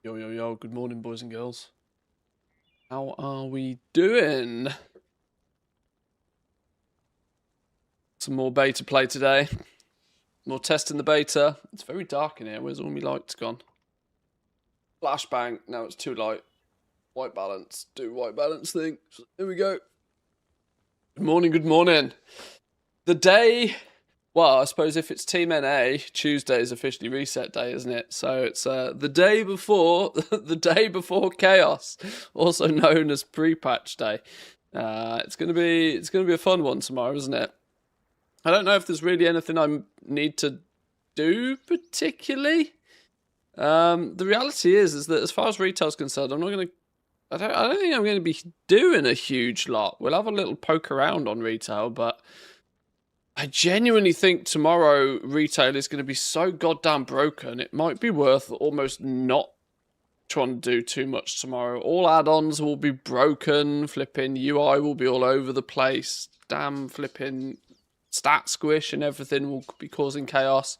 Yo, yo, yo, good morning, boys and girls. How are we doing? Some more beta play today. More testing the beta. It's very dark in here. Where's all my lights gone? Flashbang. Now it's too light. White balance. Do white balance thing. Here we go. Good morning, good morning. The day... Well, I suppose if it's Team NA, Tuesday is officially reset day, isn't it? So it's the day before the day before Chaos, also known as pre-patch day. It's gonna be a fun one tomorrow, isn't it? I don't know if there's really anything I need to do particularly. The reality is that as far as retail's concerned, I don't think I'm gonna be doing a huge lot. We'll have a little poke around on retail, but I genuinely think tomorrow retail is going to be so goddamn broken, it might be worth almost not trying to do too much tomorrow. All add-ons will be broken, flipping UI will be all over the place, damn flipping stat squish and everything will be causing chaos.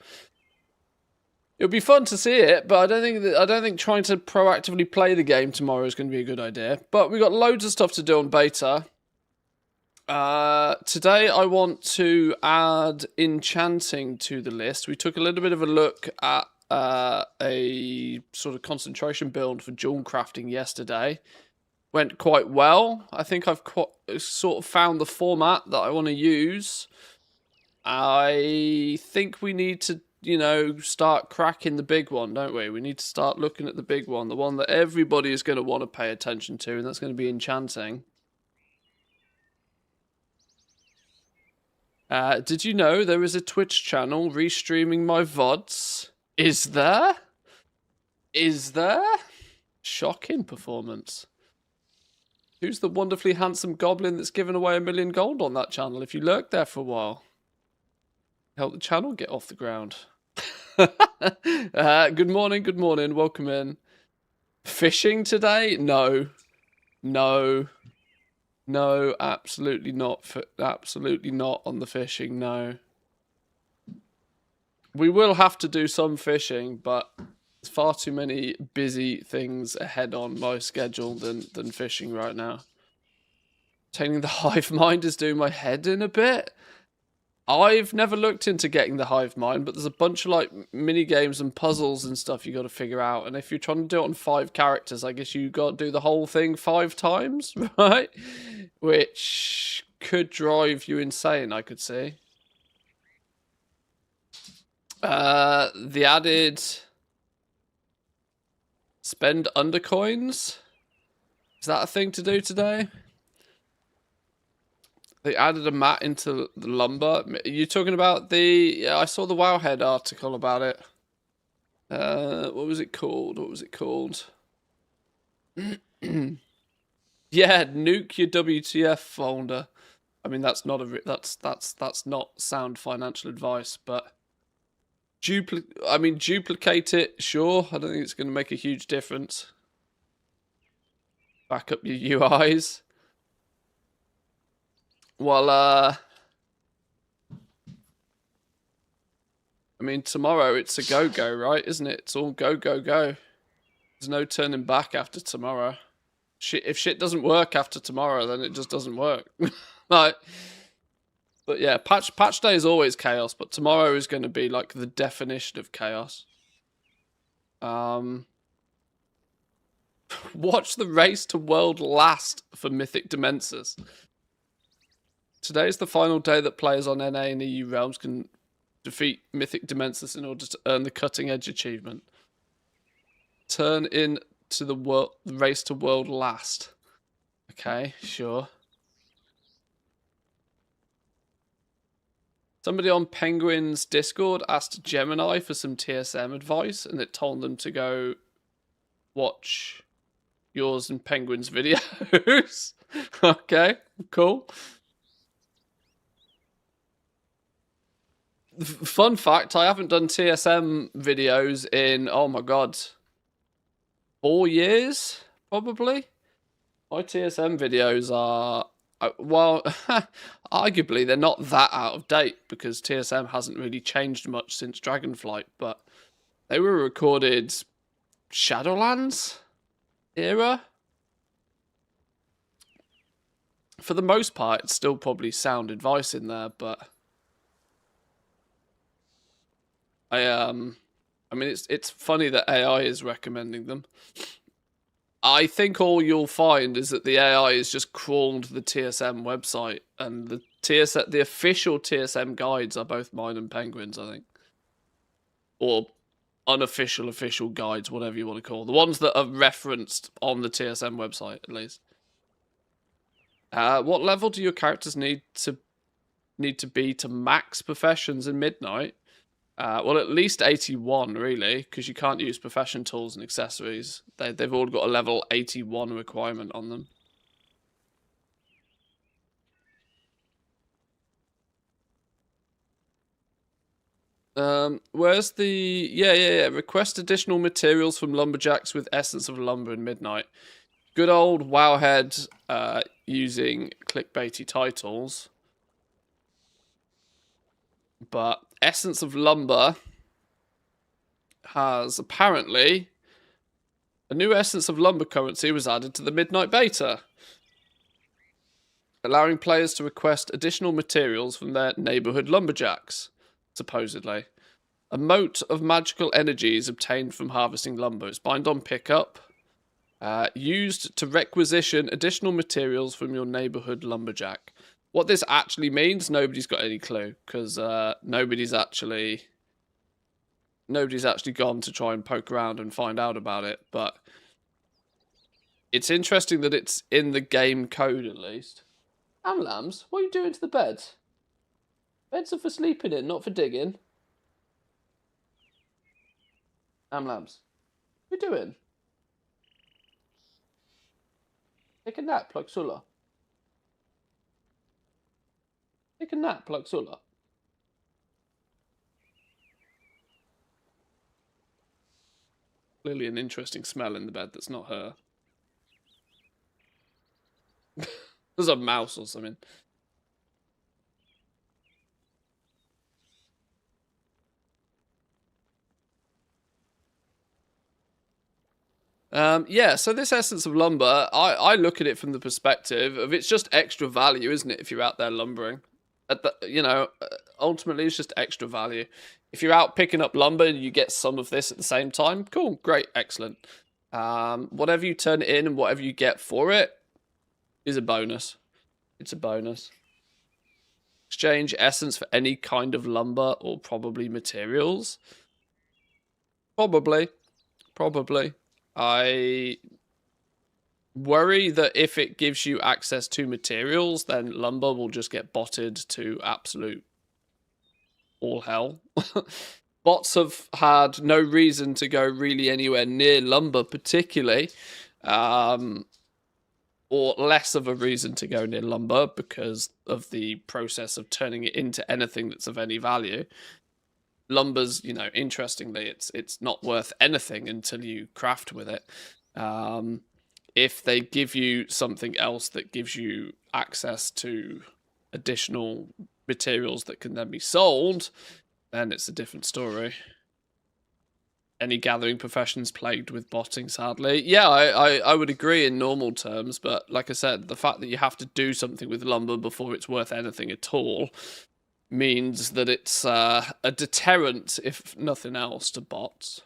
It'll be fun to see it, but I don't think trying to proactively play the game tomorrow is going to be a good idea. But we've got loads of stuff to do on beta. Today I want to add Enchanting to the list. We took a little bit of a look at a sort of concentration build for jewel crafting yesterday. Went quite well. I think I've sort of found the format that I want to use. I think we need to, start cracking the big one, don't we? We need to start looking at the big one, the one that everybody is going to want to pay attention to, and that's going to be Enchanting. Did you know there is a Twitch channel restreaming my VODs? Is there? Is there? Shocking performance. Who's the wonderfully handsome goblin that's given away 1 million gold on that channel if you lurk there for a while? Help the channel get off the ground. Good morning, welcome in. Fishing today? No. No, absolutely not. Absolutely not on the fishing, no. We will have to do some fishing, but there's far too many busy things ahead on my schedule than fishing right now. Taking the hive mind is doing my head in a bit. I've never looked into getting the hive mind, but there's a bunch of like mini games and puzzles and stuff you got to figure out. And if you're trying to do it on 5 characters, I guess you got to do the whole thing 5 times, right? Which could drive you insane, I could see. The added spend undercoins. Is that a thing to do today? They added a mat into the lumber. You're talking about the... Yeah, I saw the Wowhead article about it. What was it called? Yeah, nuke your WTF folder. I mean, that's not that's not sound financial advice, but duplicate it. Sure, I don't think it's going to make a huge difference. Back up your UIs. Well, I mean, tomorrow it's a go-go, right? Isn't it? It's all go. There's no turning back after tomorrow. If shit doesn't work after tomorrow, then it just doesn't work. Like, but yeah, patch day is always chaos, but tomorrow is going to be like the definition of chaos. Watch the race to world last for Mythic Dimensus. Today is the final day that players on NA and EU realms can defeat Mythic Dimensus in order to earn the cutting edge achievement. Turn in to the race to world last. Okay, sure. Somebody on Penguin's Discord asked Gemini for some TSM advice, and it told them to go watch yours and Penguin's videos. Okay, cool. Fun fact, I haven't done TSM videos in, oh my god, 4 years, probably. My TSM videos are, well, arguably they're not that out of date because TSM hasn't really changed much since Dragonflight, but they were recorded Shadowlands era. For the most part, it's still probably sound advice in there, but I mean, it's funny that AI is recommending them. I think all you'll find is that the AI has just crawled the TSM website, and the official TSM guides are both mine and Penguin's, I think, or unofficial official guides, whatever you want to call the ones that are referenced on the TSM website, at least. What level do your characters need to be to max professions in Midnight? Well, at least 81, really, because you can't use profession tools and accessories. They've all got a level 81 requirement on them. Where's the... Yeah. Request additional materials from lumberjacks with essence of lumber in Midnight. Good old Wowhead using clickbaity titles. But essence of lumber has apparently... A new essence of lumber currency was added to the Midnight Beta, allowing players to request additional materials from their neighborhood lumberjacks, supposedly. A mote of magical energy is obtained from harvesting lumber. It's bind on pickup, used to requisition additional materials from your neighborhood lumberjack. What this actually means, nobody's got any clue, because nobody's actually gone to try and poke around and find out about it, but it's interesting that it's in the game code, at least. Lambs, what are you doing to the beds? Beds are for sleeping in, not for digging. Lambs, what are you doing? Take a nap like Sulla. Take a nap like Sulla. Clearly an interesting smell in the bed that's not her. There's a mouse or something. Yeah, so this essence of lumber, I look at it from the perspective of it's just extra value, isn't it, if you're out there lumbering? Ultimately, it's just extra value. If you're out picking up lumber and you get some of this at the same time, cool, great, excellent. Whatever you turn it in and whatever you get for it is a bonus. It's a bonus. Exchange essence for any kind of lumber or probably materials. Probably. I worry that if it gives you access to materials, then lumber will just get botted to absolute all hell. Bots have had no reason to go really anywhere near lumber particularly, or less of a reason to go near lumber because of the process of turning it into anything that's of any value. Lumber's, interestingly, it's not worth anything until you craft with it. If they give you something else that gives you access to additional materials that can then be sold, then it's a different story. Any gathering professions plagued with botting, sadly? Yeah, I would agree in normal terms, but like I said, the fact that you have to do something with lumber before it's worth anything at all means that it's a deterrent, if nothing else, to bots.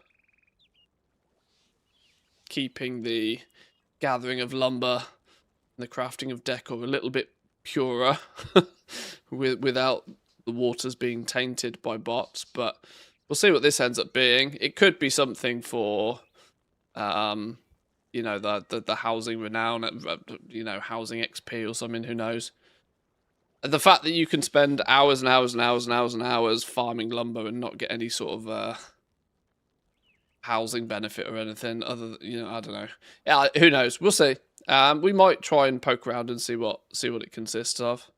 Keeping the gathering of lumber and the crafting of decor a little bit purer without the waters being tainted by bots, but we'll see what this ends up being. It could be something for the housing renown, housing XP or something, who knows. The fact that you can spend hours and hours and hours and hours and hours farming lumber and not get any sort of housing benefit or anything other than, I don't know. Yeah, who knows? We'll see. We might try and poke around and see what it consists of.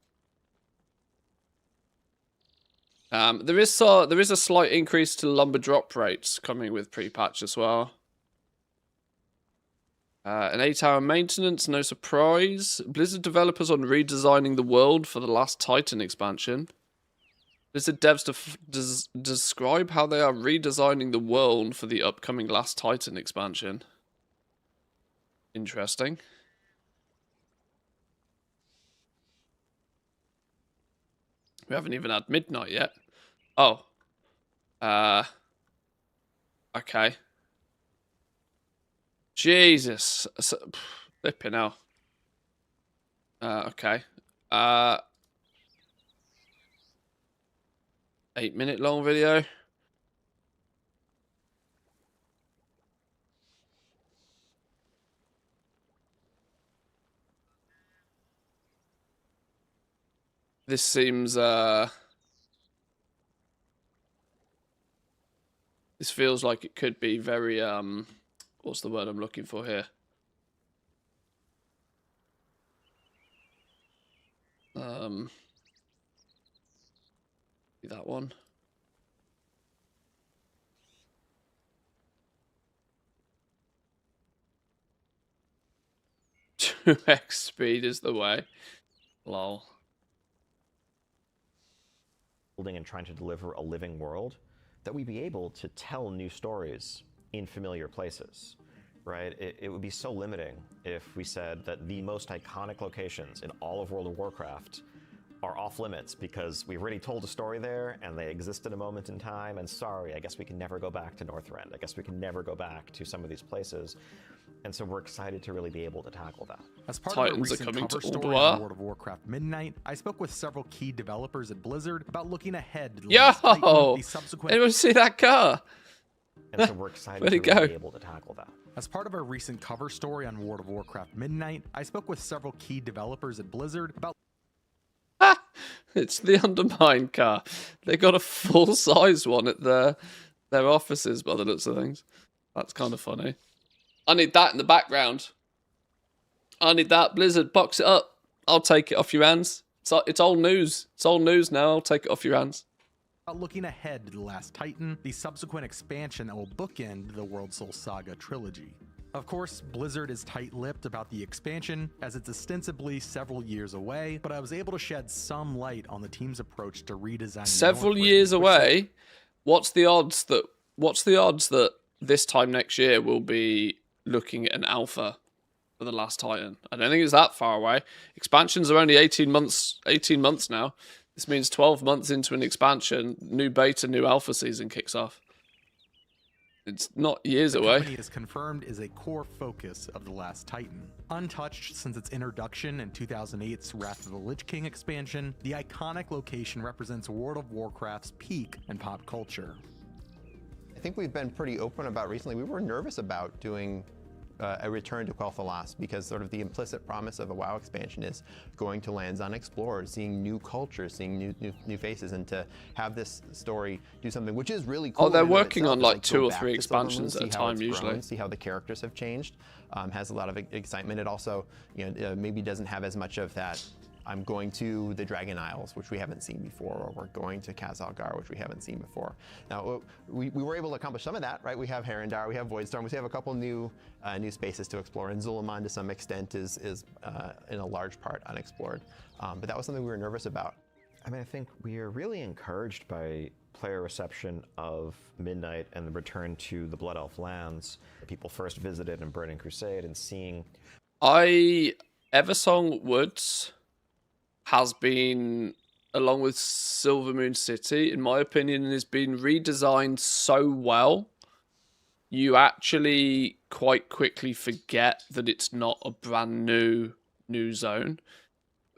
There is a slight increase to lumber drop rates coming with pre-patch as well. An 8-hour maintenance, no surprise. Blizzard developers on redesigning the world for the last Titan expansion. Blizzard devs describe how they are redesigning the world for the upcoming Last Titan expansion. Interesting. We haven't even had midnight yet. Oh. Okay. Jesus. Flipping hell. Okay. 8-minute long video. This seems this feels like it could be very what's the word I'm looking for here? That one. 2x speed is the way. Lol. Building and trying to deliver a living world, that we'd be able to tell new stories in familiar places, right? It would be so limiting if we said that the most iconic locations in all of World of Warcraft are off limits because we've already told a story there and they exist in a moment in time, and sorry, I guess we can never go back to Northrend. I guess we can never go back to some of these places. And so we're excited to really be able to tackle that. As part of a recent cover story on World of Warcraft Midnight, I spoke with several key developers at Blizzard about looking ahead to the subsequent... Anyone see that car? And so we're excited to really be able to tackle that. As part of a recent cover story on World of Warcraft Midnight, I spoke with several key developers at Blizzard about... It's the Undermine car. They got a full-size one at their offices by the looks of things. That's kind of funny. I need that in the background. I need that. Blizzard, box it up. I'll take it off your hands. It's old news. It's old news now. I'll take it off your hands. Looking ahead to The Last Titan, the subsequent expansion that will bookend the World Soul Saga trilogy. Of course, Blizzard is tight-lipped about the expansion, as it's ostensibly several years away, but I was able to shed some light on the team's approach to redesigning. Several years away? What's the odds that this time next year we'll be looking at an alpha for The Last Titan? I don't think it's that far away. Expansions are only 18 months now. This means 12 months into an expansion, new beta, new alpha season kicks off. It's not years away. The company is confirmed is a core focus of The Last Titan. Untouched since its introduction in 2008's Wrath of the Lich King expansion, the iconic location represents World of Warcraft's peak in pop culture. I think we've been pretty open about recently. We were nervous about doing a return to Quel'Thalas because sort of the implicit promise of a WoW expansion is going to lands unexplored, seeing new cultures, seeing new faces, and to have this story do something which is really cool. Oh, they're working on like 2 or 3 expansions at a time usually. See how the characters have changed. Has a lot of excitement. It also, maybe doesn't have as much of that. I'm going to the Dragon Isles, which we haven't seen before, or we're going to Khazalgar, which we haven't seen before. Now, we were able to accomplish some of that, right? We have Herondar, we have Voidstorm, we have a couple new spaces to explore, and Zul'Aman to some extent is in a large part unexplored. But that was something we were nervous about. I mean, I think we are really encouraged by player reception of Midnight and the return to the Blood Elf lands. People first visited in Burning Crusade and seeing... Eversong Woods has been, along with Silvermoon City, in my opinion, has been redesigned so well, you actually quite quickly forget that it's not a brand new zone.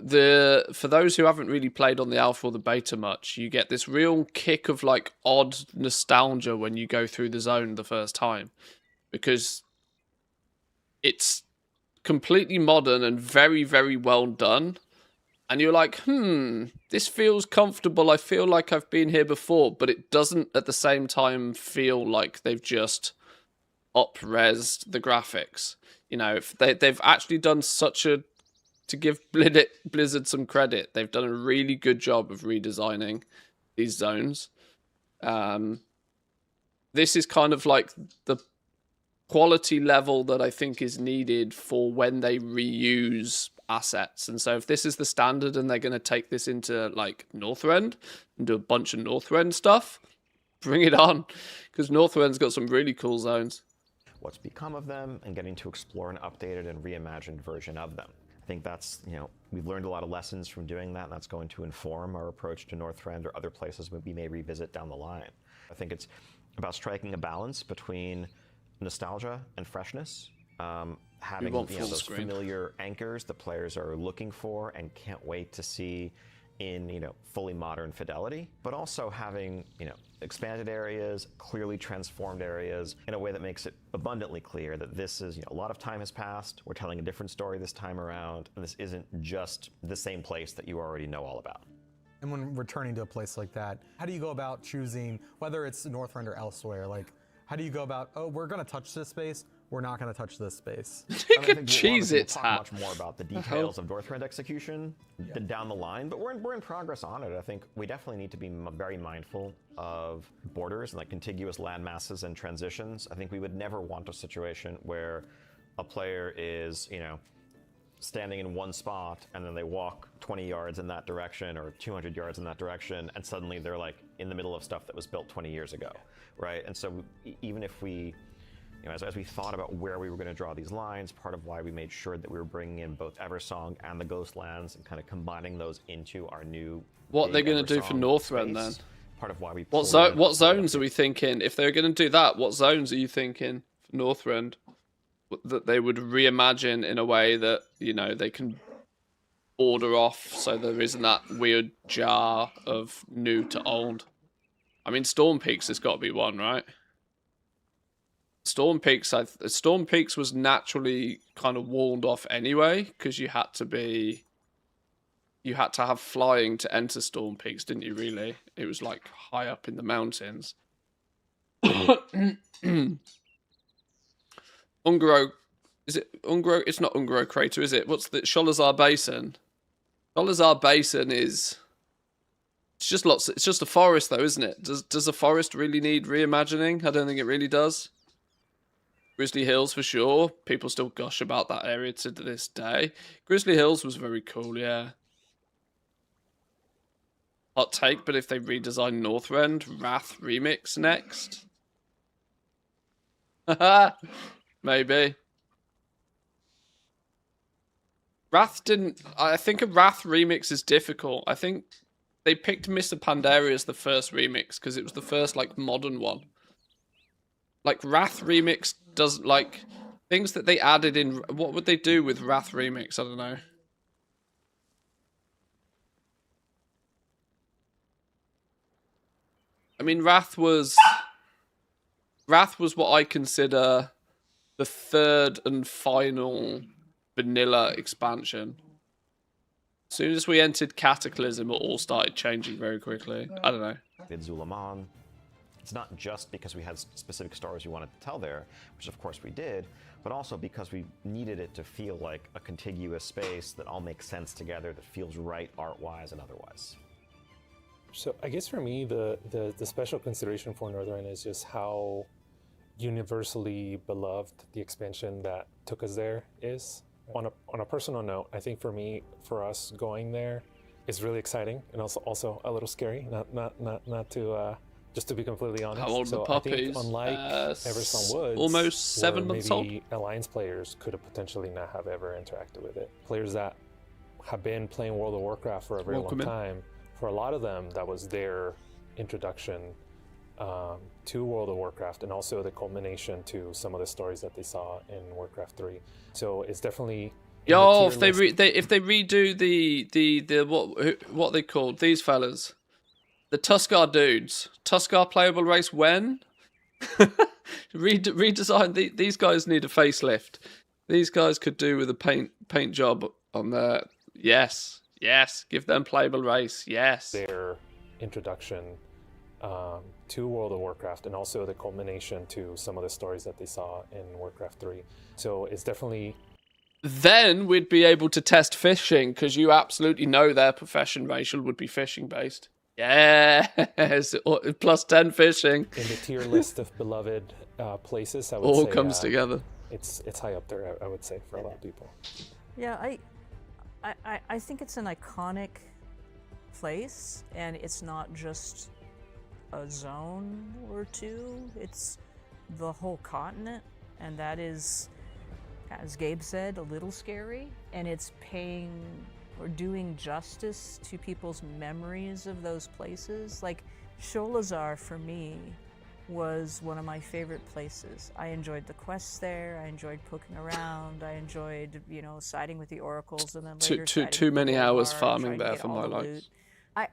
For those who haven't really played on the alpha or the beta much, you get this real kick of like odd nostalgia when you go through the zone the first time, because it's completely modern and very, very well done. And you're like, this feels comfortable. I feel like I've been here before, but it doesn't at the same time feel like they've just up-resed the graphics. They've actually done to give Blizzard some credit, they've done a really good job of redesigning these zones. This is kind of like the quality level that I think is needed for when they reuse assets. And so if this is the standard and they're going to take this into like Northrend and do a bunch of Northrend stuff, bring it on, because Northrend's got some really cool zones. What's become of them, and getting to explore an updated and reimagined version of them. I think that's, we've learned a lot of lessons from doing that, and that's going to inform our approach to Northrend or other places we may revisit down the line. I think it's about striking a balance between nostalgia and freshness, having those familiar anchors the players are looking for and can't wait to see in fully modern fidelity, but also having expanded areas, clearly transformed areas, in a way that makes it abundantly clear that this is a lot of time has passed, we're telling a different story this time around, and this isn't just the same place that you already know all about. And when returning to a place like that, how do you go about choosing, whether it's Northrend or elsewhere, like how do you go about, oh, we're gonna touch this space, we're not going to touch this space? You could cheese it. We'll talk much more about the details of Northrend execution down the line, but we're in progress on it. I think we definitely need to be very mindful of borders and like contiguous land masses and transitions. I think we would never want a situation where a player is, standing in one spot and then they walk 20 yards in that direction or 200 yards in that direction, and suddenly they're like in the middle of stuff that was built 20 years ago, right? And so even if we as we thought about where we were going to draw these lines, part of why we made sure that we were bringing in both Eversong and the Ghostlands and kind of combining those into our new. What they're going to do for Northrend then? Part of why we. What zones are we thinking? If they're going to do that, what zones are you thinking for Northrend that they would reimagine in a way that they can order off, so there isn't that weird jar of new to old? I mean, Storm Peaks has got to be one, right? Storm Peaks was naturally kind of walled off anyway, because you had to have flying to enter Storm Peaks, didn't you, really? It was like high up in the mountains. Ungro, is it Ungro? It's not Ungro Crater, is it? What's the Sholazar Basin? Sholazar Basin is it's just a forest though, isn't it? Does a forest really need reimagining? I don't think it really does. Grizzly Hills for sure. People still gush about that area to this day. Grizzly Hills was very cool, yeah. Hot take, but if they redesign Northrend, Wrath Remix next? Maybe. Wrath didn't... I think a Wrath remix is difficult. I think they picked Mr. Pandaria as the first remix because it was the first, like, modern one. Like, Wrath remix does, like, things that they added in... What would they do with Wrath remix? I don't know. I mean, Wrath was what I consider the third and final vanilla expansion. As soon as we entered Cataclysm, it all started changing very quickly. I don't know. With Zulaman, it's not just because we had specific stories we wanted to tell there, which of course we did, but also because we needed it to feel like a contiguous space that all makes sense together, that feels right art-wise and otherwise. So I guess for me, the special consideration for Northern is just how universally beloved the expansion that took us there is. On a personal note, I think for us going there is really exciting and also a little scary. Not to just to be completely honest. How old so the puppies? I think unlike Eversong Woods, almost 7 months old. Maybe Alliance players could have potentially not have ever interacted with it. Players that have been playing World of Warcraft for a very long time. For a lot of them, that was their introduction to World of Warcraft, and also the culmination to some of the stories that they saw in Warcraft 3. So it's definitely if they redo the what they called these fellas, the Tuskar dudes, Tuskar playable race when redesign these guys need a facelift. These guys could do with a paint job on their Yes, give them playable race. Yes. Their introduction to World of Warcraft, and also the culmination to some of the stories that they saw in Warcraft 3. So it's definitely... Then we'd be able to test fishing, because you absolutely know their profession, Rachel, would be fishing based. Yes, plus 10 fishing. In the tier list of beloved places, I would all say... comes together. It's high up there, I would say, for a lot of people. Yeah, I think it's an iconic place, and it's not just a zone or two, it's the whole continent, and that is, as Gabe said, a little scary, and it's paying or doing justice to people's memories of those places. Like, Sholazar, for me, was one of my favorite places. I enjoyed the quests there, I enjoyed poking around, I enjoyed, you know, siding with the oracles, and then later Too many hours farming there for my life. life.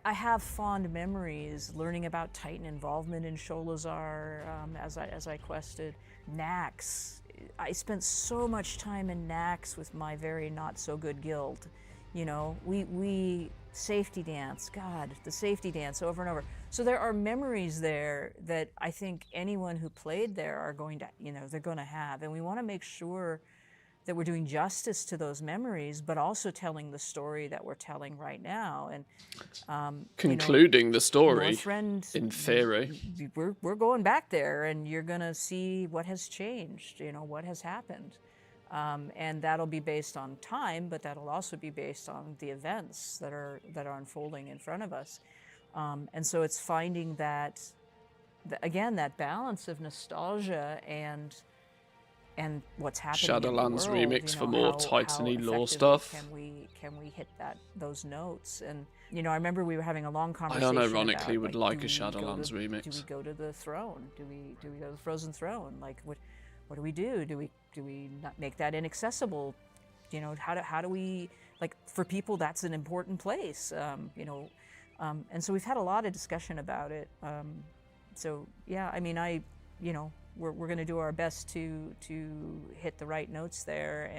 I have fond memories learning about Titan involvement in Sholazar as I quested. Nax. I spent so much time in Nax with my very not so good guild. You know, we safety dance, God, the safety dance over and over. So there are memories there that I think anyone who played there are going to, you know, they're going to have. And we want to make sure that we're doing justice to those memories, but also telling the story that we're telling right now. And concluding the story, Northrend, in theory. We're going back there, and you're going to see what has changed, you know, what has happened. And that'll be based on time, but that'll also be based on the events that are unfolding in front of us. And so it's finding that, again, that balance of nostalgia and what's happening Shadowlands in the world, remix you for know, more how Titan-y lore effectively stuff. Can we hit those notes? And you know, I remember we were having a long I conversation. unironically about, would like a Shadowlands remix. Do we go to the throne? Do we go to the frozen throne? Like, what do we do? Do we not make that inaccessible? You know, how do we, like, for people that's an important place. You know, and so we've had a lot of discussion about it. So yeah, I mean, you know, we're going to do our best to hit the right notes there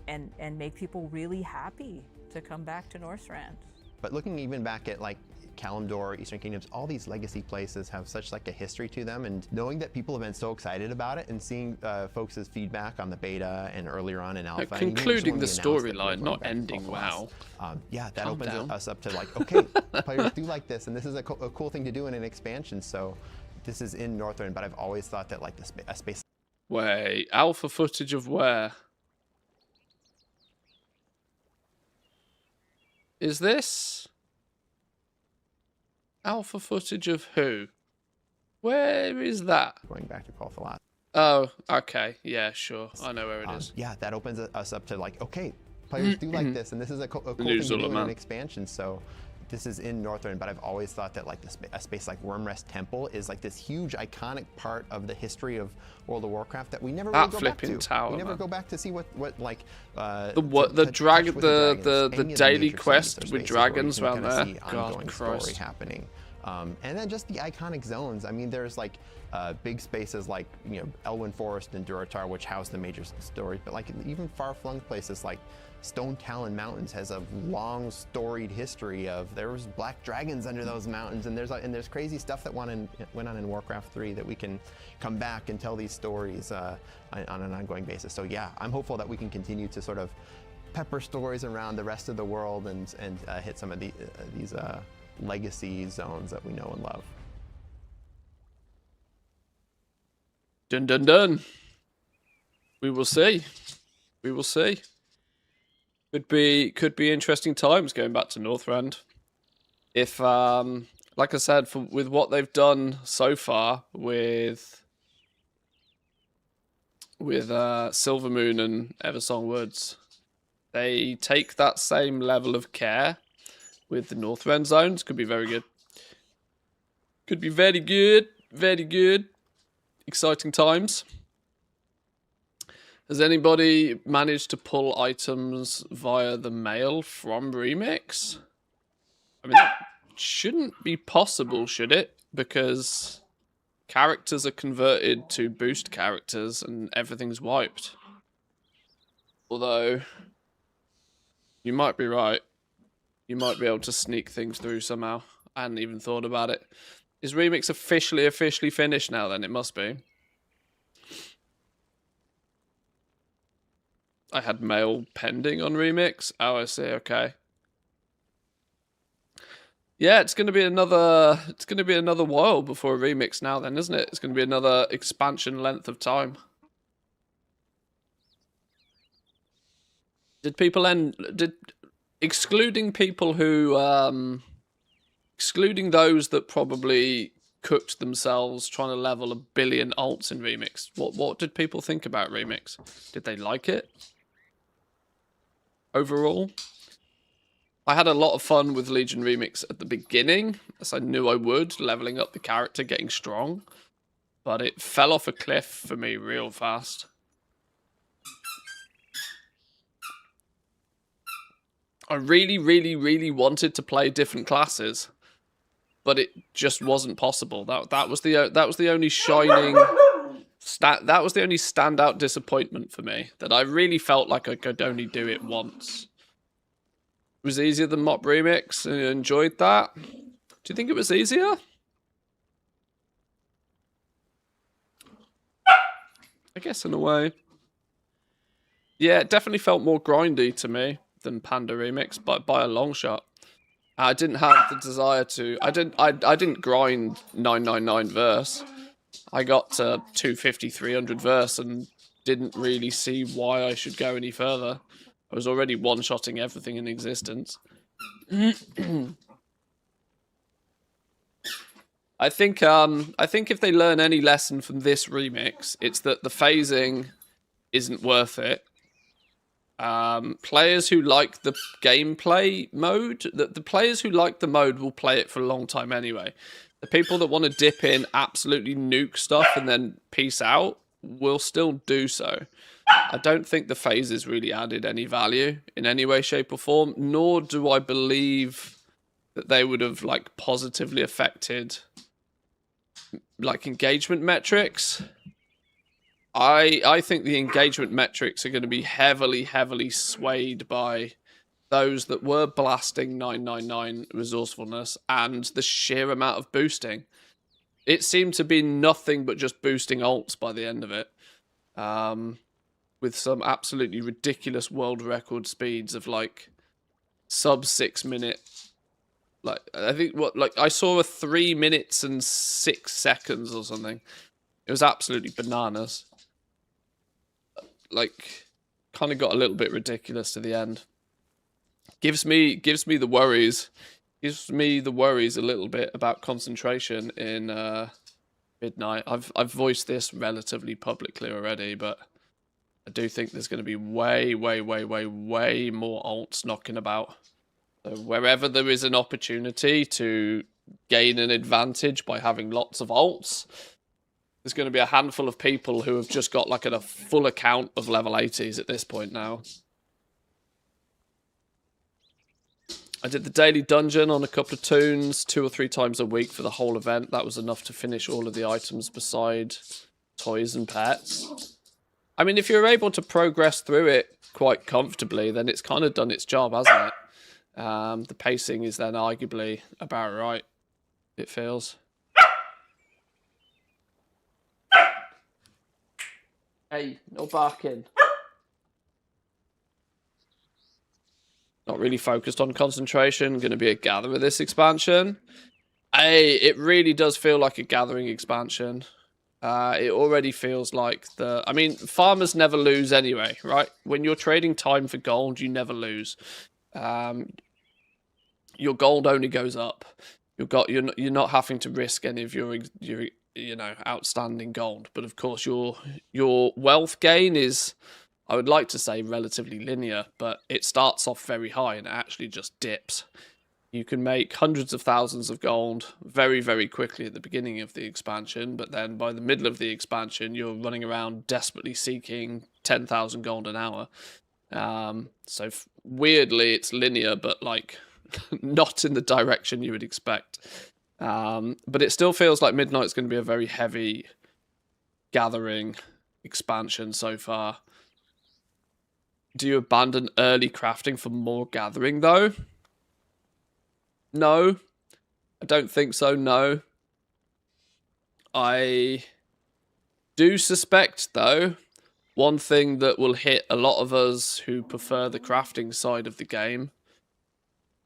and make people really happy to come back to Northrend. But looking even back at like Kalimdor, Eastern Kingdoms, all these legacy places have such like a history to them, and knowing that people have been so excited about it and seeing folks' feedback on the beta and earlier on in alpha. Concluding the storyline, not ending WoW. Yeah, that Calm opens down. us up to like, okay, players do like this, and this is a cool thing to do in an expansion. So this is in Northrend, but I've always thought that like a space. Wait, alpha footage of where? Is this alpha footage of who? Where is that? Going back to Call for Last. Oh, okay. Yeah, sure. I know where it is. Yeah, that opens us up to like, okay, players do like this, and this is a cool thing to do in an expansion. So this is in Northrend, but I've always thought that like a space like Wormrest Temple is like this huge iconic part of the history of World of Warcraft that we never really go back to. Tower, we never man. go back to see what like the daily quest with dragons around there. God Christ. Story happening. And then just the iconic zones. I mean, there's like big spaces like, you know, Elwyn Forest and Durotar, which house the major stories, but like even far-flung places like Stone Talon Mountains has a long storied history of there was black dragons under those mountains, and there's crazy stuff that went on in Warcraft 3 that we can come back and tell these stories on an ongoing basis. So yeah, I'm hopeful that we can continue to sort of pepper stories around the rest of the world and hit some of these legacy zones that we know and love. Dun dun dun. We will see. We will see. Could be interesting times going back to Northrend. If like I said, with what they've done so far with Silvermoon and Eversong Woods, they take that same level of care with the Northrend zones. Could be very good. Could be very good. Very good. Exciting times. Has anybody managed to pull items via the mail from Remix? I mean, that shouldn't be possible, should it? Because characters are converted to boost characters and everything's wiped. Although, you might be right. You might be able to sneak things through somehow. I hadn't even thought about it. Is Remix officially finished now then? It must be. I had mail pending on Remix. Oh, I see. Okay. Yeah, it's gonna be another while before a Remix now then, isn't it? It's gonna be another expansion length of time. Did people excluding people who excluding those that probably cooked themselves trying to level 1 billion alts in Remix? What did people think about Remix? Did they like it? Overall? I had a lot of fun with Legion Remix at the beginning, as I knew I would, leveling up the character, getting strong. But it fell off a cliff for me real fast. I really, really, really wanted to play different classes, but it just wasn't possible. That was the only shining that was the only standout disappointment for me. That I really felt like I could only do it once. It was easier than Mop Remix, and I enjoyed that. Do you think it was easier? I guess in a way. Yeah, it definitely felt more grindy to me than Panda Remix, but by a long shot. I didn't have the desire to. I didn't grind 999 verse. I got to 250, 300 verse and didn't really see why I should go any further. I was already one-shotting everything in existence. I think if they learn any lesson from this remix, it's that the phasing isn't worth it. Players who like the gameplay mode, the players who like the mode will play it for a long time anyway. The people that want to dip in, absolutely nuke stuff and then peace out will still do so. I don't think the phases really added any value in any way, shape or form, nor do I believe that they would have like positively affected like engagement metrics. I think the engagement metrics are going to be heavily swayed by those that were blasting 999 resourcefulness and the sheer amount of boosting. It seemed to be nothing but just boosting ults by the end of it. With some absolutely ridiculous world record speeds of like sub 6 minute. Like I think I saw a 3 minutes and 6 seconds or something. It was absolutely bananas. Like kind of got a little bit ridiculous to the end. Gives me the worries. Gives me the worries a little bit about concentration in Midnight. I've voiced this relatively publicly already, but I do think there's going to be way more alts knocking about. So wherever there is an opportunity to gain an advantage by having lots of alts, there's going to be a handful of people who have just got like a full account of level 80s at this point now. I did the daily dungeon on a couple of tunes 2 or 3 times a week for the whole event. That was enough to finish all of the items beside toys and pets. I mean, if you're able to progress through it quite comfortably, then it's kind of done its job, hasn't it? The pacing is then arguably about right, it feels. Hey, no barking. Not really focused on concentration. Going to be a gatherer this expansion. Hey, it really does feel like a gathering expansion. It already feels like I mean, farmers never lose anyway, right? When you're trading time for gold, you never lose. Your gold only goes up. You're not having to risk any of your outstanding gold. But of course, your wealth gain is, I would like to say, relatively linear, but it starts off very high and it actually just dips. You can make hundreds of thousands of gold very quickly at the beginning of the expansion, but then by the middle of the expansion, you're running around desperately seeking 10,000 gold an hour. So weirdly, it's linear, but like not in the direction you would expect. But it still feels like Midnight's going to be a very heavy gathering expansion so far. Do you abandon early crafting for more gathering, though? No. I don't think so, no. I do suspect, though, one thing that will hit a lot of us who prefer the crafting side of the game,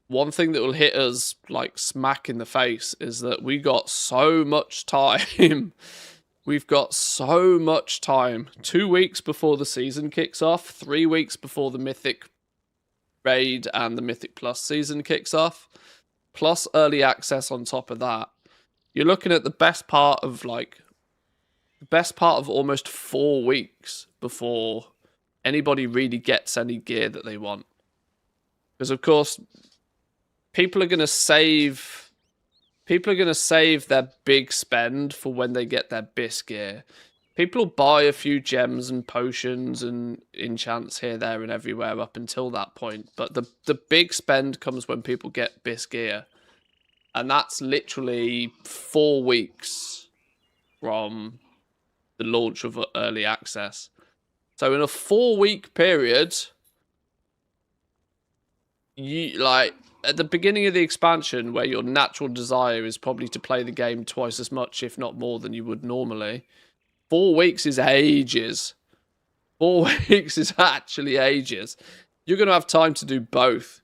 one thing that will hit us like smack in the face is that we got so much time. We've got so much time. 2 weeks before the season kicks off, 3 weeks before the Mythic Raid and the Mythic Plus season kicks off, plus early access on top of that, you're looking at the best part of almost 4 weeks before anybody really gets any gear that they want. Because of course, people are going to save their big spend for when they get their BIS gear. People will buy a few gems and potions and enchants here, there, and everywhere up until that point. But the big spend comes when people get BIS gear. And that's literally 4 weeks from the launch of early access. So in a 4-week period, you at the beginning of the expansion, where your natural desire is probably to play the game twice as much, if not more, than you would normally. 4 weeks is ages. 4 weeks is actually ages. You're going to have time to do both.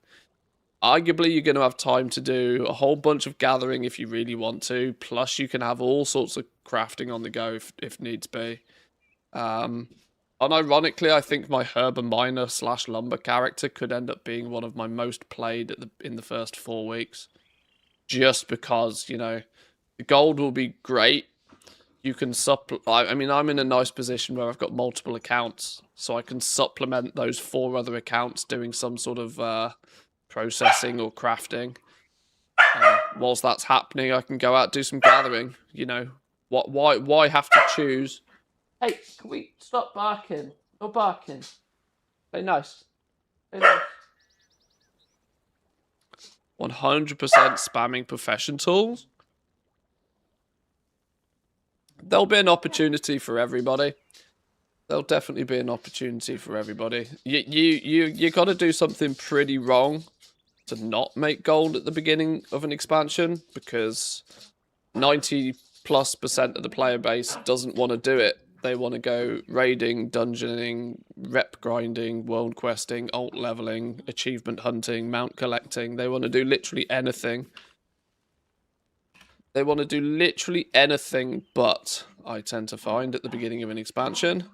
Arguably, you're going to have time to do a whole bunch of gathering if you really want to. Plus, you can have all sorts of crafting on the go if needs be. Unironically, I think my herb miner / lumber character could end up being one of my most played in the first 4 weeks. Just because, the gold will be great. You can I'm in a nice position where I've got multiple accounts, so I can supplement those 4 other accounts doing some sort of processing or crafting. Whilst that's happening, I can go out and do some gathering. Why have to choose? Hey, can we stop barking? No barking. Very nice. Very nice. 100% spamming profession tools. There'll be an opportunity for everybody. There'll definitely be an opportunity for everybody. You got to do something pretty wrong to not make gold at the beginning of an expansion, because 90+% of the player base doesn't want to do it. They want to go raiding, dungeoning, rep grinding, world questing, alt leveling, achievement hunting, mount collecting. They want to do literally anything. They want to do literally anything, but I tend to find at the beginning of an expansion,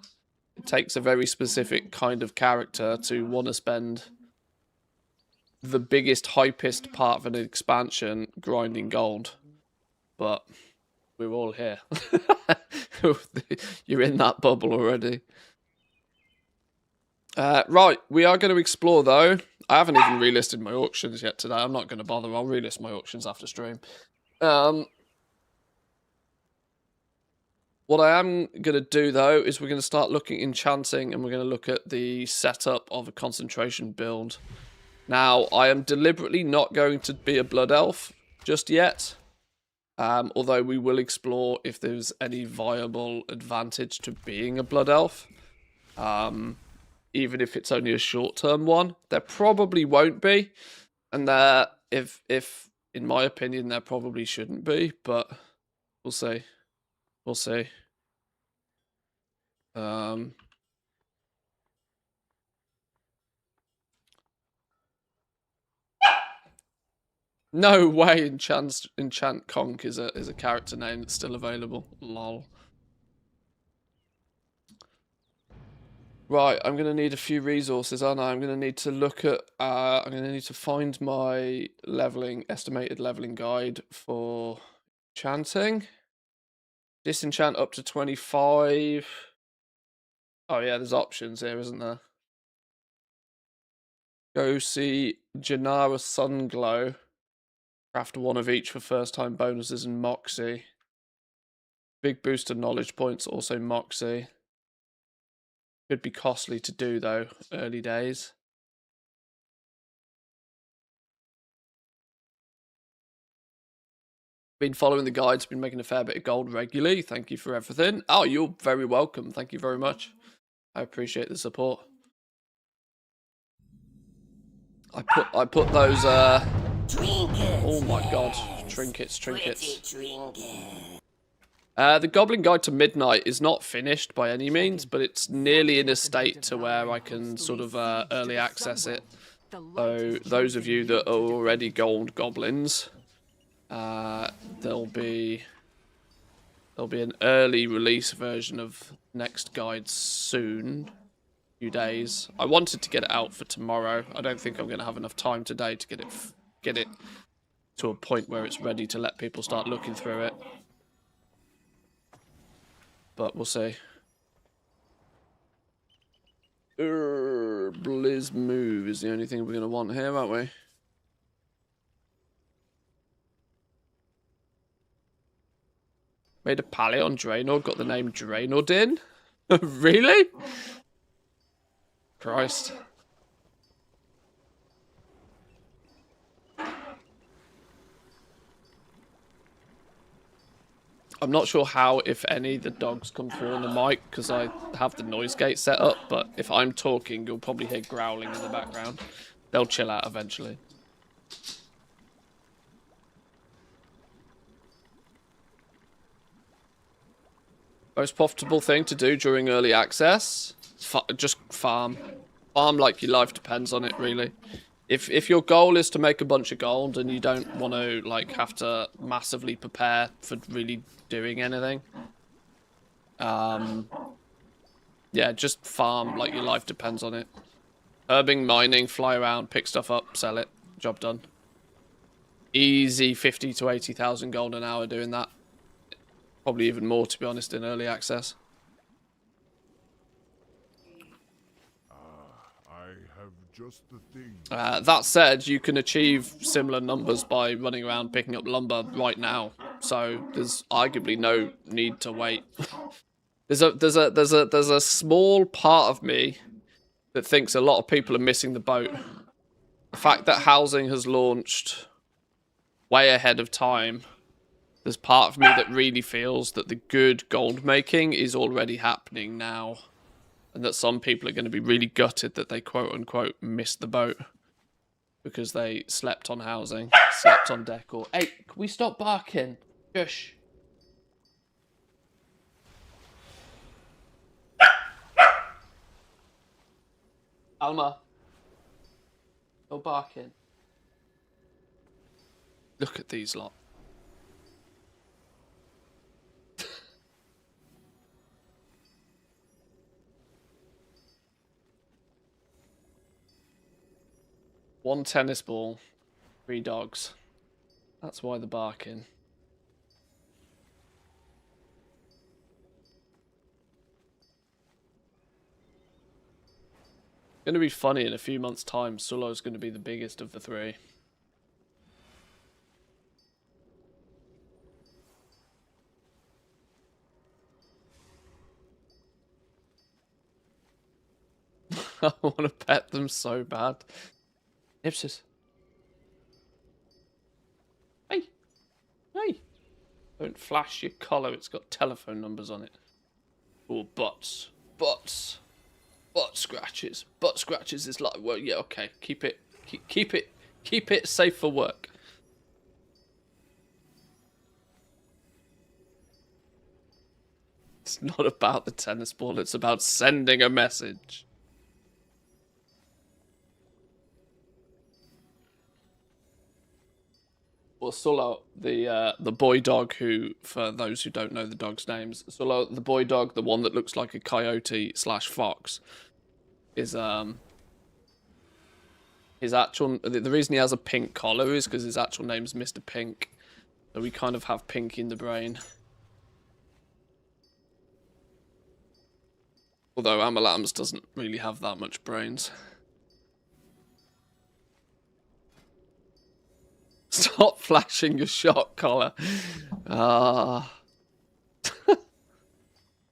it takes a very specific kind of character to want to spend the biggest, hypest part of an expansion grinding gold. But we're all here. You're in that bubble already. Right, we are going to explore, though. I haven't even relisted my auctions yet today. I'm not going to bother. I'll relist my auctions after stream. What I am going to do, though, is we're going to start looking at enchanting, and we're going to look at the setup of a concentration build. Now, I am deliberately not going to be a blood elf just yet. Although we will explore if there's any viable advantage to being a blood elf. Even if it's only a short-term one. There probably won't be. And there, if in my opinion, there probably shouldn't be. But we'll see. We'll see. No way Enchant Conc is a character name that's still available. Lol. Right, I'm going to need a few resources, aren't I? I'm going to need to look at... I'm going to need to find my estimated leveling guide for enchanting. Disenchant up to 25. Oh yeah, there's options here, isn't there? Go see Janara Sunglow. Craft 1 of each for first time bonuses and Moxie. Big boost of knowledge points, also Moxie. Could be costly to do though, early days. Been following the guides, been making a fair bit of gold regularly. Thank you for everything. Oh, you're very welcome. Thank you very much. I appreciate the support. I put those Trinkets. Oh my god, trinkets. The Goblin Guide to Midnight is not finished by any means, but it's nearly in a state to where I can sort of early access it. So those of you that are already gold goblins, there'll be an early release version of next guide soon. few days. I wanted to get it out for tomorrow. I don't think I'm going to have enough time today to get it to a point where it's ready to let people start looking through it. But we'll see. Blizz move is the only thing we're going to want here, aren't we? Made a pallet on Draenor, got the name Draenor in? Really? Christ. I'm not sure how, if any, the dogs come through on the mic because I have the noise gate set up, but if I'm talking, you'll probably hear growling in the background. They'll chill out eventually. Most profitable thing to do during early access? Just farm. Farm like your life depends on it, really. If your goal is to make a bunch of gold and you don't want to like have to massively prepare for really doing anything, yeah, just farm like your life depends on it. Herbing, mining, fly around, pick stuff up, sell it, job done. Easy 50 to 80,000 gold an hour doing that. Probably even more, to be honest, in early access. Just the thing. That said, you can achieve similar numbers by running around picking up lumber right now. So there's arguably no need to wait. there's a small part of me that thinks a lot of people are missing the boat. The fact that housing has launched way ahead of time. There's part of me that really feels that the good gold making is already happening now. And that some people are going to be really gutted that they quote-unquote missed the boat. Because they slept on housing, slept on decor. Hey, can we stop barking? Shush. Alma. No barking. Look at these lot. One tennis ball, 3 dogs. That's why they're barking. It's going to be funny in a few months' time. Sulo's going to be the biggest of the 3. I want to pet them so bad. Ipsis. Hey. Hey. Don't flash your collar. It's got telephone numbers on it. Oh, butts. Butts. Butt scratches. Butt scratches is like, well, yeah, okay. Keep it safe for work. It's not about the tennis ball. It's about sending a message. Well, Sulo, the boy dog who, for those who don't know the dog's names, Sulo, the boy dog, the one that looks like a coyote / fox, is his actual. The reason he has a pink collar is because his actual name's Mr. Pink, so we kind of have pink in the brain. Although Amalams doesn't really have that much brains. Stop flashing your shot collar. Ah.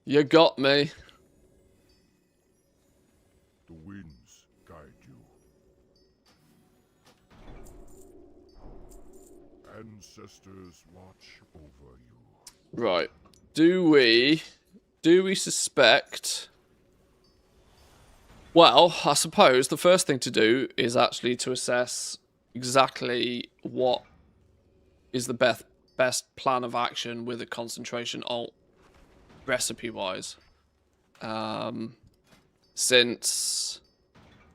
You got me. The winds guide you. Ancestors watch over you. Right. Do we suspect... Well, I suppose the first thing to do is actually to assess exactly what is the best plan of action with a concentration alt recipe-wise. Since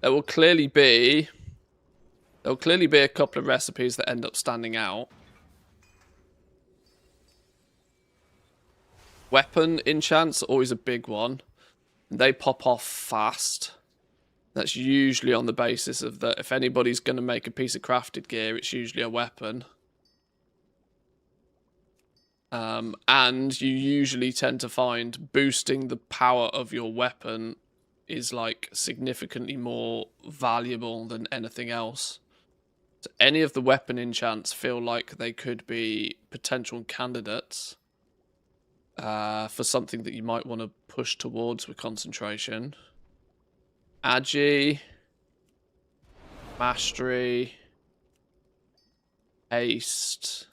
there will clearly be a couple of recipes that end up standing out. Weapon enchants are always a big one. They pop off fast. That's usually on the basis of that if anybody's going to make a piece of crafted gear, it's usually a weapon. And you usually tend to find boosting the power of your weapon is like significantly more valuable than anything else. So any of the weapon enchants feel like they could be potential candidates for something that you might want to push towards with concentration. Agi, Mastery, Haste,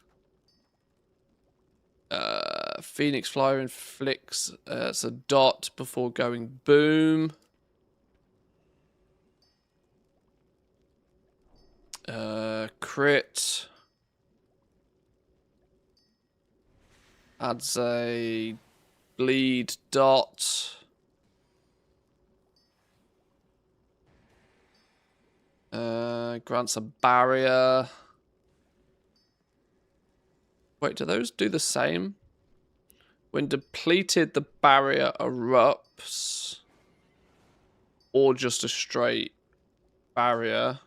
Phoenix Flyer inflicts it's a dot before going boom. Crit adds a bleed dot. Grants a barrier. Wait, do those do the same? When depleted, the barrier erupts. Or just a straight barrier.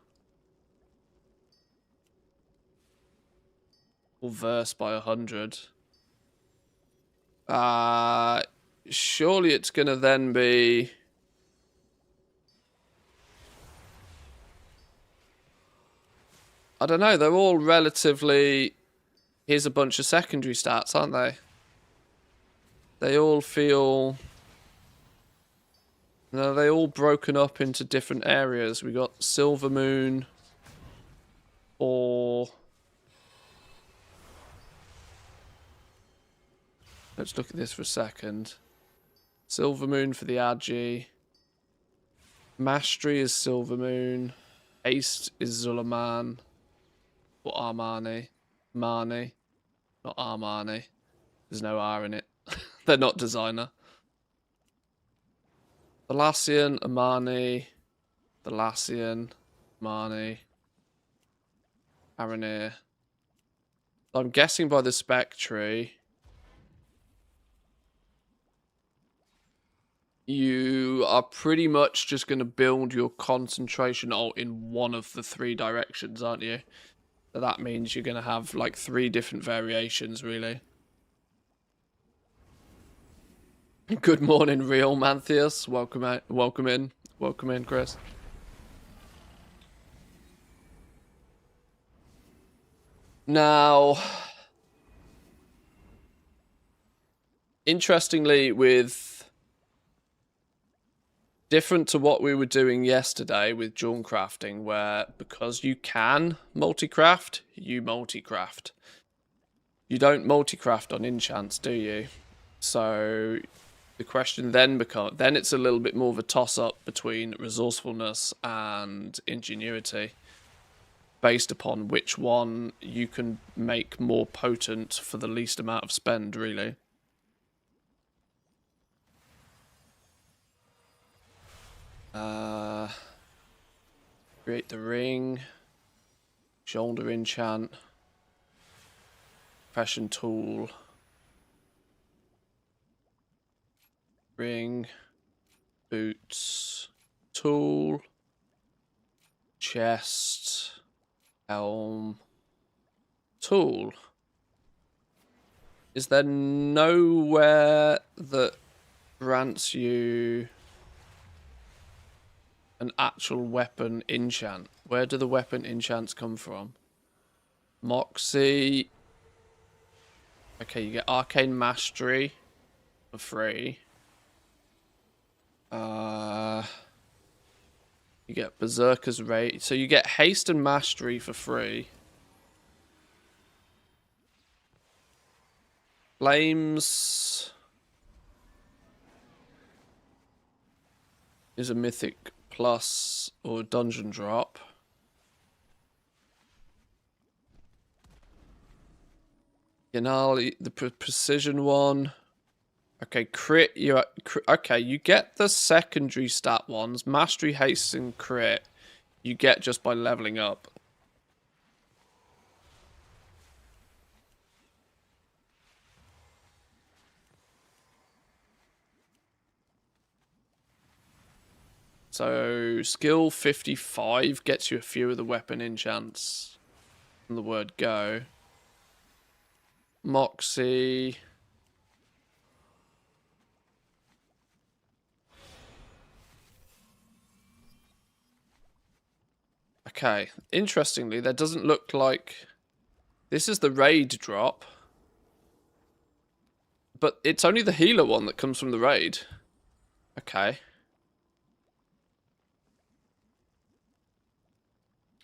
Or verse by 100. Surely it's going to then be... I don't know, they're all relatively... Here's a bunch of secondary stats, aren't they? They all feel... No, they all broken up into different areas. We got Silver Moon, or... Let's look at this for a second. Silver Moon for the Agi. Mastery is Silver Moon. Haste is Zulaman. Or Armani. Marnie. Not Armani. There's no R in it. They're not designer. Thalassian, Amani. Thalassian, Marnie. Aranir. I'm guessing by the spec tree, you are pretty much just going to build your concentration alt in one of the 3 directions, aren't you? So that means you're going to have like 3 different variations, really. Good morning, Real Mantheus. Welcome out. Welcome in. Welcome in, Chris. Now, interestingly, with different to what we were doing yesterday with Jawn crafting, where because you can multi-craft, you multi-craft. You don't multi-craft on enchants, do you? So the question then becomes, then it's a little bit more of a toss-up between resourcefulness and ingenuity, based upon which one you can make more potent for the least amount of spend, really. Create the ring, shoulder enchant, fashion tool, ring, boots, tool, chest, helm, tool. Is there nowhere that grants you an actual weapon enchant? Where do the weapon enchants come from? Moxie. Okay, you get Arcane Mastery for free. You get Berserker's Rate. So you get Haste and Mastery for free. Flames is a Mythic Plus or Dungeon Drop. Yanali, the Precision one. Okay, crit. Okay, you get the secondary stat ones. Mastery, Haste, and Crit. You get just by leveling up. So skill 55 gets you a few of the weapon enchants from the word go. Moxie. Okay, interestingly, that doesn't look like... This is the raid drop. But it's only the healer one that comes from the raid. Okay.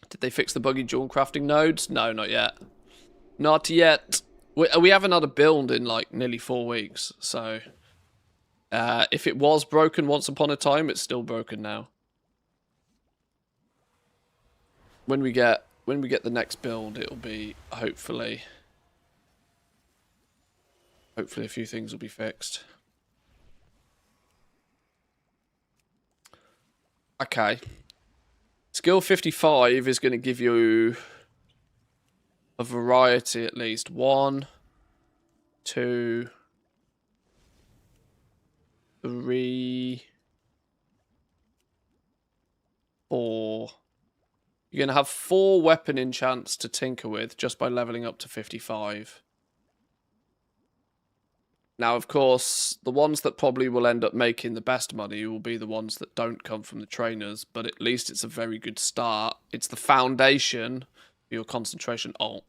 Did they fix the buggy dual crafting nodes? No, not yet. Not yet. We haven't had a build in like nearly 4 weeks, so... if it was broken once upon a time, it's still broken now. When we get the next build, it'll be hopefully a few things will be fixed. Okay. Skill 55 is going to give you a variety at least. 1, 2, 3, 4. You're going to have 4 weapon enchants to tinker with just by leveling up to 55. Now, of course, the ones that probably will end up making the best money will be the ones that don't come from the trainers, but at least it's a very good start. It's the foundation for your concentration alt.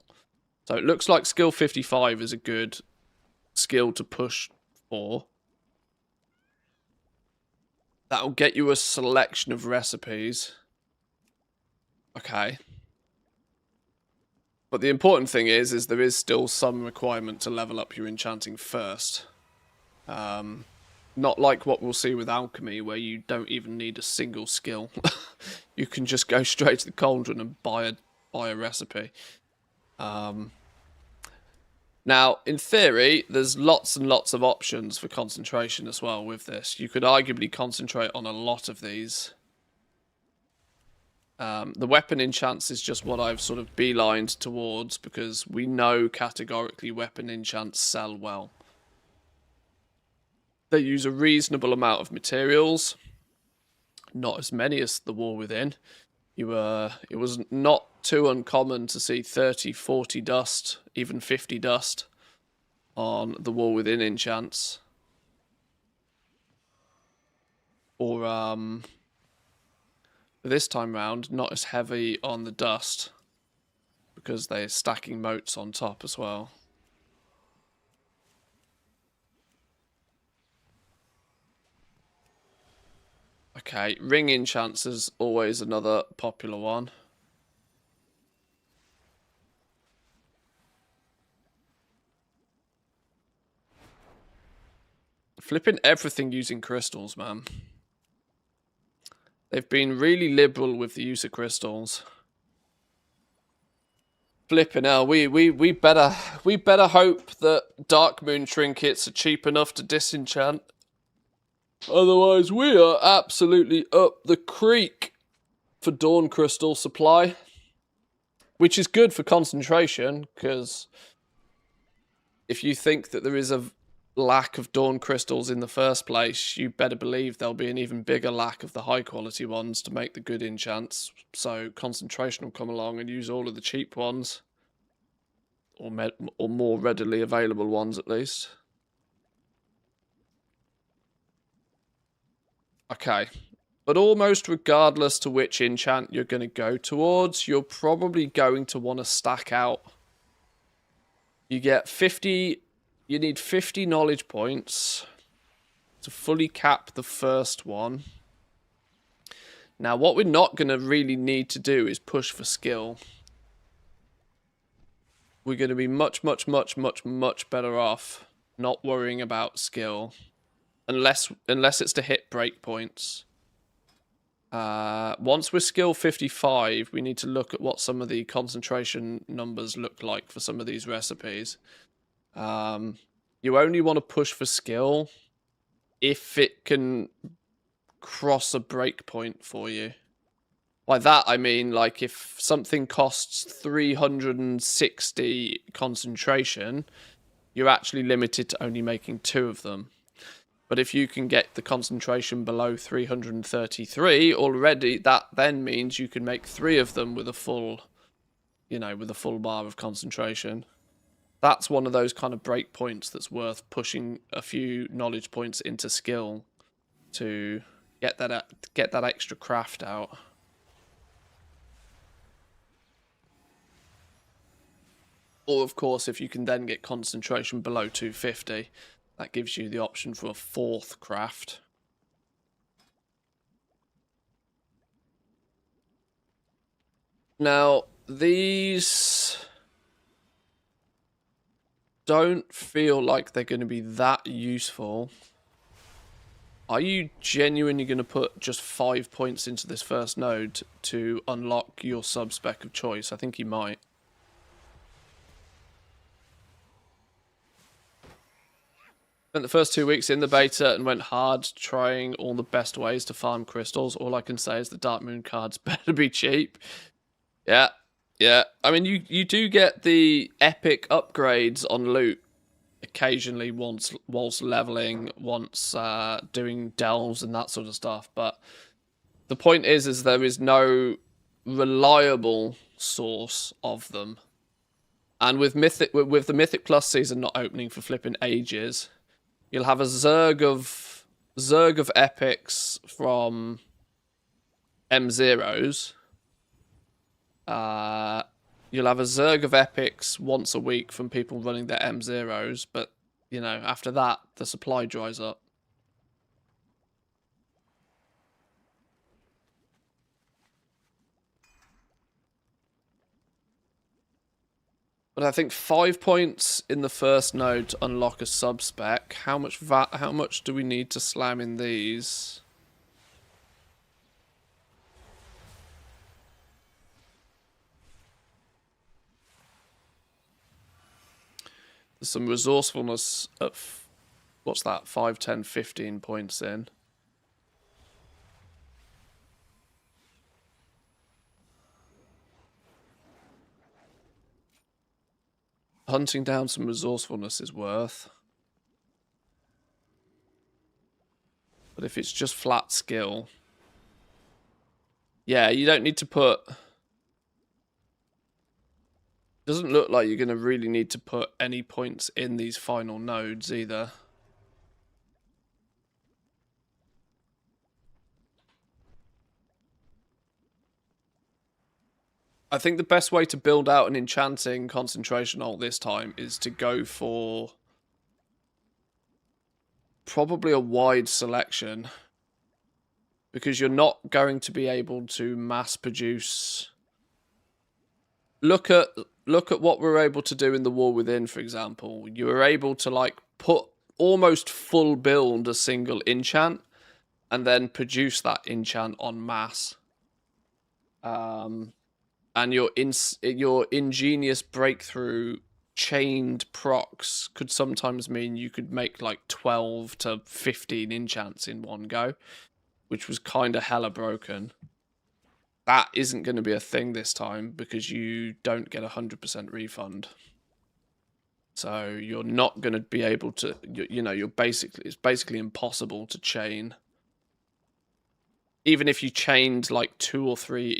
So it looks like skill 55 is a good skill to push for. That'll get you a selection of recipes. Okay. But the important thing is there is still some requirement to level up your enchanting first. Not like what we'll see with alchemy, where you don't even need a single skill. You can just go straight to the cauldron and buy a recipe. Now, in theory, there's lots and lots of options for concentration as well with this. You could arguably concentrate on a lot of these. The weapon enchants is just what I've sort of beelined towards, because we know categorically weapon enchants sell well. They use a reasonable amount of materials, not as many as the War Within. It was not too uncommon to see 30, 40 dust, even 50 dust on the War Within enchants. Or this time round, not as heavy on the dust, because they're stacking moats on top as well. Okay, ring enchants is always another popular one. Flipping everything using crystals, man. They've been really liberal with the use of crystals. Flipping hell, we better hope that Dark Moon trinkets are cheap enough to disenchant. Otherwise, we are absolutely up the creek for Dawn Crystal supply. Which is good for concentration, because if you think that there is a lack of Dawn Crystals in the first place, you better believe there'll be an even bigger lack of the high quality ones to make the good enchants. So concentration will come along and use all of the cheap ones. Or more readily available ones, at least. Okay. But almost regardless to which enchant you're going to go towards, you're probably going to want to stack out. You get 50... You need 50 knowledge points to fully cap the first one. Now, what we're not going to really need to do is push for skill. We're going to be much better off not worrying about skill. Unless it's to hit breakpoints. Once we're skill 55, we need to look at what some of the concentration numbers look like for some of these recipes. You only want to push for skill if it can cross a breakpoint for you. By that, I mean, like, if something costs 360 concentration, you're actually limited to only making 2 of them. But if you can get the concentration below 333 already, that then means you can make 3 of them with a full, with a full bar of concentration. That's one of those kind of breakpoints that's worth pushing a few knowledge points into skill to get that extra craft out. Or, of course, if you can then get concentration below 250, that gives you the option for a 4th craft. Now, these don't feel like they're going to be that useful. Are you genuinely going to put just 5 points into this first node to unlock your sub-spec of choice? I think you might. Spent the first 2 weeks in the beta and went hard trying all the best ways to farm crystals. All I can say is the Dark Moon cards better be cheap. Yeah. I mean, you do get the epic upgrades on loot occasionally whilst leveling, once doing delves and that sort of stuff. But the point is there is no reliable source of them. And with the Mythic Plus season not opening for flipping ages, you'll have a zerg of epics from M0s. You'll have a zerg of epics once a week from people running their M0s, but, after that, the supply dries up. But I think 5 points in the first node to unlock a sub-spec. How much do we need to slam in these? There's some resourcefulness at, what's that, 5, 10, 15 points in. Hunting down some resourcefulness is worth. But if it's just flat skill... Yeah, you don't need to put... Doesn't look like you're going to really need to put any points in these final nodes either. I think the best way to build out an enchanting concentration ult this time is to go for probably a wide selection, because you're not going to be able to mass produce. Look at what we're able to do in the War Within, for example. You were able to put almost full build a single enchant and then produce that enchant en masse. And your ingenious breakthrough chained procs could sometimes mean you could make 12 to 15 enchants in one go, which was kind of hella broken. That isn't going to be a thing this time because you don't get 100% refund. So you're not going to be able to, it's basically impossible to chain. Even if you chained 2 or 3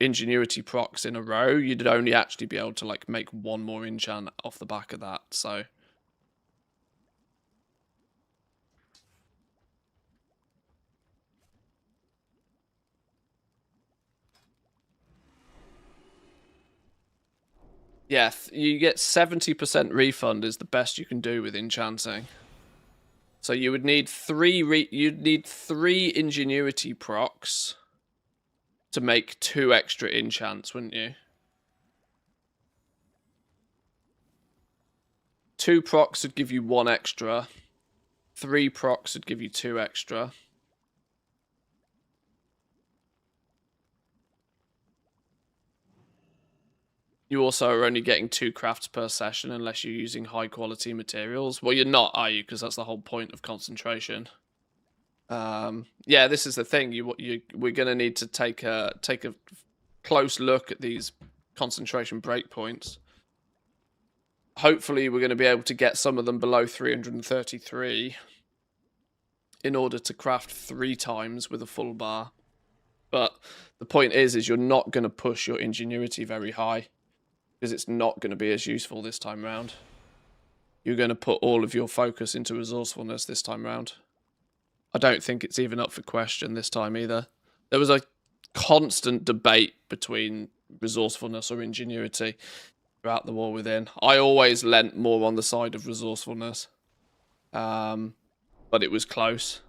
ingenuity procs in a row, you'd only actually be able to make one more enchant off the back of that. So yeah, you get 70% refund is the best you can do with enchanting. So you would need 3 ingenuity procs to make 2 extra enchants, wouldn't you? 2 procs would give you 1 extra. 3 procs would give you 2 extra. You also are only getting 2 crafts per session unless you're using high quality materials. Well, you're not, are you? Because that's the whole point of concentration. Yeah, this is the thing. We're going to need to take a close look at these concentration breakpoints. Hopefully, we're going to be able to get some of them below 333. in order to craft 3 times with a full bar. But the point is you're not going to push your ingenuity very high, because it's not going to be as useful this time round. You're going to put all of your focus into resourcefulness this time round. I don't think it's even up for question this time either. There was a constant debate between resourcefulness or ingenuity throughout the War Within. I always leant more on the side of resourcefulness, but it was close.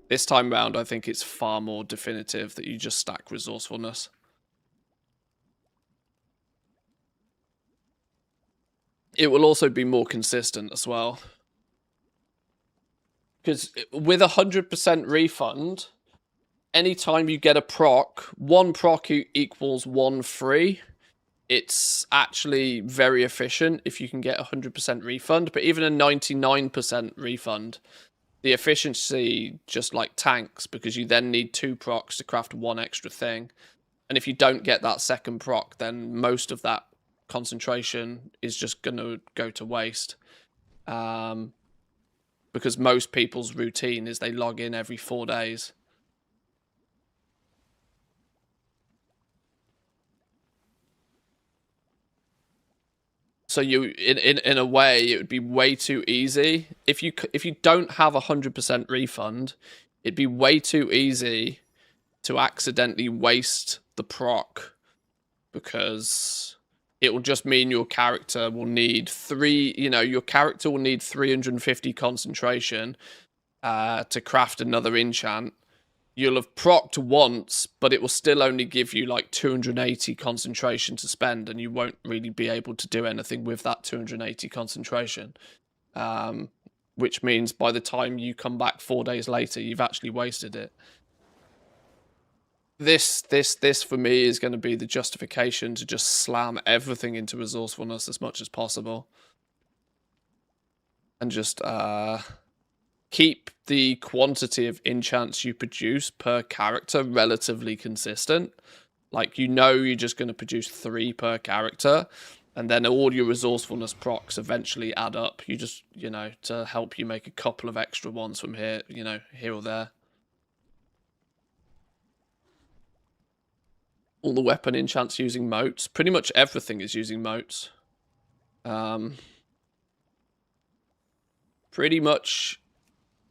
This time round, I think it's far more definitive that you just stack resourcefulness. It will also be more consistent as well. Because with 100% refund, anytime you get a proc, 1 proc equals 1 free. It's actually very efficient if you can get 100% refund, but even a 99% refund, the efficiency just like tanks, because you then need 2 procs to craft 1 extra thing. And if you don't get that second proc, then most of that concentration is just going to go to waste. Because most people's routine is they log in every 4 days. So you, in a way, it would be way too easy. If you don't have 100% refund, it'd be way too easy to accidentally waste the proc, because it will just mean your character will need your character will need 350 concentration to craft another enchant. You'll have procced once, but it will still only give you like 280 concentration to spend, and you won't really be able to do anything with that 280 concentration. Which means by the time you come back 4 days later, you've actually wasted it. This for me is going to be the justification to just slam everything into resourcefulness as much as possible. And just keep the quantity of enchants you produce per character relatively consistent. Like, you're just going to produce 3 per character, and then all your resourcefulness procs eventually add up. You just, to help you make a couple of extra ones from here, here or there. All the weapon enchants using motes. Pretty much everything is using motes. Pretty much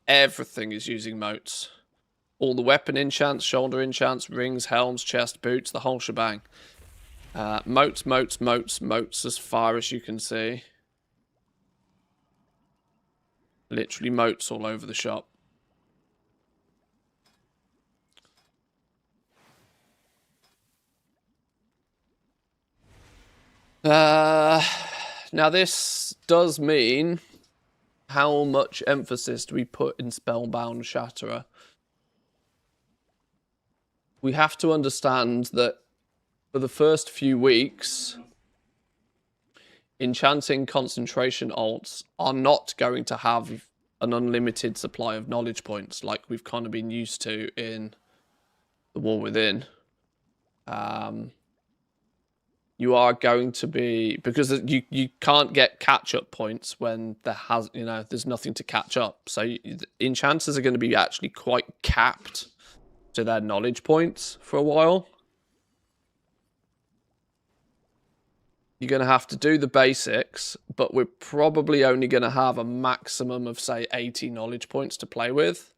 everything is using motes. All the weapon enchants, shoulder enchants, rings, helms, chest, boots, the whole shebang. Motes, motes, motes, motes as far as you can see. Literally motes all over the shop. Now this does mean, how much emphasis do we put in Spellbound Shatterer? We have to understand that for the first few weeks, Enchanting concentration alts are not going to have an unlimited supply of knowledge points like we've kind of been used to in the War Within. You are going to be, because you can't get catch-up points when there's nothing to catch up. So enchanters are going to be actually quite capped to their knowledge points for a while. You're going to have to do the basics, but we're probably only going to have a maximum of, say, 80 knowledge points to play with.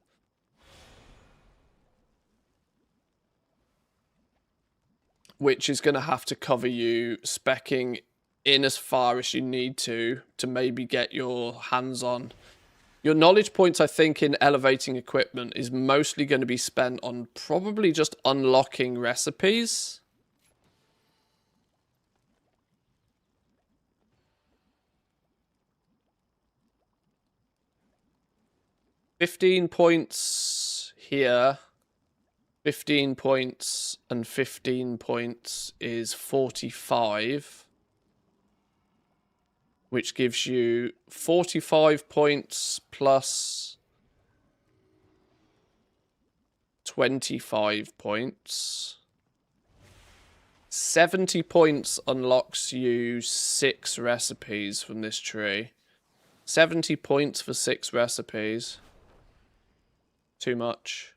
Which is going to have to cover you speccing in as far as you need to maybe get your hands on. Your knowledge points, I think, in elevating equipment is mostly going to be spent on probably just unlocking recipes. $15 points here. 15 points and 15 points is 45, which gives you 45 points plus 25 points. 70 points unlocks you 6 recipes from this tree. 70 points for 6 recipes. too much.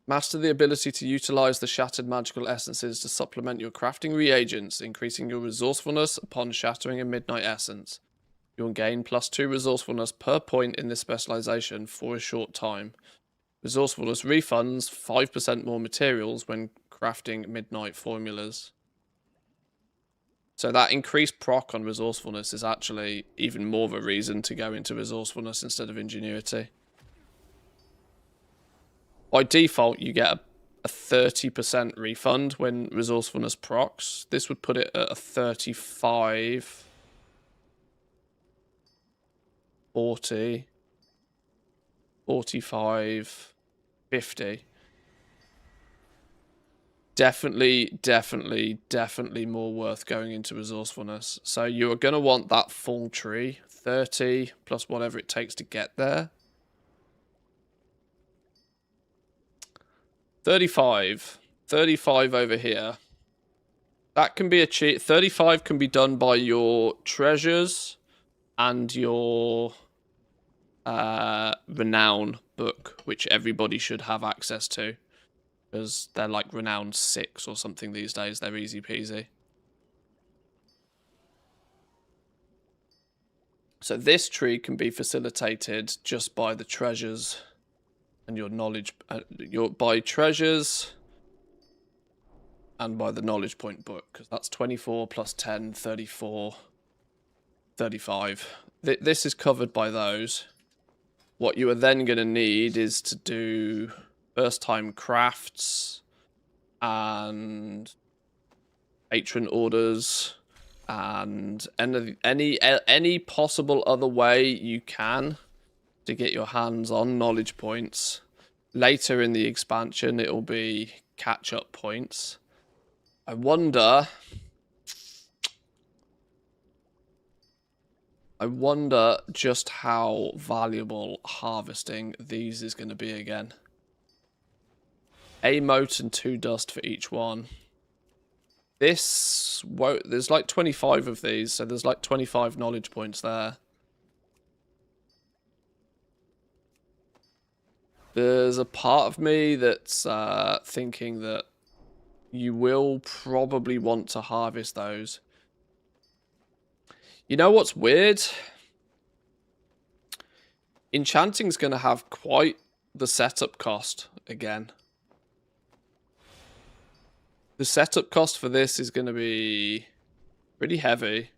Master the ability to utilize the shattered magical essences to supplement your crafting reagents, increasing your resourcefulness upon shattering a midnight essence. You'll gain +2 resourcefulness per point in this specialization for a short time. Resourcefulness refunds 5% more materials when crafting midnight formulas. So that increased proc on resourcefulness is actually even more of a reason to go into resourcefulness instead of ingenuity. By default, you get a 30% refund when resourcefulness procs. This would put it at a 35, 40, 45, 50. Definitely more worth going into resourcefulness. So you're going to want that full tree, 30 plus whatever it takes to get there. 35 over here. That can be achieved. 35 can be done by your treasures and your renown book, which everybody should have access to, because they're like renown 6 or something these days. They're easy peasy. So this tree can be facilitated just by the treasures and your knowledge, by treasures and by the knowledge point book, because that's 24 plus 10, 34, 35. This is covered by those. What you are then going to need is to do first time crafts and patron orders and any possible other way you can to get your hands on knowledge points. Later in the expansion, it'll be catch-up points. I wonder just how valuable harvesting these is going to be again. A mote and 2 dust for each one. There's like 25 of these, so there's like 25 knowledge points there. There's a part of me that's thinking that you will probably want to harvest those. You know what's weird? Enchanting's going to have quite the setup cost again. The setup cost for this is going to be pretty heavy.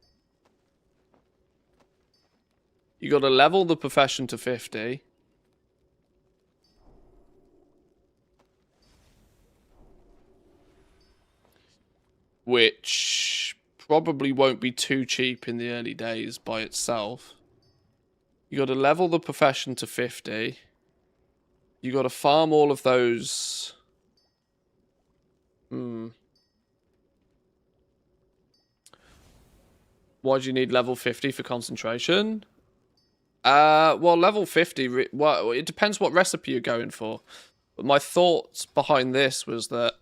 You got to level the profession to 50. Which probably won't be too cheap in the early days by itself. You got to level the profession to 50. You got to farm all of those. Why do you need level 50 for concentration? Well, level 50. Well, it depends what recipe you're going for. But my thoughts behind this was that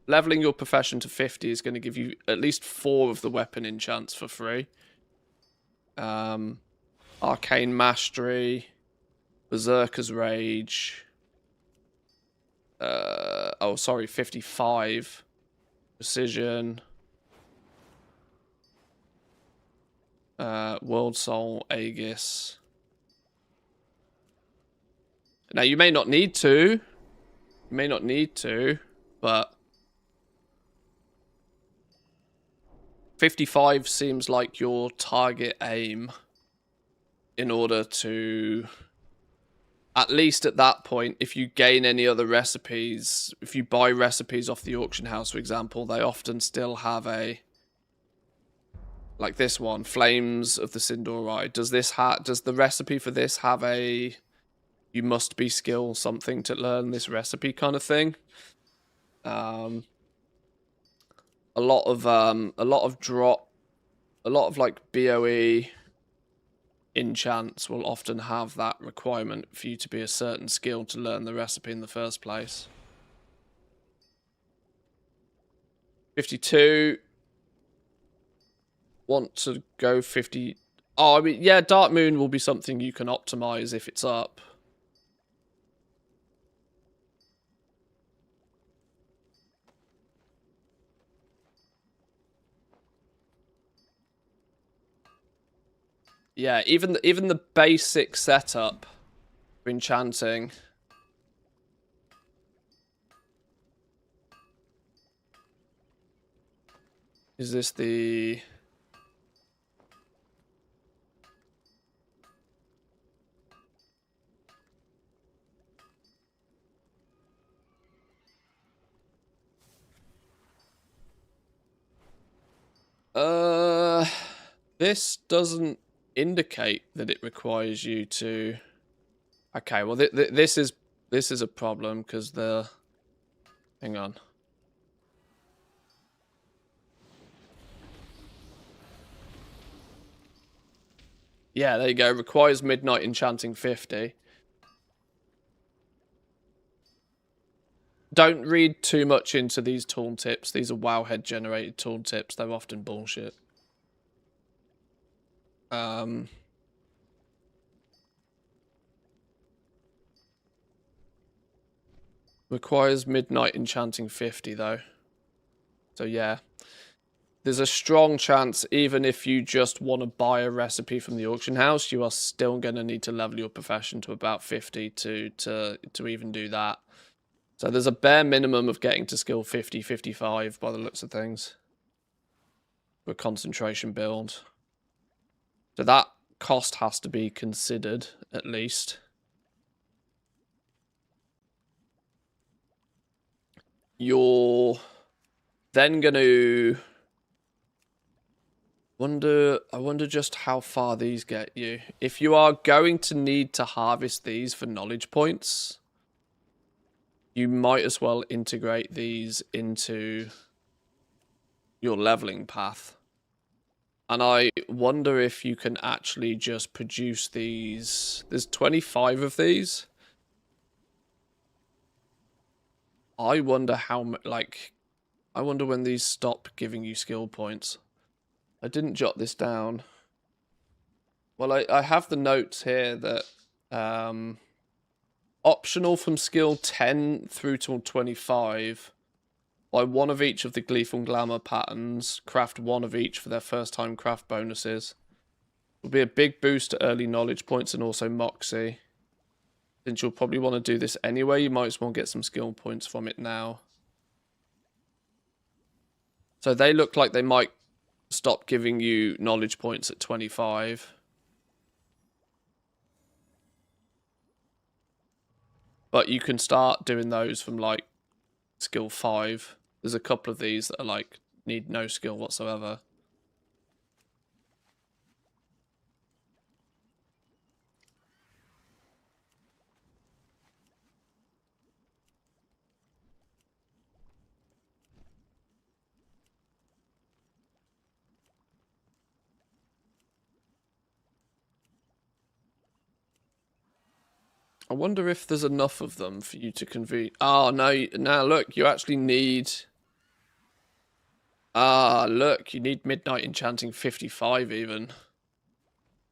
leveling your profession to 50 is going to give you at least 4 of the weapon enchants for free. Arcane Mastery, Berserker's Rage. 55. Precision. World Soul, Aegis. Now, you may not need to. But 55 seems like your target aim in order to, at least at that point, if you gain any other recipes, if you buy recipes off the auction house, for example, they often still have a, like this one, Flames of the Sindori. Does the recipe for this have a, you must be skill something to learn this recipe kind of thing? A lot of like BOE enchants will often have that requirement for you to be a certain skill to learn the recipe in the first place. 52. want to go 50. Oh, I mean, yeah, Dark Moon will be something you can optimize if it's up. Yeah, even the basic setup for enchanting. Is this the... This doesn't indicate that it requires you to... Okay, well, this is a problem, because the... Hang on. Yeah, there you go. Requires Midnight Enchanting 50. Don't read too much into these tooltips. These are Wowhead generated tooltips. They're often bullshit. Requires Midnight Enchanting 50 though. So yeah. There's a strong chance, even if you just want to buy a recipe from the auction house, you are still going to need to level your profession to about 50 to even do that. So there's a bare minimum of getting to skill 50, 55 by the looks of things. For a concentration build. So that cost has to be considered, at least. You're then going to... I wonder just how far these get you. If you are going to need to harvest these for knowledge points, you might as well integrate these into your leveling path. And I wonder if you can actually just produce these. There's 25 of these. I wonder how, I wonder when these stop giving you skill points. I didn't jot this down. Well, I have the notes here that optional from skill 10 through till 25. Buy one of each of the Gleeful Glamour patterns. Craft one of each for their first time craft bonuses. Will be a big boost to early knowledge points and also Moxie. Since you'll probably want to do this anyway, you might as well get some skill points from it now. So they look like they might stop giving you knowledge points at 25. But you can start doing those from like skill 5. There's a couple of these that are like need no skill whatsoever. I wonder if there's enough of them for you to convene. Oh, no. Now, look, you actually need... Ah, look, you need Midnight Enchanting 55 even.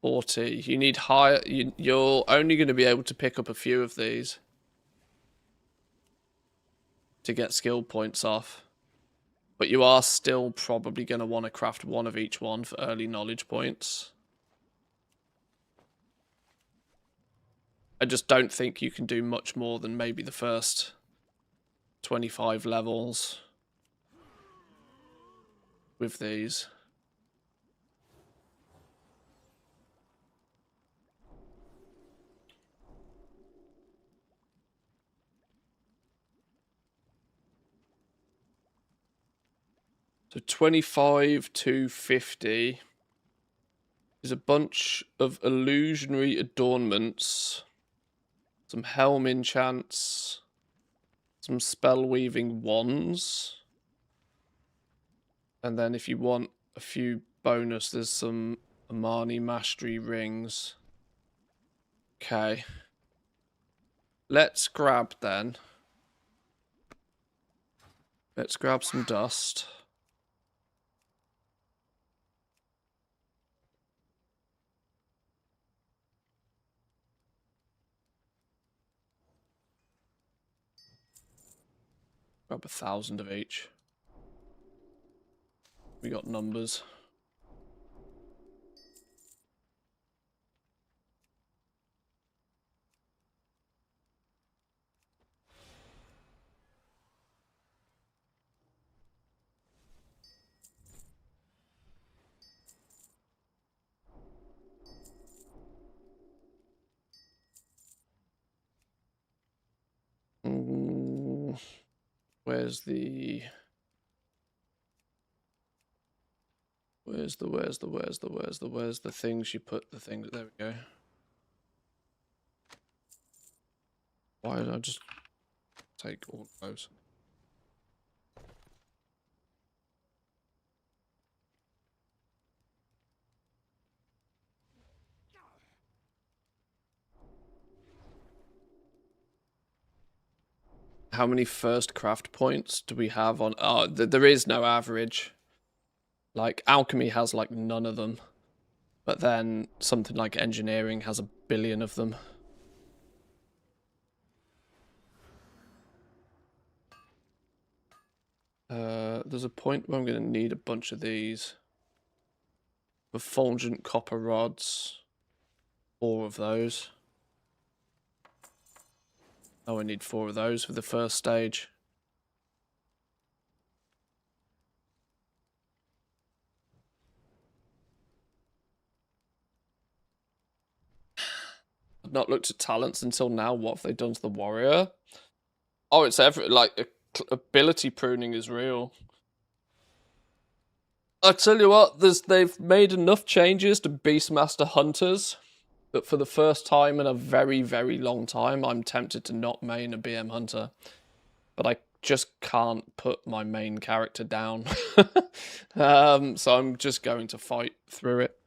40. You need higher... You're only going to be able to pick up a few of these. To get skill points off. But you are still probably going to want to craft one of each one for early knowledge points. I just don't think you can do much more than maybe the first 25 levels with these. So 25 to 50 is a bunch of illusionary adornments. Some helm enchants, some spell weaving wands, and then if you want a few bonus, there's some Amani mastery rings. Okay, let's grab then. Let's grab some dust. Grab 1,000 of each. We got numbers. Where's the things you put the things? There we go. Why did I just take all those? How many first craft points do we have on? Oh, there is no average. Like, alchemy has, like, none of them. But then something like engineering has 1 billion of them. There's a point where I'm going to need a bunch of these. Refulgent copper rods. 4 of those. Oh, I need 4 of those for the first stage. I've not looked at talents until now. What have they done to the warrior? Oh, it's like ability pruning is real. I tell you what, they've made enough changes to Beastmaster Hunters that for the first time in a very, very long time, I'm tempted to not main a BM Hunter. But I just can't put my main character down. So I'm just going to fight through it.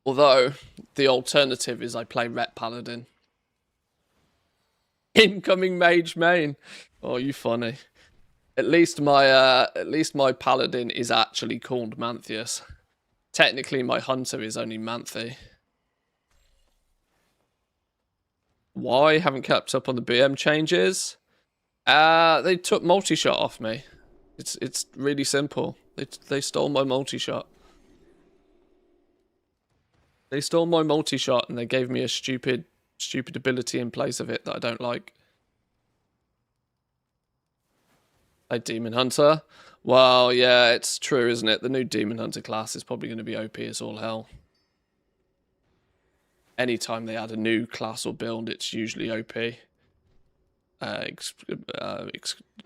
Although, the alternative is I play Ret Paladin. Incoming mage main. Oh, you funny. At least my paladin is actually called Manthius. Technically, my hunter is only Manthi. Why? Haven't kept up on the BM changes? They took multi-shot off me. It's really simple. They stole my multi-shot. They stole my multi-shot and they gave me a stupid ability in place of it that I don't like. A Demon Hunter? Well, yeah, it's true, isn't it? The new Demon Hunter class is probably going to be OP as all hell. Anytime they add a new class or build, it's usually OP.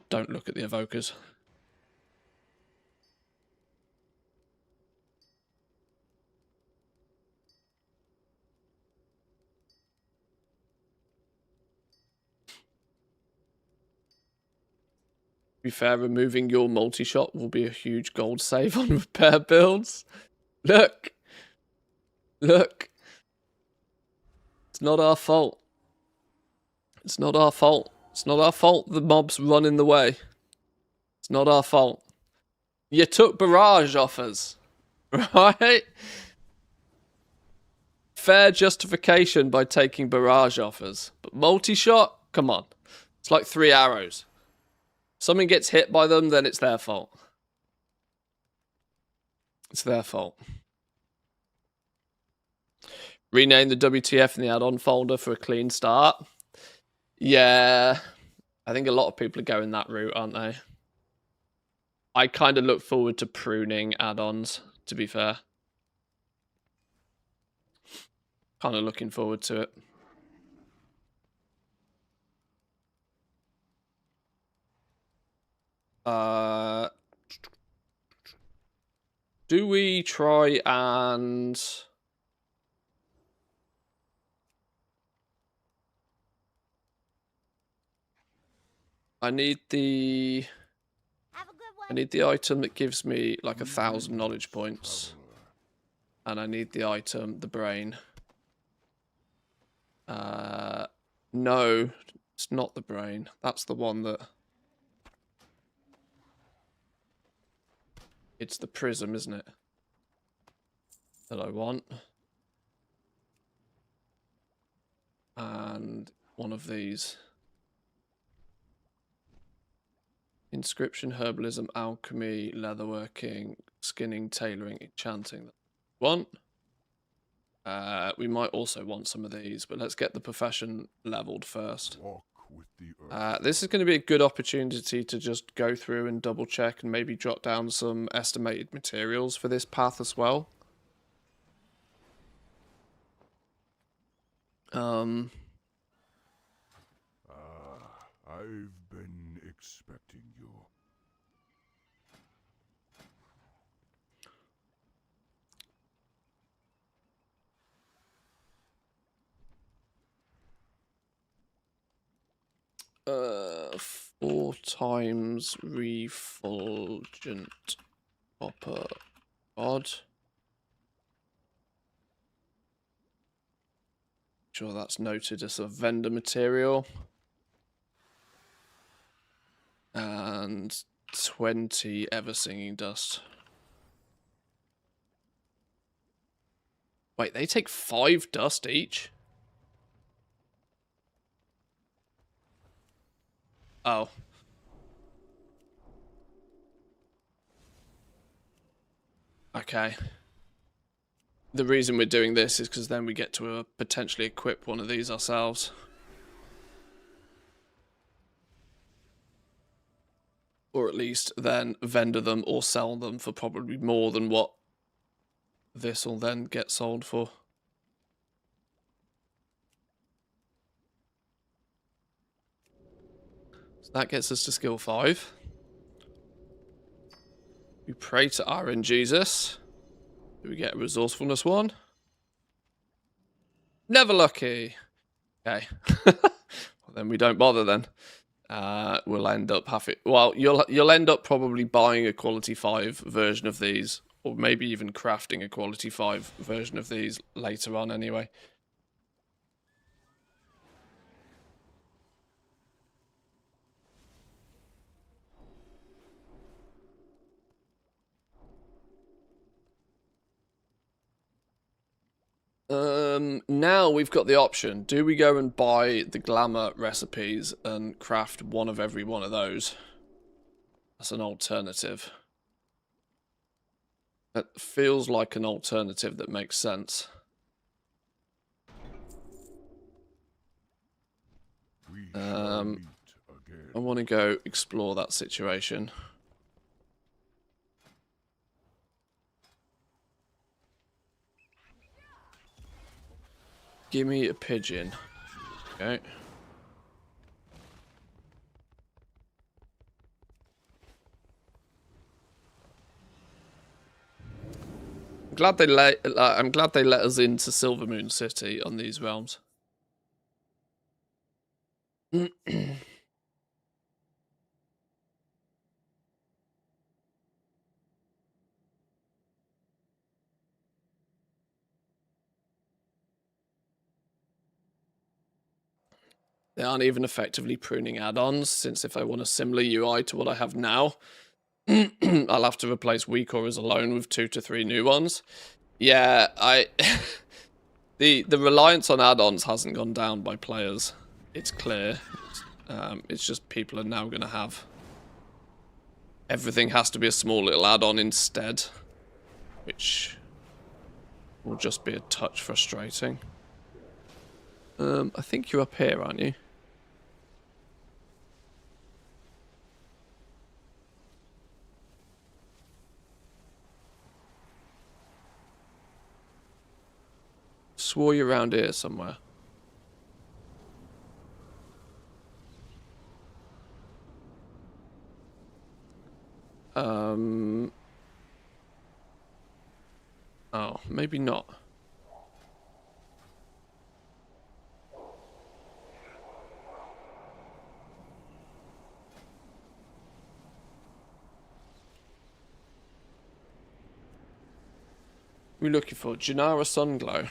Don't look at the evokers. To be fair, removing your multi-shot will be a huge gold save on repair builds. Look! Look! It's not our fault. It's not our fault. It's not our fault the mobs run in the way. It's not our fault. You took barrage offers, right? Fair justification by taking barrage offers. But multi-shot? Come on. It's like 3 arrows. Something gets hit by them, then it's their fault. It's their fault. Rename the WTF in the add-on folder for a clean start. Yeah, I think a lot of people are going that route, aren't they? I kind of look forward to pruning add-ons, to be fair. Kind of looking forward to it. Do we try and... I need the item that gives me like 1,000 knowledge points. And I need the item, the brain. No, it's not the brain. That's the one that... It's the prism, isn't it? That I want. and one of these. Inscription, herbalism, alchemy, leatherworking, skinning, tailoring, enchanting. One. We might also want some of these, but let's get the profession leveled first. Walk with the earth. This is going to be a good opportunity to just go through and double check and maybe jot down some estimated materials for this path as well. I've been expecting you. Uh, 4 times refulgent copper rod. Sure, that's noted as a vendor material. And 20 ever singing dust. Wait, they take 5 dust each? Oh. Okay. The reason we're doing this is because then we get to potentially equip one of these ourselves. Or at least then vendor them or sell them for probably more than what this will then get sold for. So that gets us to skill 5. We pray to RN Jesus. Do we get a resourcefulness 1? Never lucky. Okay. Well, then we don't bother then. We'll end up having... Well, you'll end up probably buying a quality 5 version of these. Or maybe even crafting a quality 5 version of these later on anyway. Now we've got the option. Do we go and buy the glamour recipes and craft one of every one of those? That's an alternative. That feels like an alternative that makes sense. I want to go explore that situation. Give me a pigeon. Okay. I'm glad they let us into Silvermoon City on these realms. They aren't even effectively pruning add-ons, since if I want a similar UI to what I have now, I'll have to replace WeCores alone with 2 to 3 new ones. Yeah, the reliance on add-ons hasn't gone down by players. It's clear. It's just people are now going to have... Everything has to be a small little add-on instead, which will just be a touch frustrating. I think you're up here, aren't you? Swore you're around here somewhere. Oh, maybe not. What are we looking for? Janara Sunglow.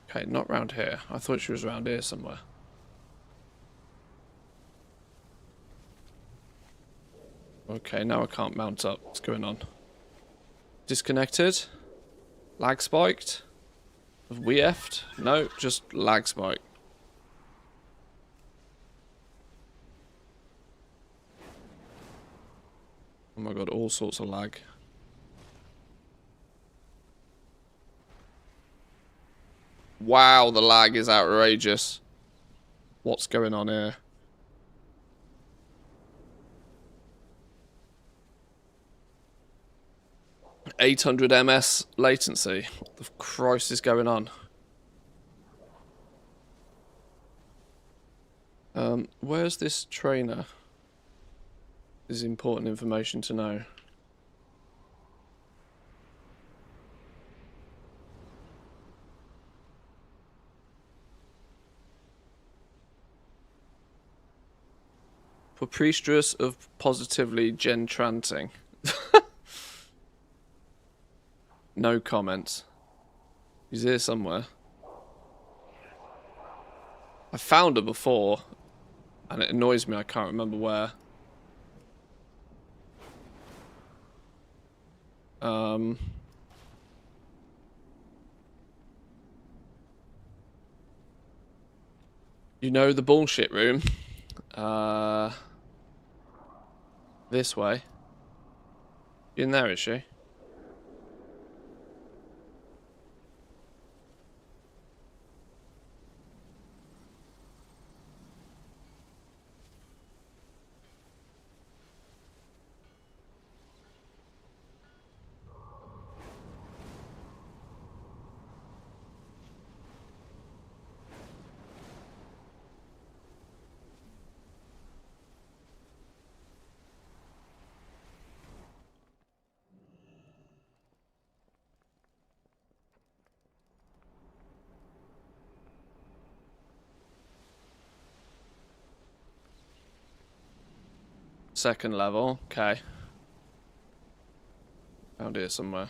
Okay, not round here. I thought she was around here somewhere. Okay, now I can't mount up. What's going on? Disconnected? Lag spiked? Have we effed? No, just lag spiked. Oh my god, all sorts of lag. Wow, the lag is outrageous. What's going on here? $800 ms latency. What the Christ is going on? Where's this trainer? This is important information to know. Preposterous of positively Enchanting. No comments. He's here somewhere. I found her before, and it annoys me I can't remember where. You know the bullshit room? This way. In there, is she? Second level, okay. Found here somewhere.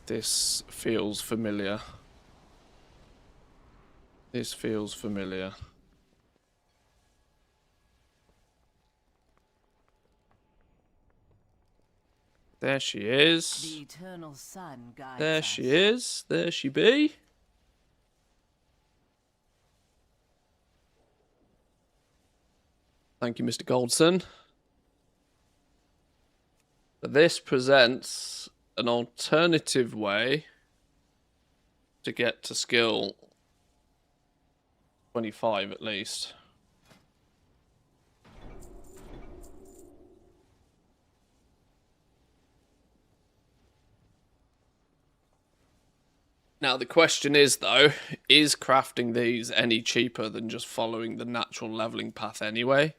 This feels familiar. This feels familiar. There she is. The eternal sun guides There us. she is. There she be. Thank you, Mr. Goldson. But this presents an alternative way to get to skill 25 at least. Now the question is though, is crafting these any cheaper than just following the natural leveling path anyway?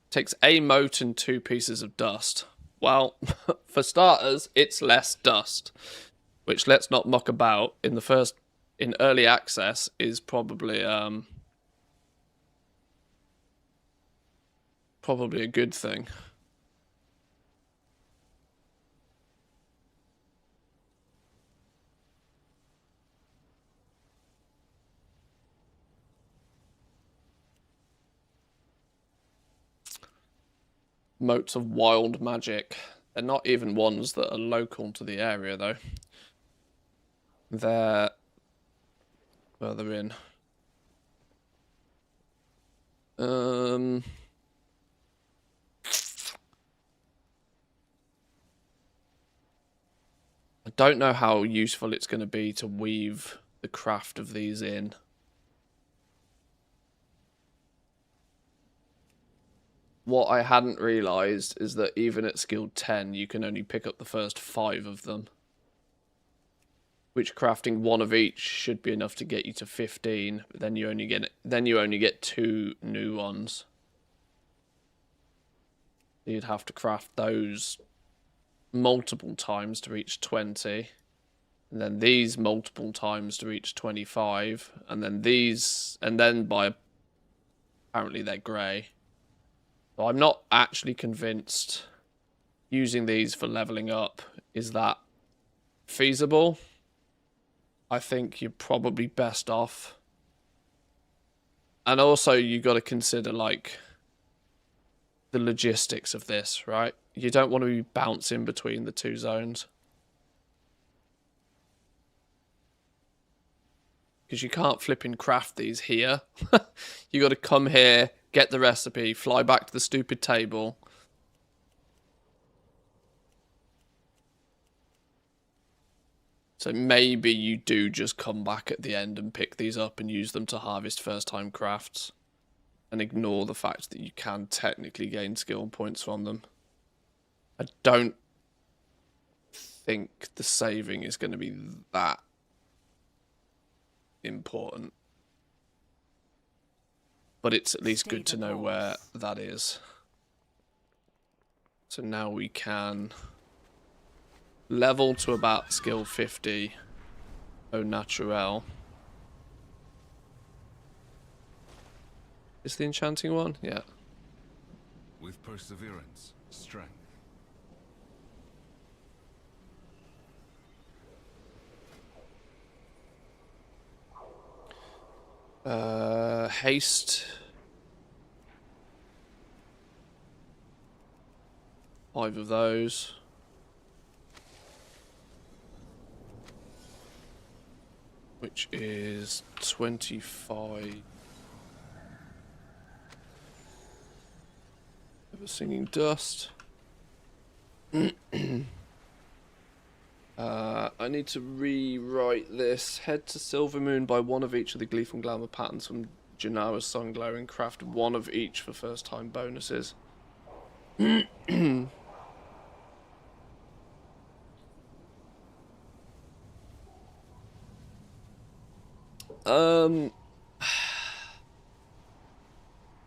Takes a mote and 2 pieces of dust. Well, for starters, it's less dust, which, let's not muck about, in early access is probably a good thing. Motes of wild magic. They're not even ones that are local to the area, though. They're further in. I don't know how useful it's going to be to weave the craft of these in. What I hadn't realised is that even at skill 10, you can only pick up the first 5 of them. Which crafting 1 of each should be enough to get you to 15, but then you only get 2 new ones. You'd have to craft those multiple times to reach 20. And then these multiple times to reach 25. And then these, and then by, apparently they're grey. So I'm not actually convinced using these for leveling up, is that feasible? I think you're probably best off. And also you got to consider like the logistics of this, right? You don't want to be bouncing between the two zones. Because you can't flip and craft these here. You got to come here, get the recipe, fly back to the stupid table. So maybe you do just come back at the end and pick these up and use them to harvest first time crafts. And ignore the fact that you can technically gain skill points from them. I don't think the saving is going to be that important. But it's at least good to know where that is. So now we can level to about skill 50 au naturel. Is the enchanting one? Yeah. With perseverance, strength. Haste. 5 of those. Which is 25. Ever singing dust. I need to rewrite this. Head to Silvermoon, buy one of each of the Gleeful Glamour patterns from Janawa's Sunglow and craft one of each for first time bonuses.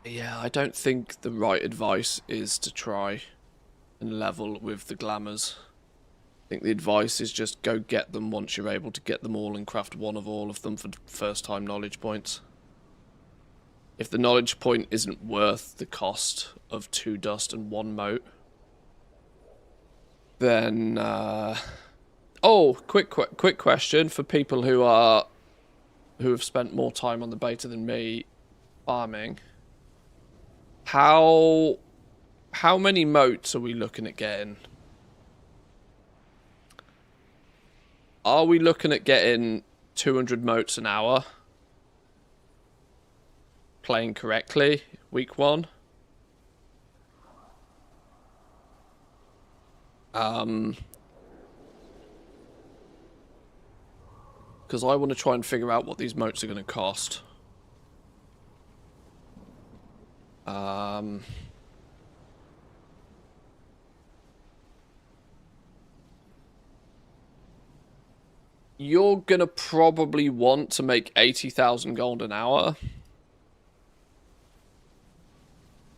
Yeah, I don't think the right advice is to try and level with the glamours. I think the advice is just go get them once you're able to get them all and craft one of all of them for first time knowledge points. If the knowledge point isn't worth the cost of 2 dust and 1 moat, then oh, quick question for people who have spent more time on the beta than me farming. How many moats are we looking at getting? Are we looking at getting 200 moats an hour? Playing correctly, week 1. Because I want to try and figure out what these moats are going to cost. You're going to probably want to make 80,000 gold an hour.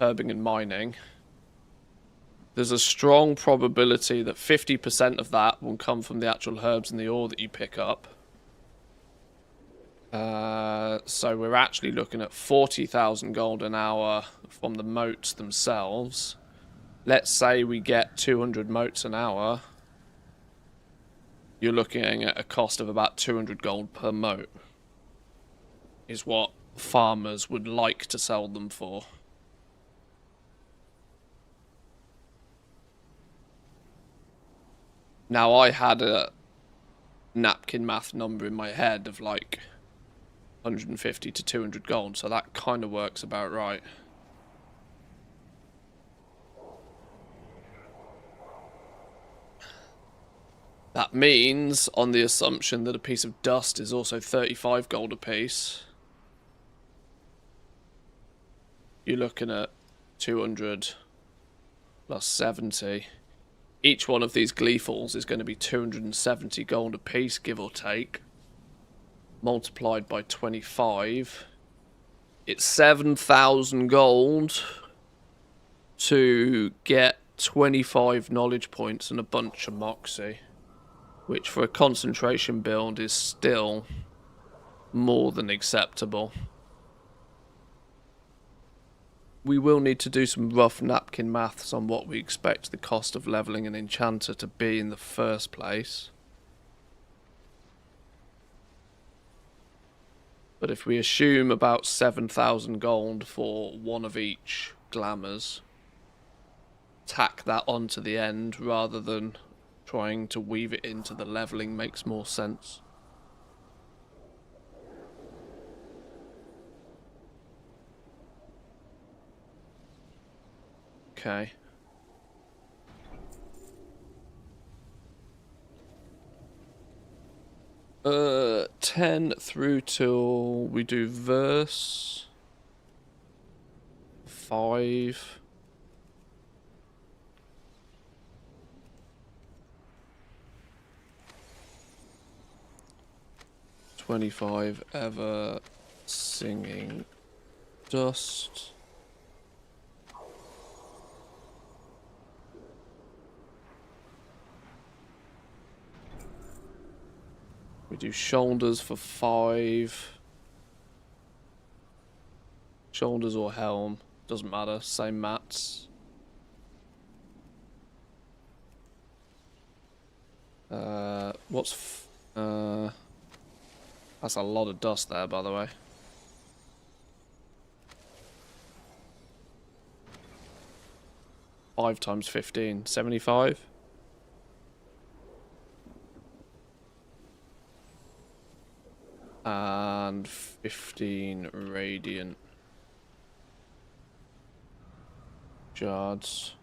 Herbing and mining. There's a strong probability that 50% of that will come from the actual herbs and the ore that you pick up. So we're actually looking at 40,000 gold an hour from the moats themselves. Let's say we get 200 moats an hour. You're looking at a cost of about 200 gold per moat. Is what farmers would like to sell them for. Now I had a napkin math number in my head of like 150 to 200 gold, so that kind of works about right. That means, on the assumption that a piece of dust is also 35 gold a piece, you're looking at 200 plus 70. Each one of these gleefuls is going to be 270 gold a piece, give or take. Multiplied by 25. It's 7,000 gold to get 25 knowledge points and a bunch of moxie. Which for a concentration build is still more than acceptable. we will need to do some rough napkin maths on what we expect the cost of leveling an enchanter to be in the first place. But if we assume about 7,000 gold for one of each glamours, tack that onto the end rather than trying to weave it into the leveling makes more sense. Okay. Uh, 10 through till we do verse 5. $25 ever singing dust. We do shoulders for 5. Shoulders or helm, doesn't matter, same mats. That's a lot of dust there, by the way. Five times 15, 75. And 15 radiant shards.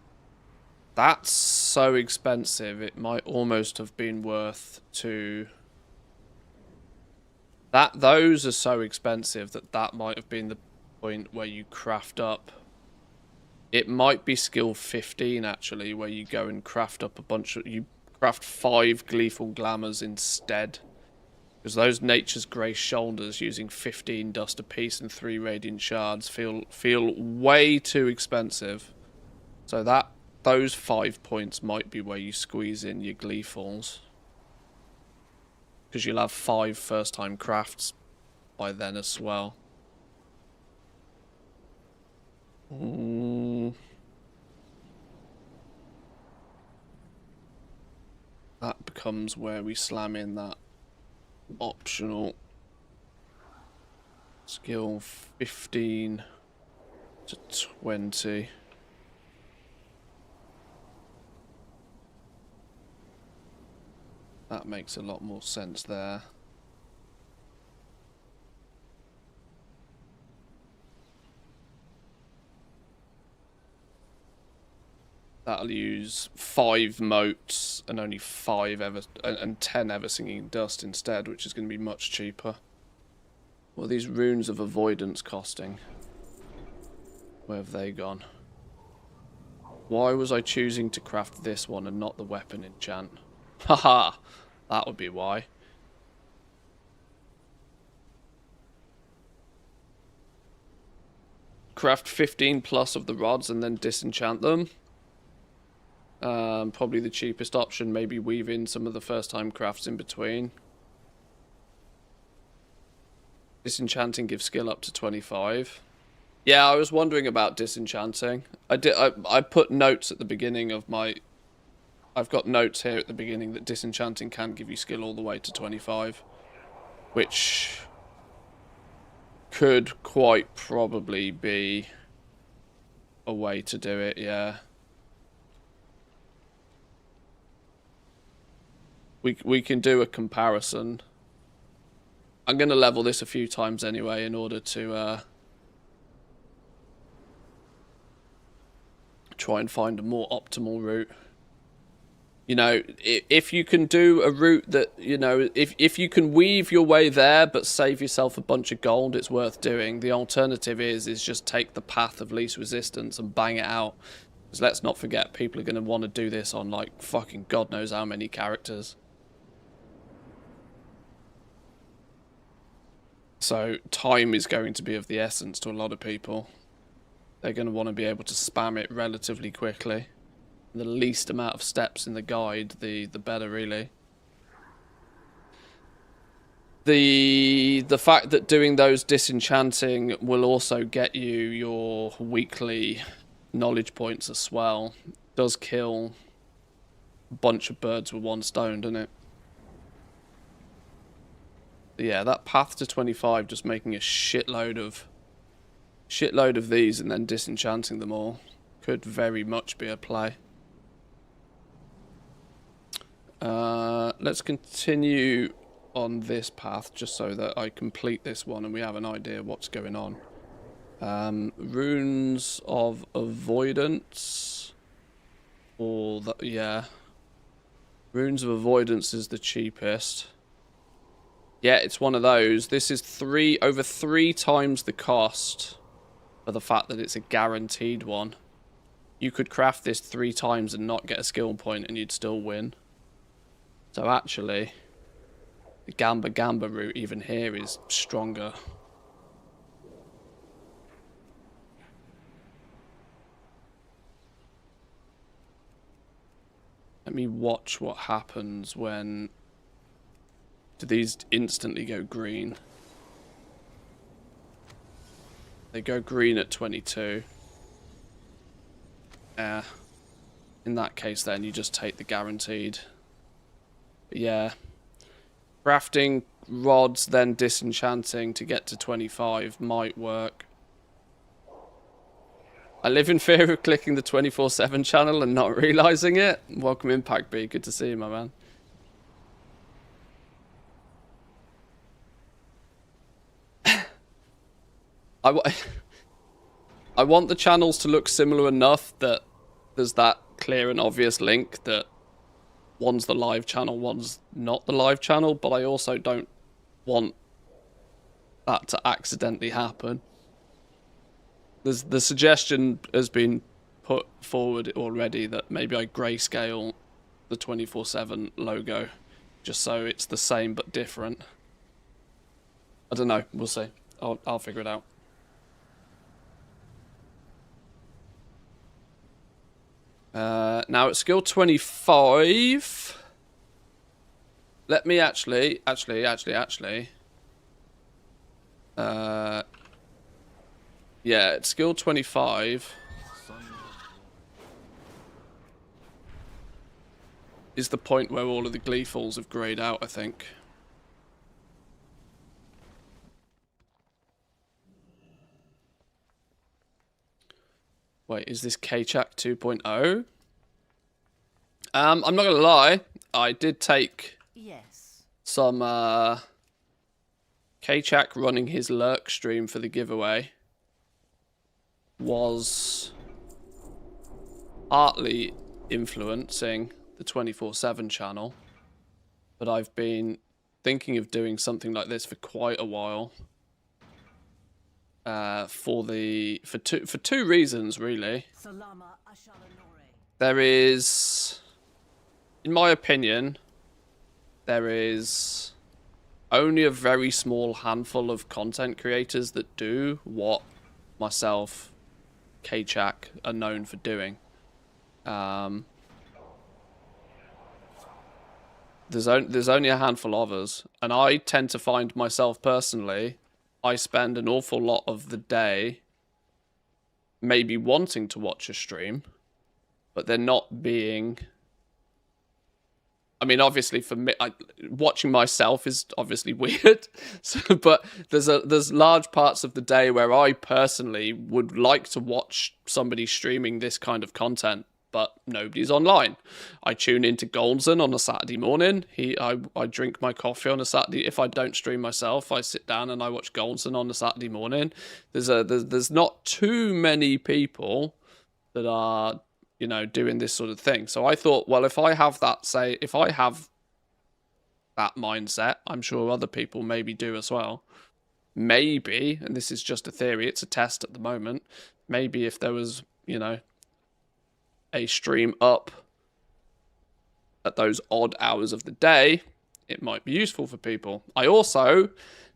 That's so expensive, it might almost have been worth to... Those are so expensive that might have been the point where you craft up. It might be skill 15 actually, where you go and craft up a bunch of... You craft 5 gleeful glamours instead. Because those Nature's Grace shoulders using 15 dust apiece and 3 radiant shards feel way too expensive. So those 5 points might be where you squeeze in your gleefuls. Because you'll have 5 first-time crafts by then as well. That becomes where we slam in that optional skill 15 to 20. That makes a lot more sense there. That'll use 5 moats and only 5 ever and 10 ever singing dust instead, which is going to be much cheaper. What are these runes of avoidance costing? Where have they gone? Why was I choosing to craft this one and not the weapon enchant? Haha, that would be why. Craft 15 plus of the rods and then disenchant them. Probably the cheapest option, maybe weave in some of the first time crafts in between. Disenchanting gives skill up to 25. Yeah, I was wondering about disenchanting. I put notes at the beginning of my... I've got notes here at the beginning that disenchanting can give you skill all the way to 25. Which could quite probably be a way to do it, yeah. We can do a comparison. I'm going to level this a few times anyway in order to try and find a more optimal route. You know, if you can do a route that, you know, if you can weave your way there but save yourself a bunch of gold, it's worth doing. The alternative is just take the path of least resistance and bang it out. Because let's not forget, people are going to want to do this on, like, fucking God knows how many characters. So time is going to be of the essence to a lot of people. They're going to want to be able to spam it relatively quickly. The least amount of steps in the guide, the better, really. The fact that doing those disenchanting will also get you your weekly knowledge points as well does kill a bunch of birds with one stone, doesn't it? Yeah, that path to 25, just making a shitload of these and then disenchanting them all could very much be a play. Let's continue on this path just so that I complete this one and we have an idea what's going on. Runes of avoidance, or that, yeah, runes of avoidance is the cheapest. Yeah, it's one of those. This is over three times the cost for the fact that it's a guaranteed one. You could craft this 3 times and not get a skill point and you'd still win. So actually, the Gamba route even here is stronger. Let me watch what happens when... Do these instantly go green? They go green at 22. In that case then, you just take the guaranteed. But yeah. Crafting rods, then disenchanting to get to 25 might work. I live in fear of clicking the 24/7 channel and not realising it. Welcome Impact B, good to see you, my man. I want the channels to look similar enough that there's that clear and obvious link that one's the live channel, one's not the live channel, but I also don't want that to accidentally happen. The suggestion has been put forward already that maybe I grayscale the 24/7 logo just so it's the same but different. I don't know, we'll see. I'll figure it out. Now at skill 25, let me actually, yeah, at skill 25 is the point where all of the gleefuls have grayed out, I think. Wait, is this K-Chak 2.0? I'm not gonna lie, I did take some K-Chak running his lurk stream for the giveaway. Was partly influencing the 24/7 channel, but I've been thinking of doing something like this for quite a while. For two reasons really. There is, in my opinion, there is only a very small handful of content creators that do what myself, K-Chak, are known for doing. There's only a handful of us, and I tend to find myself personally, I spend an awful lot of the day maybe wanting to watch a stream, but they're not being... I mean, obviously for me, watching myself is obviously weird, but there's large parts of the day where I personally would like to watch somebody streaming this kind of content, but nobody's online. I tune into Goldzon on a Saturday morning. I drink my coffee on a Saturday. If I don't stream myself, I sit down and I watch Goldzon on a Saturday morning. There's not too many people that are, you know, doing this sort of thing. So I thought, well, if I have that mindset, I'm sure other people maybe do as well. Maybe, and this is just a theory, it's a test at the moment, maybe if there was, you know, a stream up at those odd hours of the day, it might be useful for people. I also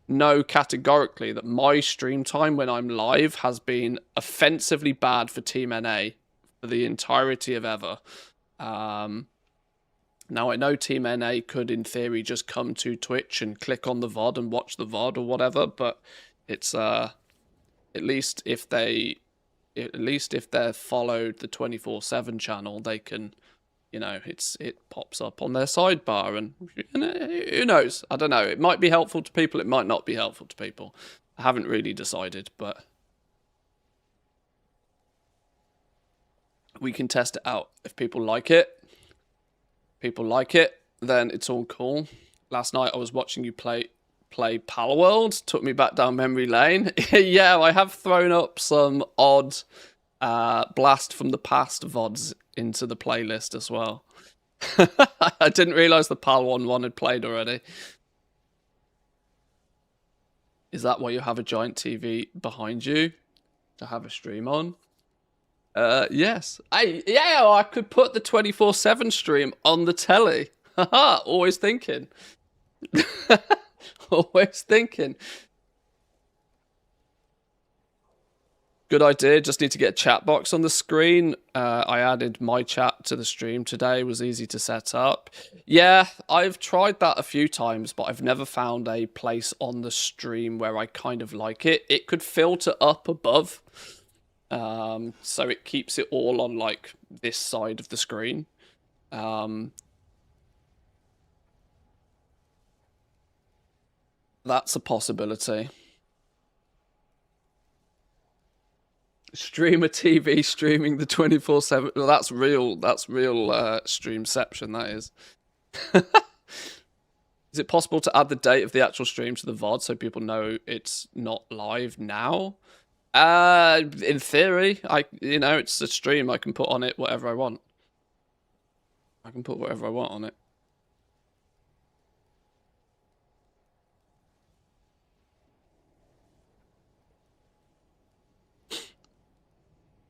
know categorically that my stream time when I'm live has been offensively bad for Team NA for the entirety of ever. Now, I know Team NA could, in theory, just come to Twitch and click on the VOD and watch the VOD or whatever, but it's at least if they're followed the 24/7 channel, they can, you know, it pops up on their sidebar, and who knows? I don't know. It might be helpful to people. It might not be helpful to people. I haven't really decided, but we can test it out. If people like it, then it's all cool. Last night I was watching you play Palworld. Took me back down memory lane. Yeah, I have thrown up some odd Blast from the Past VODs into the playlist as well. I didn't realise the Pal one had played already. Is that why you have a giant TV behind you to have a stream on? Yes. I could put the 24/7 stream on the telly. Haha, always thinking. Always thinking. Good idea. Just need to get a chat box on the screen. I added my chat to the stream today. It was easy to set up. Yeah, I've tried that a few times, but I've never found a place on the stream where I kind of like it. It could filter up above. So it keeps it all on like this side of the screen. That's a possibility. Streamer TV streaming the 24/7. Well, that's real streamception, that is. Is it possible to add the date of the actual stream to the VOD so people know it's not live now? In theory, it's a stream. I can put on it whatever I want. I can put whatever I want on it.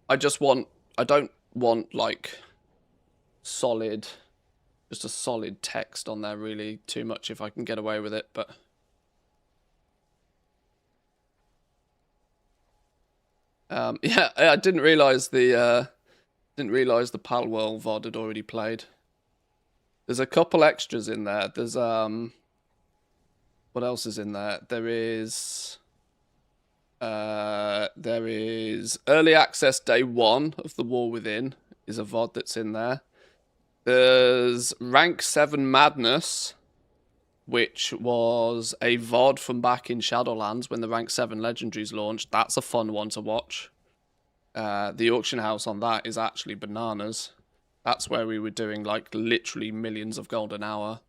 I don't want like just a solid text on there really too much if I can get away with it, but yeah, I didn't realize the Palworld VOD had already played. There's a couple extras in there. There's what else is in there? There is Early Access Day 1 of The War Within is a VOD that's in there. There's Rank 7 Madness, which was a VOD from back in Shadowlands when the Rank 7 Legendaries launched. That's a fun one to watch. The auction house on that is actually bananas. That's where we were doing like literally millions of gold an hour.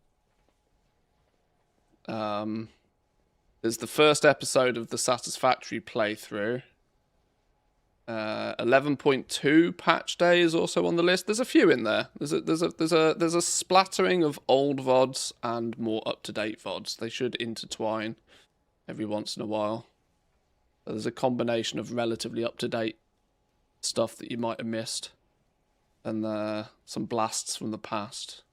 There's the first episode of the Satisfactory playthrough. 11.2 patch day is also on the list. There's a few in there. There's a splattering of old VODs and more up-to-date VODs. They should intertwine every once in a while. There's a combination of relatively up-to-date stuff that you might have missed, and some blasts from the past.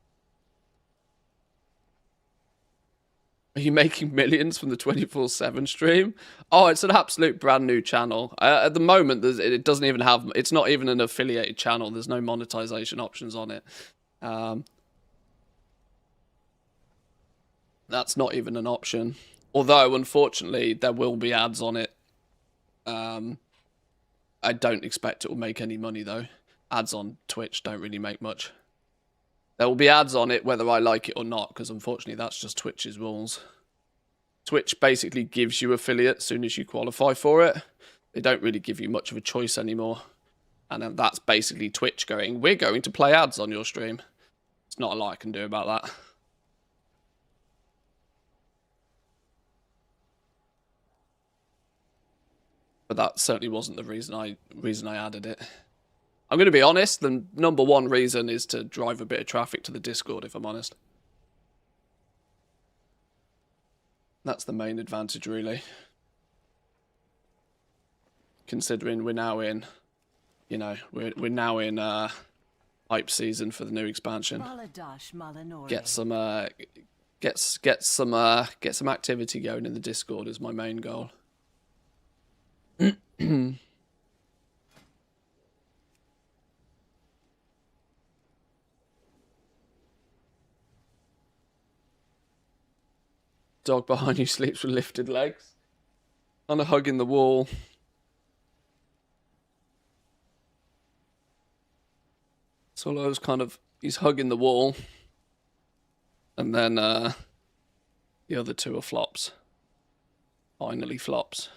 Are you making millions from the 24/7 stream? Oh, it's an absolute brand new channel. At the moment, it doesn't even have... It's not even an affiliated channel. There's no monetization options on it. That's not even an option. Although, unfortunately, there will be ads on it. I don't expect it will make any money, though. Ads on Twitch don't really make much. There will be ads on it whether I like it or not, because unfortunately that's just Twitch's rules. Twitch basically gives you affiliate as soon as you qualify for it. They don't really give you much of a choice anymore. And then that's basically Twitch going, we're going to play ads on your stream. It's not a lot I can do about that. But that certainly wasn't the reason I added it. I'm going to be honest, the number one reason is to drive a bit of traffic to the Discord, if I'm honest. That's the main advantage, really. Considering we're now in, we're now in hype season for the new expansion. Get some activity going in the Discord is my main goal. Dog behind you sleeps with lifted legs. Kind of hugging the wall. Solo's kind of, he's hugging the wall. And then the other two are flops. Finally flops.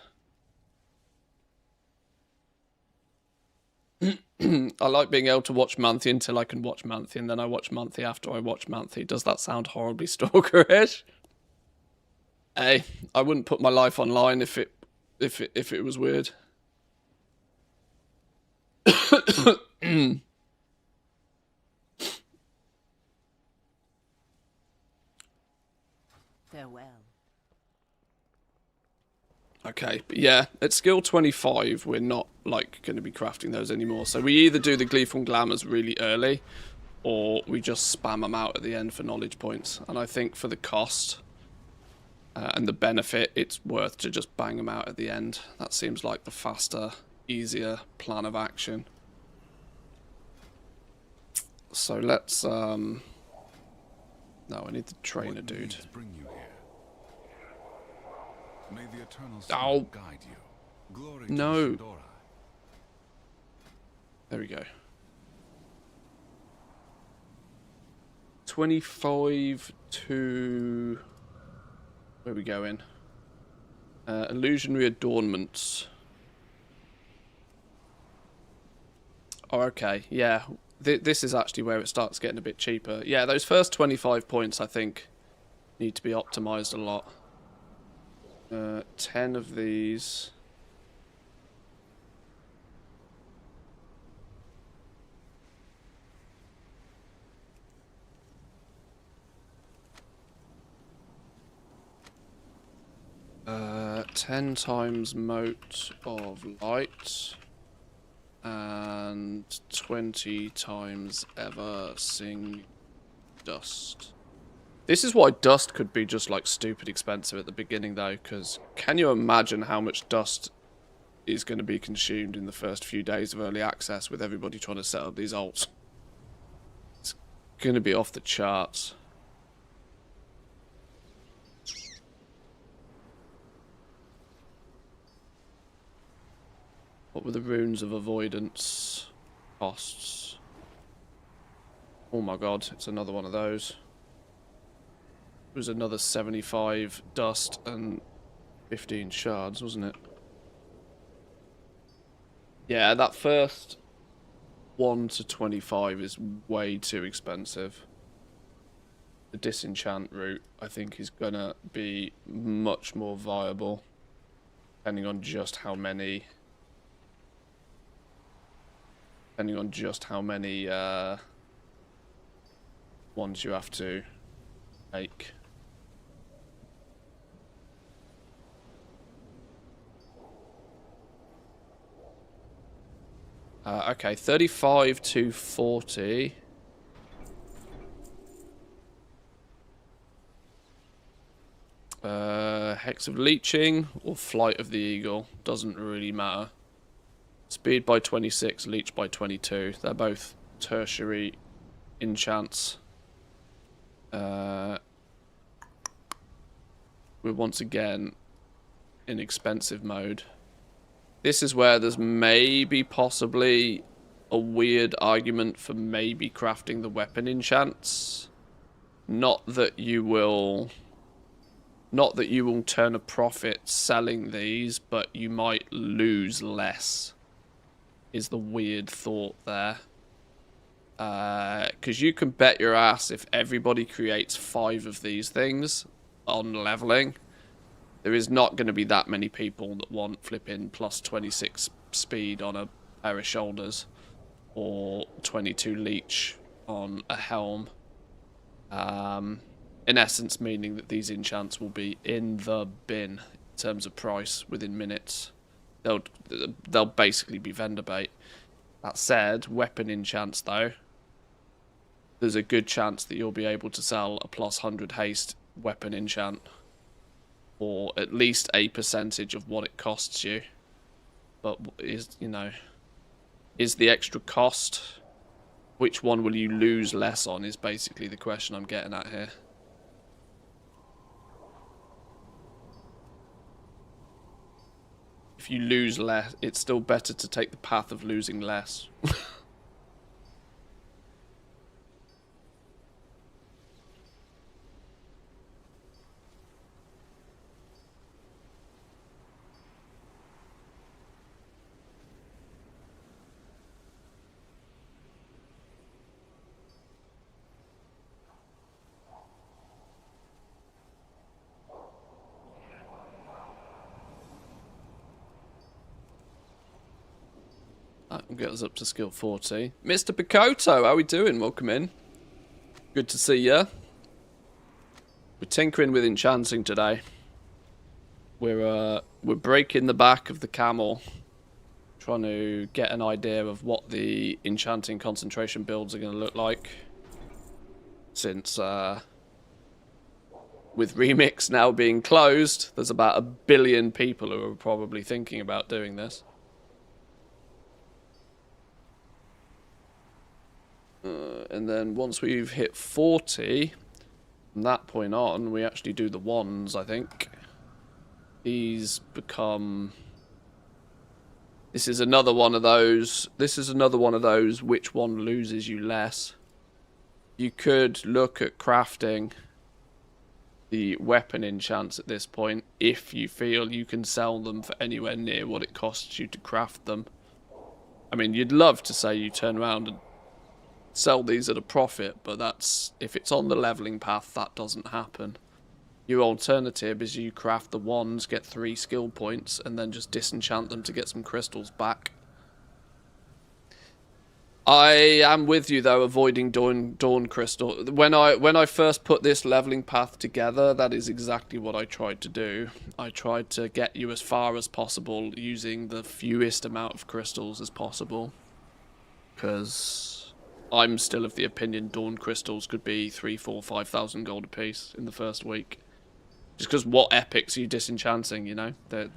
I like being able to watch Manthe until I can watch Manthe, and then I watch Manthe after I watch Manthe. Does that sound horribly stalkerish? Hey, I wouldn't put my life online if it was weird. Farewell. Okay, but yeah, at skill 25, we're not, like, going to be crafting those anymore. So we either do the Gleeful Glamours really early, or we just spam them out at the end for knowledge points. And I think for the cost and the benefit, it's worth to just bang them out at the end. That seems like the faster, easier plan of action. So let's, no, I need the trainer, What dude. needs bring you here? May the eternal Ow. sun guide you. Glory No. to the Sindora. There we go. 25 to... Where are we going? Illusionary Adornments. Oh, okay. Yeah. This is actually where it starts getting a bit cheaper. Yeah, those first 25 points, I think, need to be optimized a lot. 10 of these. Uh, 10 times Mote of Light. And 20 times Ever Sing Dust. This is why dust could be just like stupid expensive at the beginning though, because can you imagine how much dust is going to be consumed in the first few days of early access with everybody trying to set up these alts? It's going to be off the charts. What were the runes of avoidance costs? Oh my god, it's another one of those. It was another 75 dust and 15 shards, wasn't it? Yeah, that first 1 to 25 is way too expensive. The disenchant route, I think, is gonna be much more viable, depending on just how many ones you have to make. Okay, 35 to 40. Hex of Leeching or Flight of the Eagle. Doesn't really matter. Speed by 26, Leech by 22. They're both tertiary enchants. We're once again in expensive mode. This is where there's maybe possibly a weird argument for maybe crafting the weapon enchants. Not that you will turn a profit selling these, but you might lose less, is the weird thought there. Because you can bet your ass if everybody creates 5 of these things on leveling, there is not going to be that many people that want flipping plus 26 speed on a pair of shoulders or 22 leech on a helm. In essence, meaning that these enchants will be in the bin in terms of price within minutes. They'll basically be vendor bait. That said, weapon enchants though, there's a good chance that you'll be able to sell a plus 100 haste weapon enchant, or at least a percentage of what it costs you. But is the extra cost, which one will you lose less on, is basically the question I'm getting at here. if you lose less, it's still better to take the path of losing less. That will get us up to skill 40. Mr. Picoto, how we doing? Welcome in. Good to see ya. We're tinkering with enchanting today. We're breaking the back of the camel, trying to get an idea of what the enchanting concentration builds are going to look like. Since with Remix now being closed, there's about 1 billion people who are probably thinking about doing this. And then once we've hit 40, from that point on, we actually do the wands, I think. These become... This is another one of those. This is another one of those which one loses you less. You could look at crafting the weapon enchants at this point if you feel you can sell them for anywhere near what it costs you to craft them. I mean, you'd love to say you turn around and sell these at a profit, but that's, if it's on the leveling path, that doesn't happen. Your alternative is you craft the wands, get 3 skill points, and then just disenchant them to get some crystals back. I am with you though, avoiding dawn crystal. When I first put this leveling path together, that is exactly what I tried to do. I tried to get you as far as possible using the fewest amount of crystals as possible, because I'm still of the opinion dawn crystals could be 3, 4, 5,000 gold apiece in the first week. Just because what epics are you disenchanting, you know? There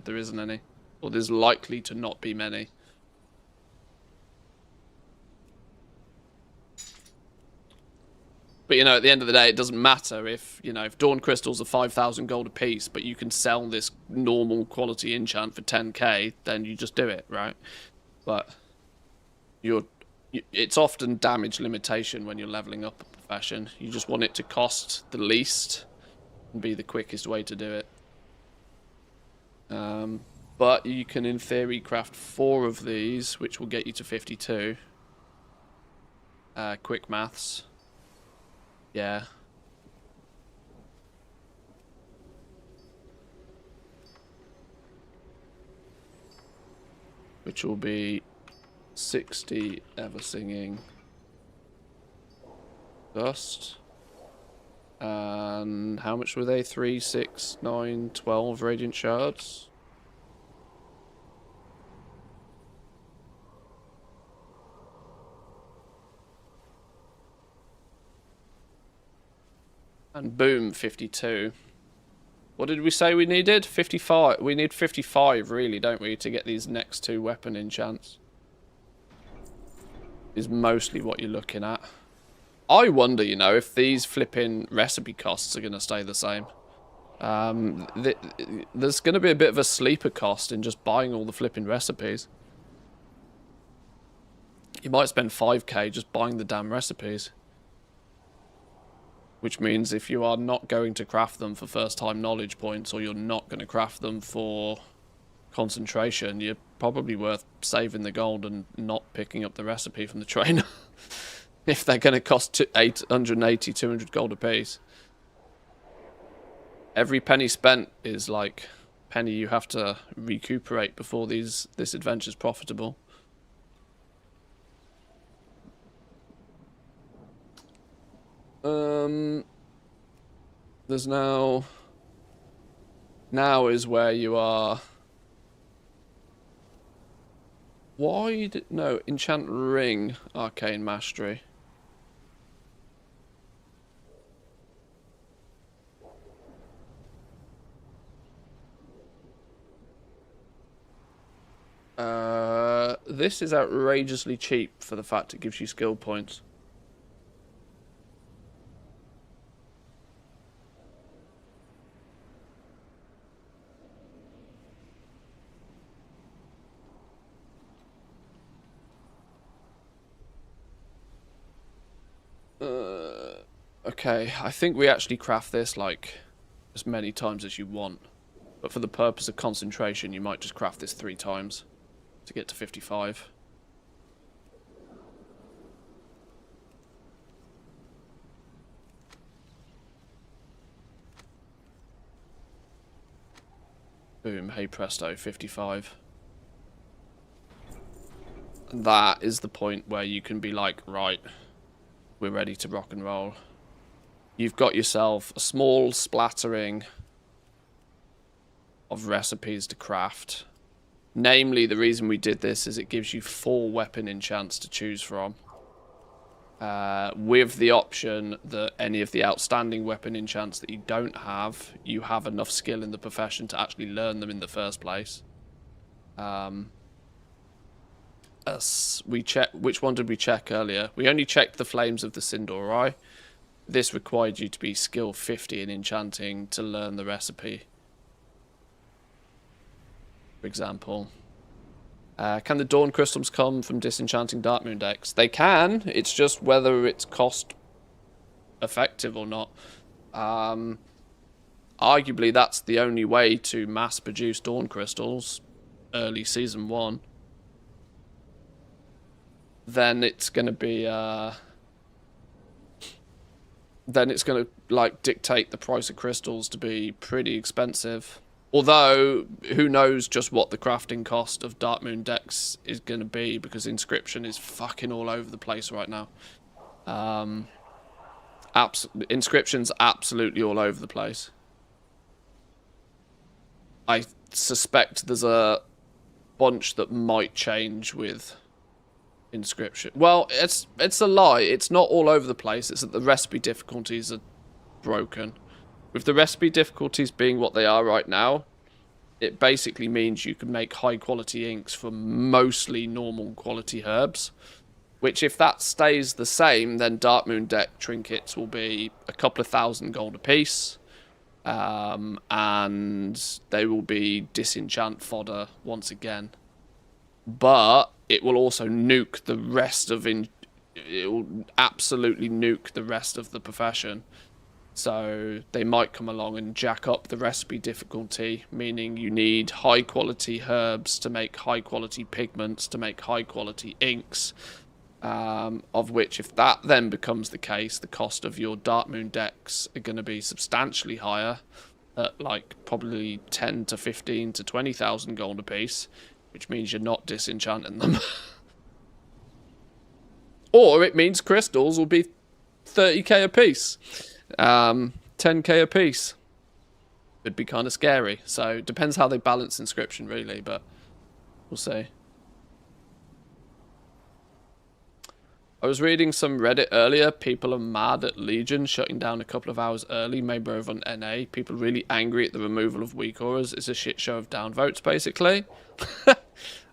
isn't any. Or there's likely to not be many. But, you know, at the end of the day, it doesn't matter if, you know, if dawn crystals are 5,000 gold apiece, but you can sell this normal quality enchant for 10k, then you just do it, right? But it's often damage limitation when you're leveling up a profession. You just want it to cost the least and be the quickest way to do it. But you can, in theory, craft 4 of these, which will get you to 52. Quick maths. Yeah. Which will be 60 ever singing dust. And how much were they? 3, 6, 9, 12 radiant shards. And boom, 52. What did we say we needed? 55. We need 55, really, don't we, to get these next 2 weapon enchants? Is mostly what you're looking at. I wonder, you know, if these flipping recipe costs are going to stay the same. There's going to be a bit of a sleeper cost in just buying all the flipping recipes. You might spend 5k just buying the damn recipes. Which means if you are not going to craft them for first time knowledge points, or you're not going to craft them for concentration, you're probably worth saving the gold and not picking up the recipe from the trainer. If they're going to cost 880, 200 gold apiece. Every penny spent is like penny you have to recuperate before this adventure's profitable. There's now is where you are. No, enchant ring, arcane mastery. This is outrageously cheap for the fact it gives you skill points. Okay, I think we actually craft this like as many times as you want. But for the purpose of concentration, you might just craft this 3 times to get to 55. Boom, hey presto, 55. And that is the point where you can be like, right, we're ready to rock and roll. You've got yourself a small splattering of recipes to craft. Namely, the reason we did this is it gives you 4 weapon enchants to choose from. With the option that any of the outstanding weapon enchants that you don't have, you have enough skill in the profession to actually learn them in the first place. We checked. Which one did we check earlier? We only checked the Flames of the Sindorai. This required you to be skill 50 in enchanting to learn the recipe. For example. Can the Dawn Crystals come from disenchanting Darkmoon decks? They can. It's just whether it's cost effective or not. Arguably, that's the only way to mass produce Dawn Crystals early season 1. Then it's going to be... then it's going to like dictate the price of crystals to be pretty expensive. Although, who knows just what the crafting cost of Darkmoon decks is going to be, because Inscription is fucking all over the place right now. Inscription's absolutely all over the place. I suspect there's a bunch that might change with Inscription. Well, it's a lie. It's not all over the place. It's that the recipe difficulties are broken. With the recipe difficulties being what they are right now, it basically means you can make high quality inks from mostly normal quality herbs. Which, if that stays the same, then Darkmoon deck trinkets will be a couple of thousand gold apiece. And they will be disenchant fodder once again. But it will also nuke the rest of it will absolutely nuke the rest of the profession. So they might come along and jack up the recipe difficulty, meaning you need high quality herbs to make high quality pigments to make high quality inks. Of which, if that then becomes the case, the cost of your Darkmoon decks are going to be substantially higher, at like probably 10 to 15 to 20,000 gold apiece, which means you're not disenchanting them. Or it means crystals will be 30k a piece, 10k a piece. It'd be kind of scary. So it depends how they balance Inscription, really, but we'll see. I was reading some Reddit earlier. People are mad at Legion shutting down a couple of hours early, maybe over on NA. People really angry at the removal of weak auras. It's a shit show of downvotes, basically.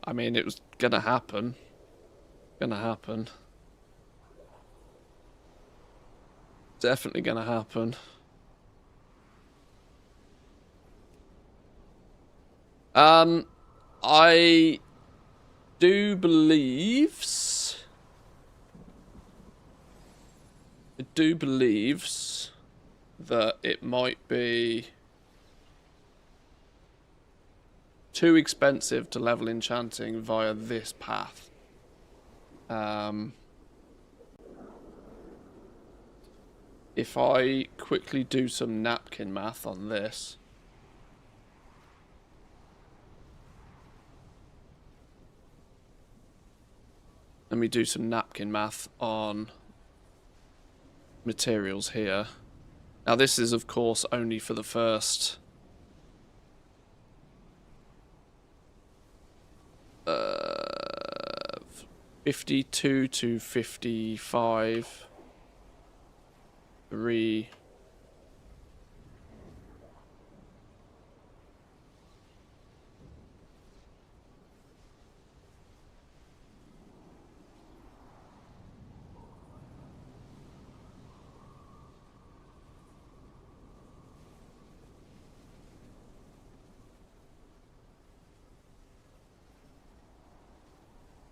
I mean, it was gonna happen. Gonna happen. Definitely gonna happen. I do believe... that it might be too expensive to level enchanting via this path. If I quickly do some napkin math on this. Let me do some napkin math on materials here. Now this is of course only for the first 52 to 55 3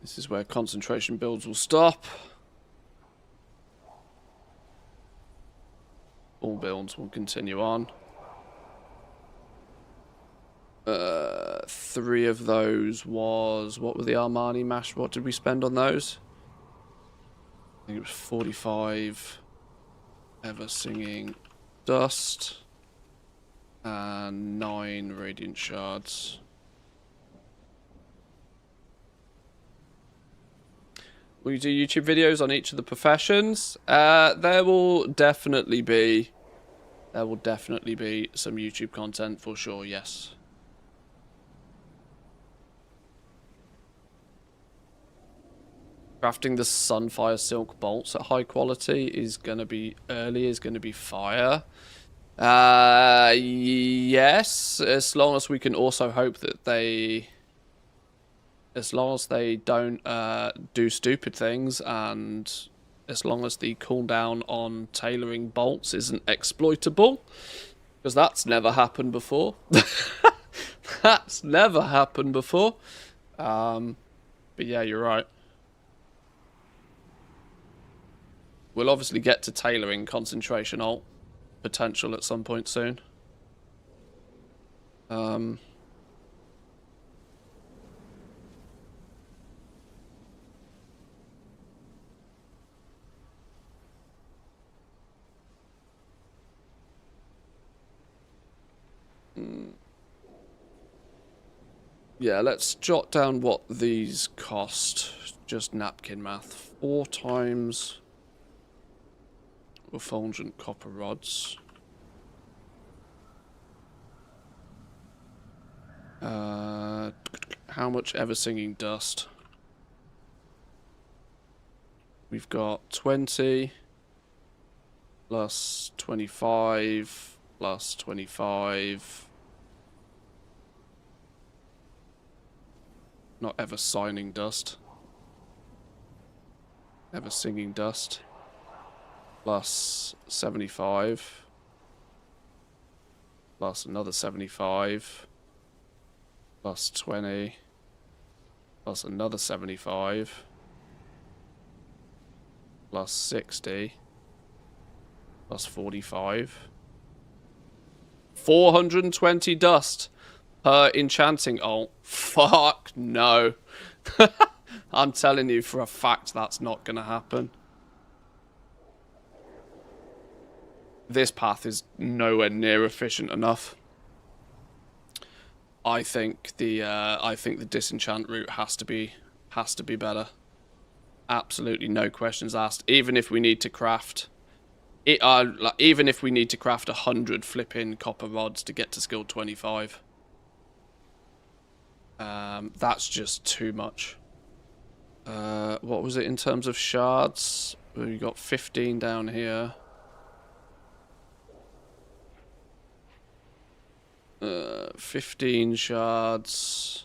This is where concentration builds will stop. builds will continue on. 3 of those was... What were the Armani mash? What did we spend on those? I think it was 45 Ever Singing Dust. And 9 Radiant Shards. Will you do YouTube videos on each of the professions? There will definitely be some YouTube content for sure, yes. Crafting the Sunfire Silk bolts at high quality is going to be fire. Yes, as long as we can also hope that they... As long as they don't do stupid things, and as long as the cooldown on tailoring bolts isn't exploitable, because that's never happened before. That's never happened before. But yeah, you're right. We'll obviously get to tailoring concentration alt potential at some point soon. Yeah, let's jot down what these cost. Just napkin math. 4 times refulgent copper rods. How much Ever Singing Dust? We've got 20 plus 25 plus 25. Not Ever Signing Dust. Ever Singing Dust. Plus 75. Plus another 75. Plus 20. Plus another 75. Plus 60. Plus 45. 420 dust per enchanting alt. Fuck no. I'm telling you for a fact that's not going to happen. This path is nowhere near efficient enough. I think the disenchant route has to be better. Absolutely no questions asked. Even if we need to craft even if we need to craft 100 flipping copper rods to get to skill 25. That's just too much. What was it in terms of shards? We got 15 down here. 15 shards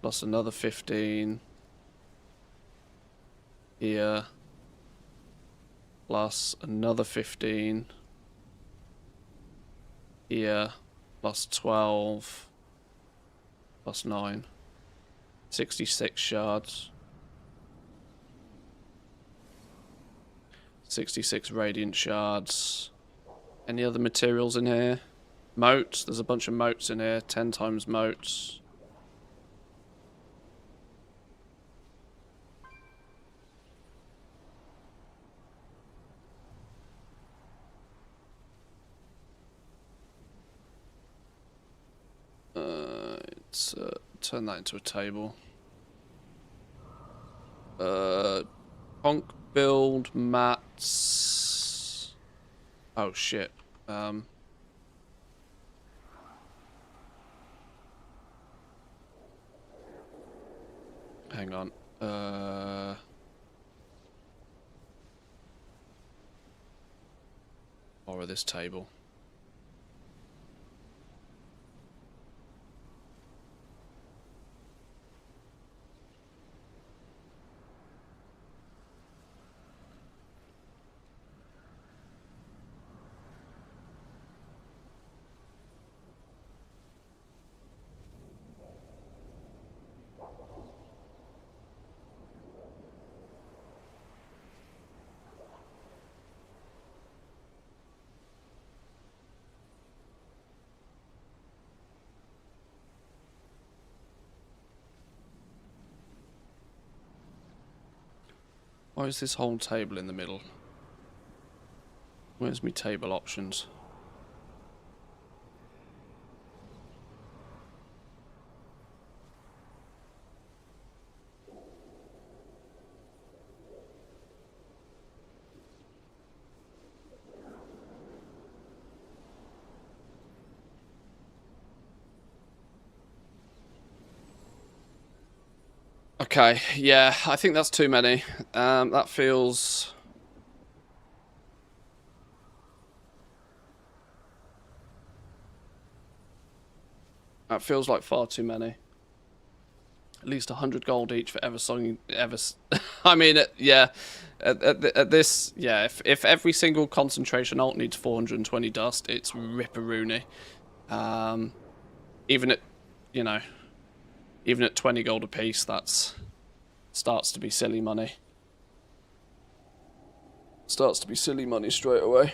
plus another 15 here plus another 15 here plus 12 plus 9. 66 shards. 66 radiant shards. Any other materials in here? Moats. There's a bunch of moats in here. 10 times moats. Let's turn that into a table. Conc build mats. Oh shit. Hang on. Borrow this table. Why is this whole table in the middle? Where's my table options? Okay, yeah, I think that's too many. That feels... That feels like far too many. At least 100 gold each for I mean, yeah. At this, yeah. If every single concentration alt needs 420 dust, it's ripperoony. Even at, you know, even at 20 gold apiece, that's starts to be silly money. Starts to be silly money straight away.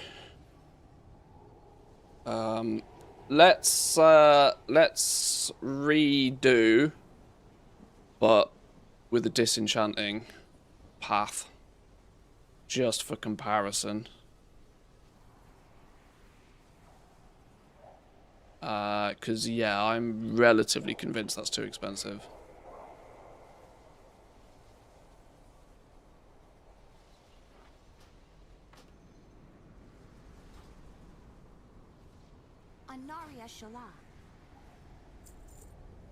Let's redo, but with the disenchanting path, just for comparison. Because yeah, I'm relatively convinced that's too expensive.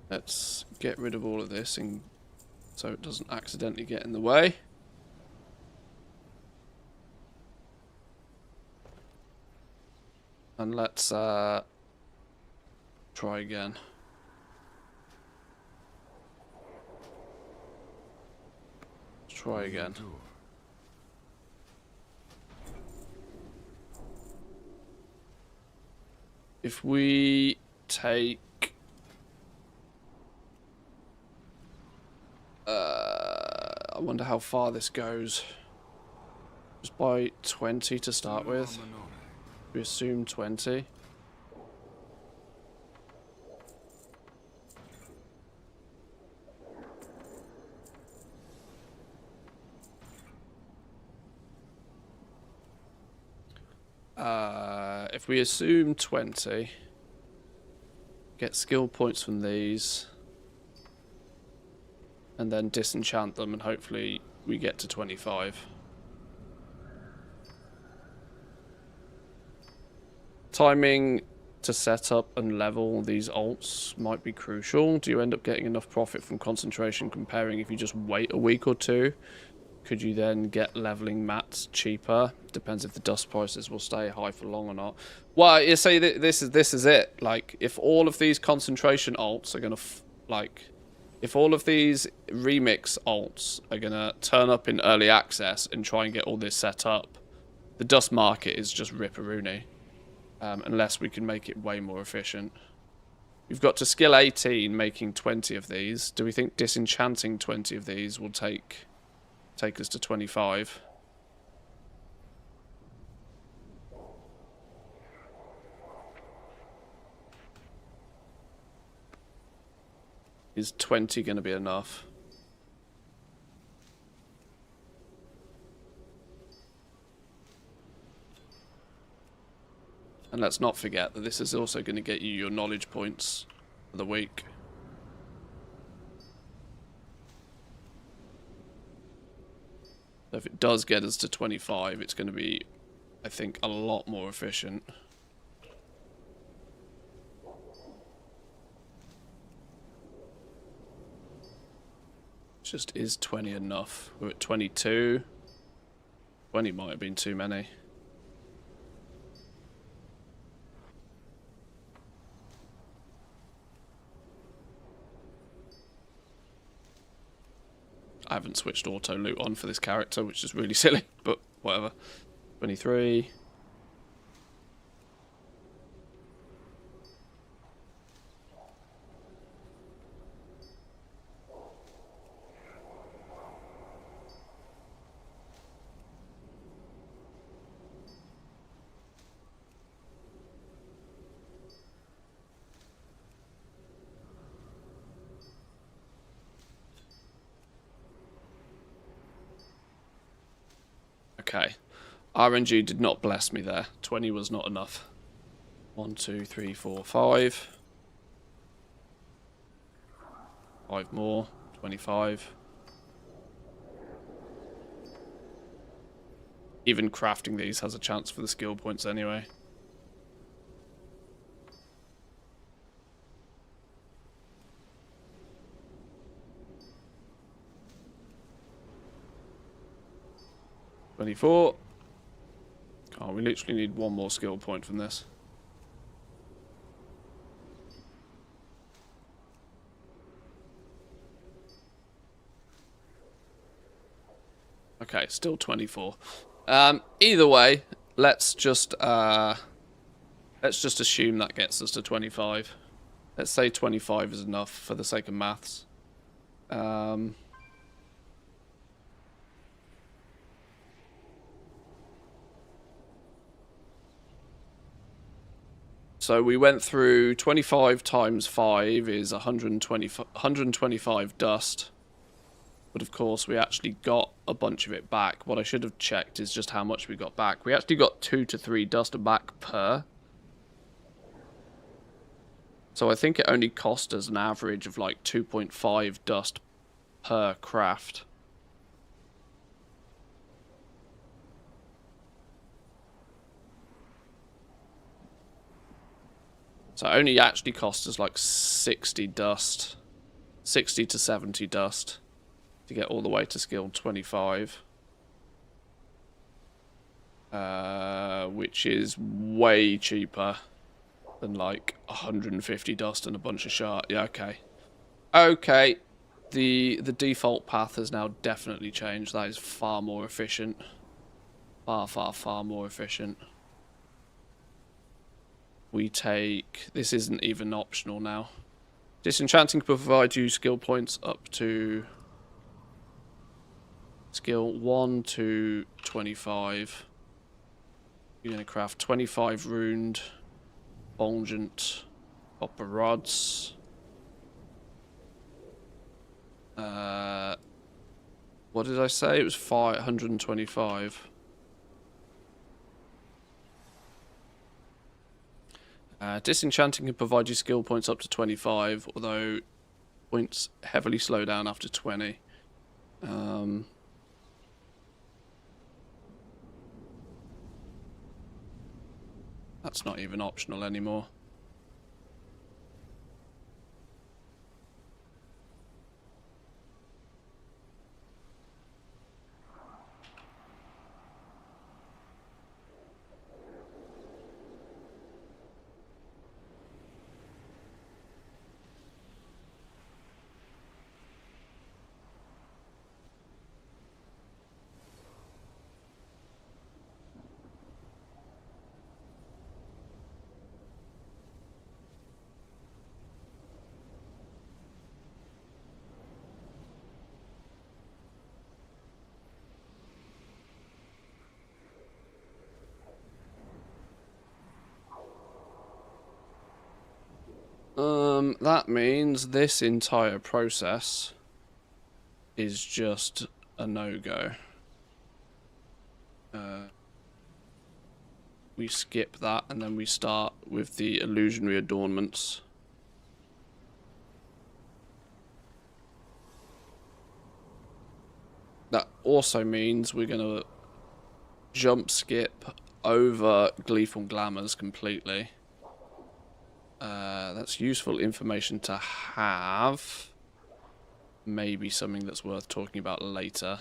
Let's get rid of all of this and so it doesn't accidentally get in the way. And let's try again. Let's try again. If we take I wonder how far this goes. Just by 20 to start with. We assume 20. If we assume 20, get skill points from these, and then disenchant them, and hopefully we get to 25. Timing to set up and level these alts might be crucial. Do you end up getting enough profit from concentration comparing if you just wait a week or two? Could you then get leveling mats cheaper? Depends if the dust prices will stay high for long or not. Well, you say this is it. Like, if all of these concentration alts are gonna if all of these remix alts are gonna turn up in early access and try and get all this set up, the dust market is just ripperoony. Unless we can make it way more efficient. We've got to skill 18 making 20 of these. Do we think disenchanting 20 of these will take us to 25? Is 20 going to be enough? And let's not forget that this is also going to get you your knowledge points for the week. So if it does get us to 25, it's going to be, I think, a lot more efficient. Just is 20 enough? We're at 22. 20 might have been too many. I haven't switched auto loot on for this character, which is really silly, but whatever. 23. Okay. RNG did not bless me there. 20 was not enough. 1, 2, 3, 4, 5. 5 more. 25. Even crafting these has a chance for the skill points anyway. $24. Oh, we literally need one more skill point from this. Okay, still 24. Either way, let's just assume that gets us to 25. Let's say 25 is enough for the sake of maths. So we went through 25 times 5 is 125 dust. But of course, we actually got a bunch of it back. What I should have checked is just how much we got back. We actually got 2 to 3 dust back per. So I think it only cost us an average of like 2.5 dust per craft. So it only actually cost us like 60 dust. 60 to 70 dust. To get all the way to skill 25. Which is way cheaper than like 150 dust and a bunch of shard. Yeah, okay. Okay. The default path has now definitely changed. That is far more efficient. Far more efficient. We take... This isn't even optional now. Disenchanting can provide you skill points up to... Skill 1 to 25. You're going to craft 25 runed, fulgent, copper rods. What did I say? It was 525. Disenchanting can provide you skill points up to 25, although points heavily slow down after 20. That's not even optional anymore. That means this entire process is just a no-go. We skip that and then we start with the illusionary adornments. That also means we're going to jump skip over Gleeful Glamours completely. That's useful information to have. Maybe something that's worth talking about later.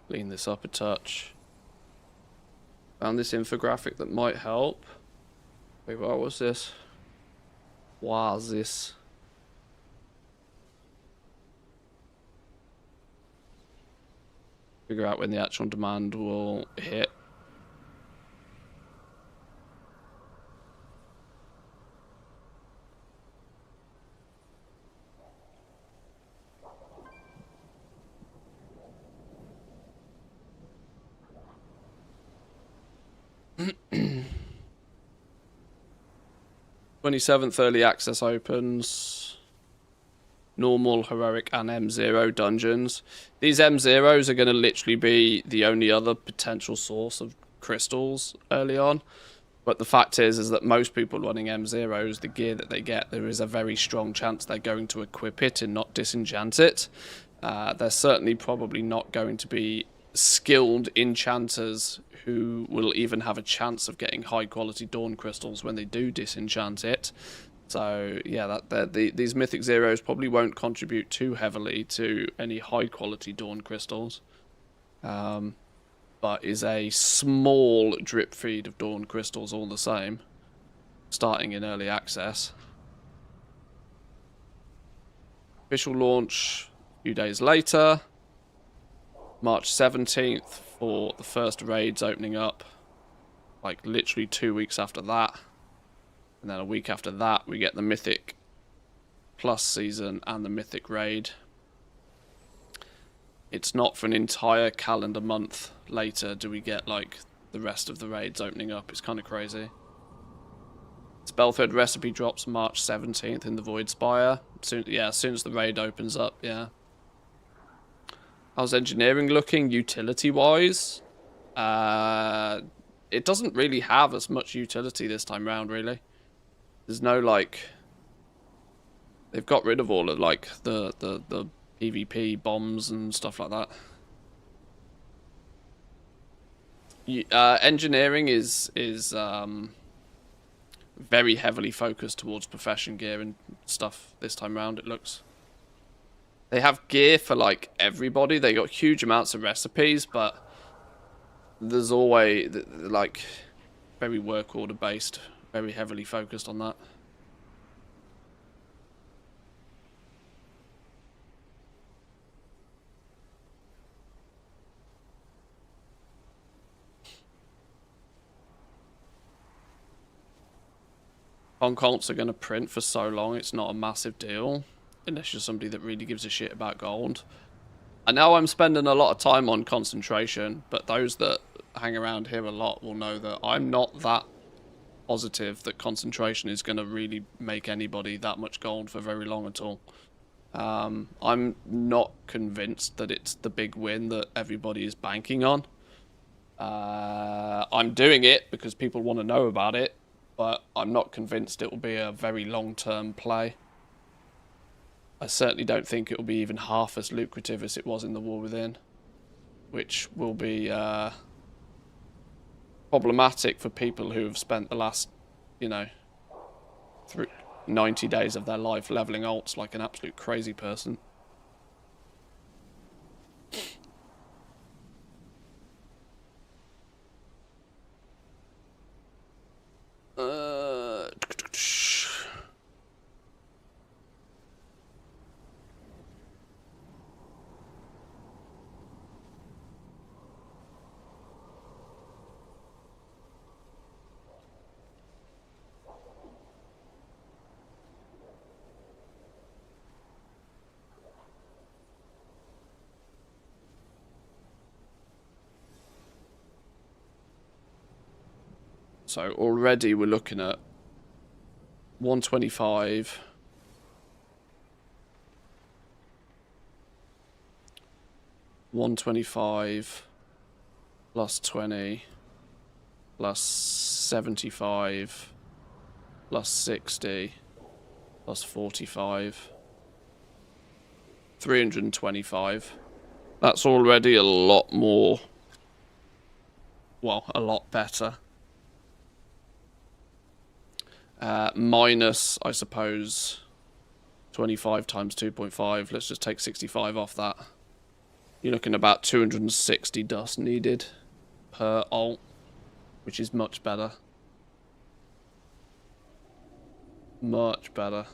Clean this up a touch. Found this infographic that might help. Wait, what was this? What is this? Figure out when the actual demand will hit. 27th early access opens. Normal, heroic, and M0 dungeons. These M0s are going to literally be the only other potential source of crystals early on. But the fact is that most people running M0s, the gear that they get, there is a very strong chance they're going to equip it and not disenchant it. They're certainly probably not going to be skilled enchanters who will even have a chance of getting high quality dawn crystals when they do disenchant it. So yeah, these Mythic Zeros probably won't contribute too heavily to any high quality dawn crystals. But is a small drip feed of dawn crystals all the same, starting in early access. Official launch a few days later, March 17th for the first raids opening up, like literally 2 weeks after that. And then a week after that, we get the Mythic Plus season and the Mythic Raid. It's not for an entire calendar month later do we get like the rest of the raids opening up. It's kind of crazy. Spellthread recipe drops March 17th in the Void Spire. As soon as the raid opens up, yeah. How's engineering looking utility-wise? It doesn't really have as much utility this time round, really. There's no, like... They've got rid of all of, like, the PvP bombs and stuff like that. Engineering is very heavily focused towards profession gear and stuff this time round, it looks. They have gear for, like, everybody. They got huge amounts of recipes, but there's always, like, very work order based, very heavily focused on that. Concs are going to print for so long, it's not a massive deal. Unless you're somebody that really gives a shit about gold. I know I'm spending a lot of time on concentration, but those that hang around here a lot will know that I'm not that positive that concentration is going to really make anybody that much gold for very long at all. I'm not convinced that it's the big win that everybody is banking on. I'm doing it because people want to know about it, but I'm not convinced it will be a very long-term play. I certainly don't think it will be even half as lucrative as it was in the War Within, which will be problematic for people who have spent the last, 90 days of their life leveling alts like an absolute crazy person. So already we're looking at 125. $125 plus 20 plus 75 plus 60 plus 45. 325. That's already a lot more. Well, a lot better. Minus, I suppose, 25 times 2.5. Let's just take 65 off that. You're looking at about 260 dust needed per alt, which is much better. Much better.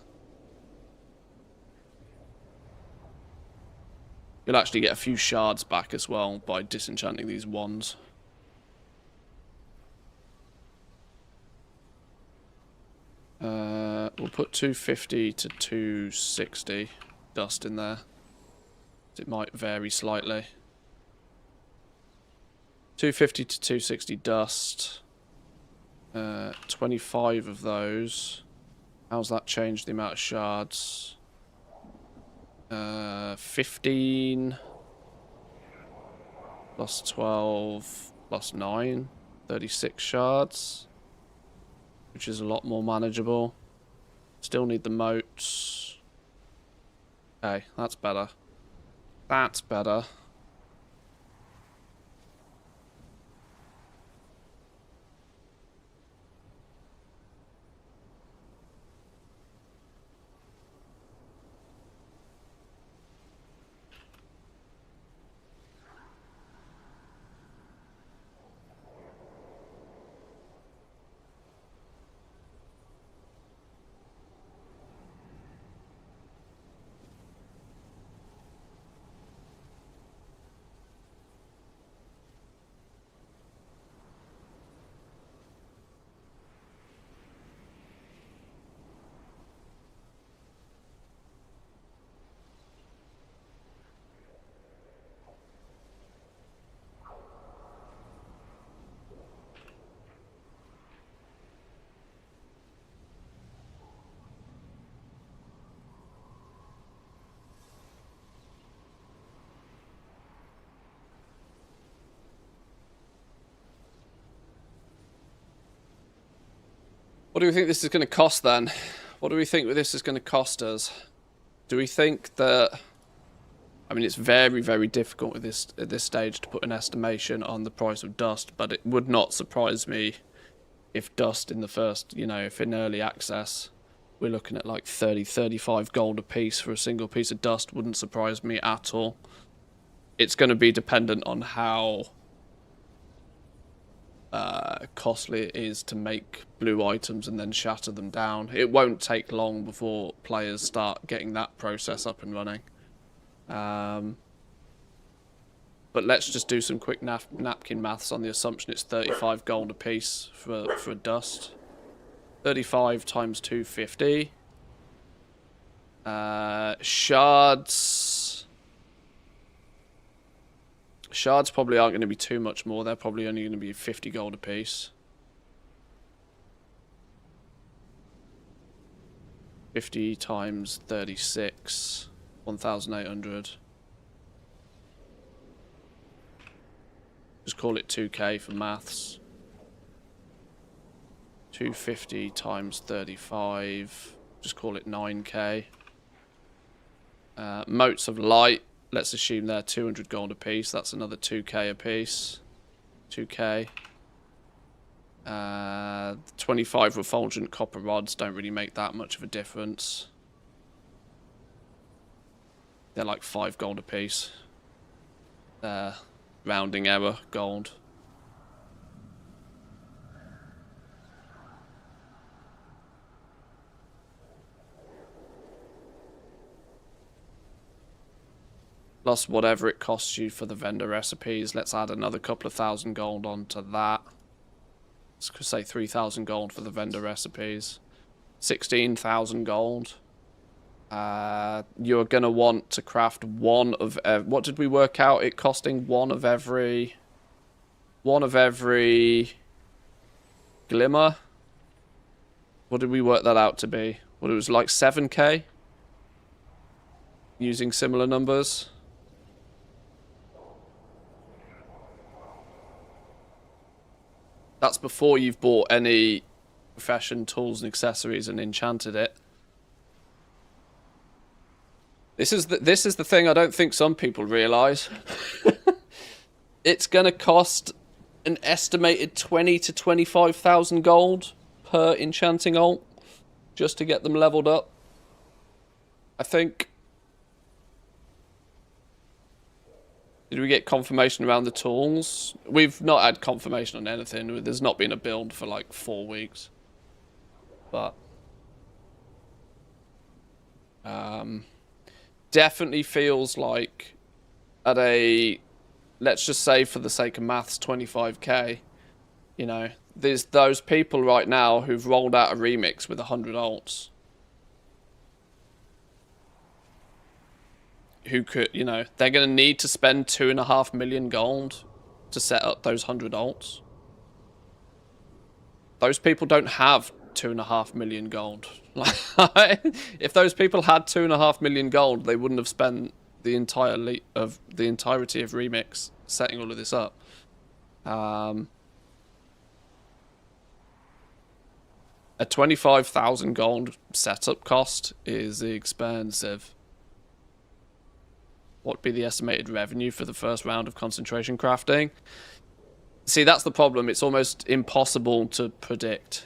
You'll actually get a few shards back as well by disenchanting these wands. We'll put 250 to 260 dust in there. It might vary slightly. 250 to 260 dust. 25 of those. How's that changed the amount of shards? 15 plus 12 plus 9, 36 shards, which is a lot more manageable. Still need the moats. Okay, that's better. That's better. What do we think this is going to cost then? What do we think this is going to cost us? Do we think that... I mean, it's very, very difficult at this stage to put an estimation on the price of dust, but it would not surprise me if dust in the first, you know, if in early access, we're looking at like 30, 35 gold a piece for a single piece of dust. Wouldn't surprise me at all. It's going to be dependent on how costly it is to make blue items and then shatter them down. It won't take long before players start getting that process up and running. But let's just do some quick napkin maths on the assumption it's 35 gold a piece for dust. 35 times 250. Shards probably aren't going to be too much more. They're probably only going to be 50 gold a piece. 50 times 36, 1,800. Just call it 2k for maths. 250 times 35. Just call it 9k. Motes of light. Let's assume they're 200 gold a piece. That's another 2k a piece. 2k. 25 refulgent copper rods don't really make that much of a difference. They're like 5 gold a piece. Rounding error, gold. Plus whatever it costs you for the vendor recipes. Let's add another couple of thousand gold onto that. Let's say 3,000 gold for the vendor recipes. 16,000 gold. You're going to want to craft one of... what did we work out it costing? One of every glimmer? What did we work that out to be? What, it was like 7k? Using similar numbers? That's before you've bought any profession tools and accessories and enchanted it. This is the thing I don't think some people realise. It's gonna cost an estimated 20 to 25,000 gold per enchanting ult just to get them leveled up. I think. Did we get confirmation around the tools? We've not had confirmation on anything. There's not been a build for like 4 weeks. But definitely feels like at a, let's just say for the sake of maths, 25k. You know, there's those people right now who've rolled out a remix with 100 ults. Who could, you know, they're going to need to spend 2.5 million gold to set up those 100 ults. Those people don't have 2.5 million gold. If those people had 2.5 million gold, they wouldn't have spent the entirety of Remix setting all of this up. A 25,000 gold setup cost is expensive. What would be the estimated revenue for the first round of concentration crafting? See, that's the problem. It's almost impossible to predict.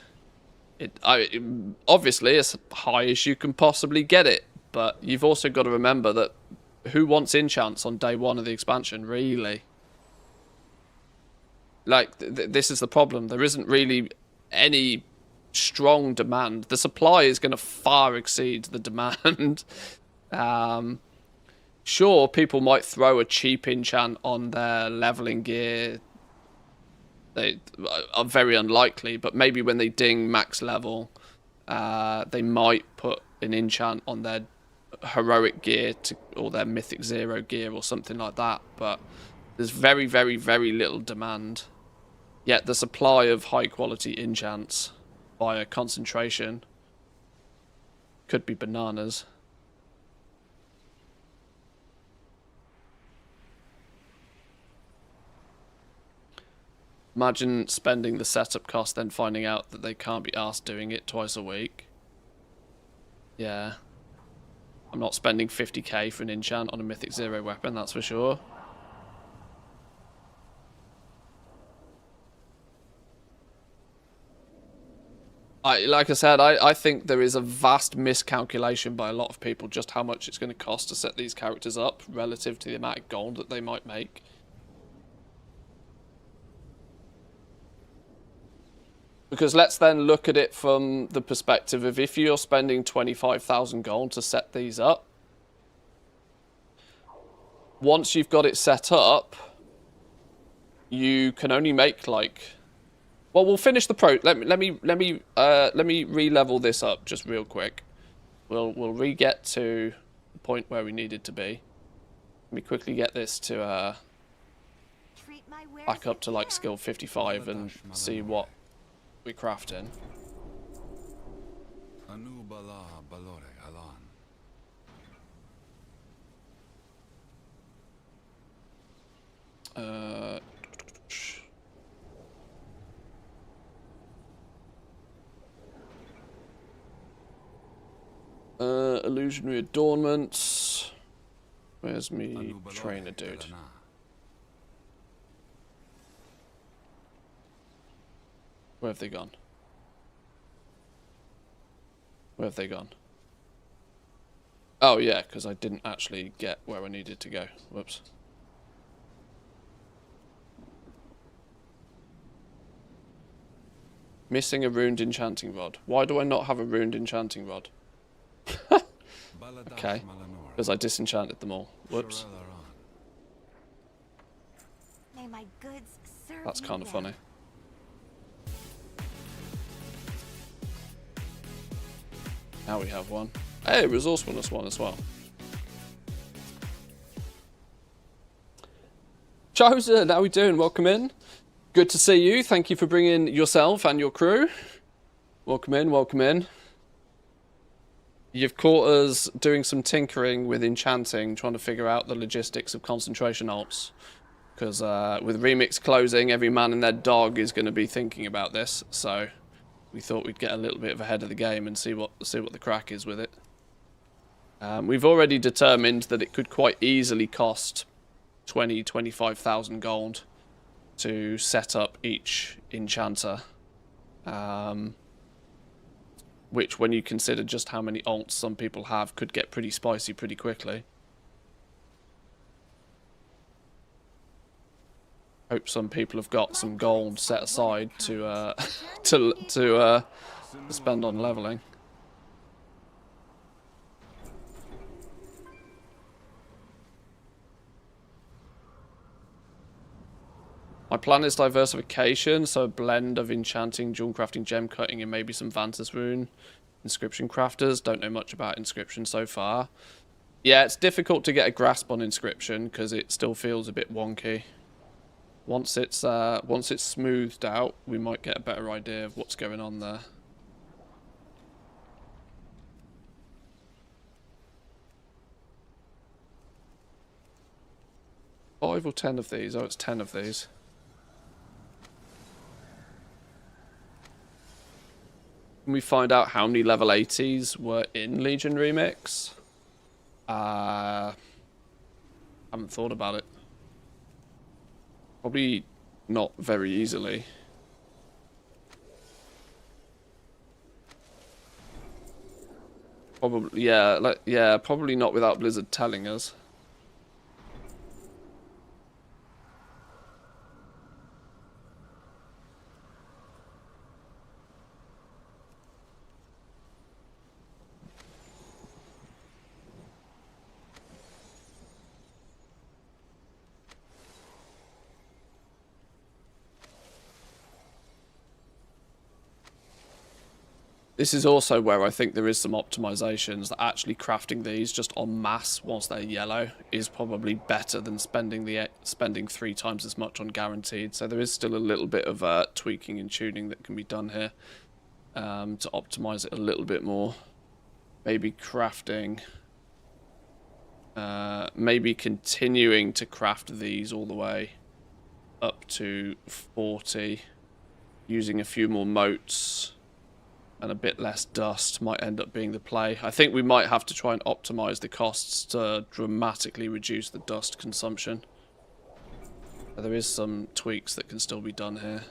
Obviously, as high as you can possibly get it, but you've also got to remember that who wants enchants on day one of the expansion, really? Like, this is the problem. There isn't really any strong demand. The supply is going to far exceed the demand. Sure, people might throw a cheap enchant on their leveling gear. They are very unlikely, but maybe when they ding max level, they might put an enchant on their heroic gear or their mythic 0 gear or something like that. But there's very, very, very little demand. Yet the supply of high quality enchants via concentration could be bananas. Imagine spending the setup cost, then finding out that they can't be asked doing it twice a week. Yeah. I'm not spending 50k for an enchant on a Mythic 0 weapon, that's for sure. Like I said, I think there is a vast miscalculation by a lot of people just how much it's going to cost to set these characters up relative to the amount of gold that they might make. Because let's then look at it from the perspective of if you're spending 25,000 gold to set these up, once you've got it set up, you can only make like, well, we'll finish the let me re-level this up just real quick. We'll re-get to the point where we needed to be. Let me quickly get this to back up to like skill 55 and see what we craft in. Illusionary adornments. Where's me trainer dude? Where have they gone? Where have they gone? Oh yeah, because I didn't actually get where I needed to go. Whoops. Missing a ruined enchanting rod. Why do I not have a ruined enchanting rod? Okay, because I disenchanted them all. Whoops. May my goods serve That's kind of you funny. Now we have one. Hey, resourcefulness one as well. Chosen, how we doing? Welcome in. Good to see you. Thank you for bringing yourself and your crew. Welcome in, welcome in. You've caught us doing some tinkering with Enchanting, trying to figure out the logistics of concentration ults. Because with Remix closing, every man and their dog is going to be thinking about this. So we thought we'd get a little bit ahead of the game and see what the crack is with it. We've already determined that it could quite easily cost 25,000 gold to set up each enchanter. Which, when you consider just how many alts some people have, could get pretty spicy pretty quickly. Hope some people have got some gold set aside to spend on leveling. My plan is diversification, so a blend of enchanting, jewel crafting, gem cutting, and maybe some Vantas rune inscription crafters. Don't know much about inscription so far. Yeah, it's difficult to get a grasp on inscription because it still feels a bit wonky. Once it's smoothed out, we might get a better idea of what's going on there. 5 or 10 of these? Oh, it's 10 of these. Can we find out how many level 80s were in Legion Remix? Haven't thought about it. Probably not very easily. Probably, yeah, probably not without Blizzard telling us. This is also where I think there is some optimizations that actually crafting these just en masse whilst they're yellow is probably better than spending 3 times as much on guaranteed. So there is still a little bit of tweaking and tuning that can be done here to optimize it a little bit more. Maybe crafting, maybe continuing to craft these all the way up to 40, using a few more motes and a bit less dust might end up being the play. I think we might have to try and optimize the costs to dramatically reduce the dust consumption. There is some tweaks that can still be done here.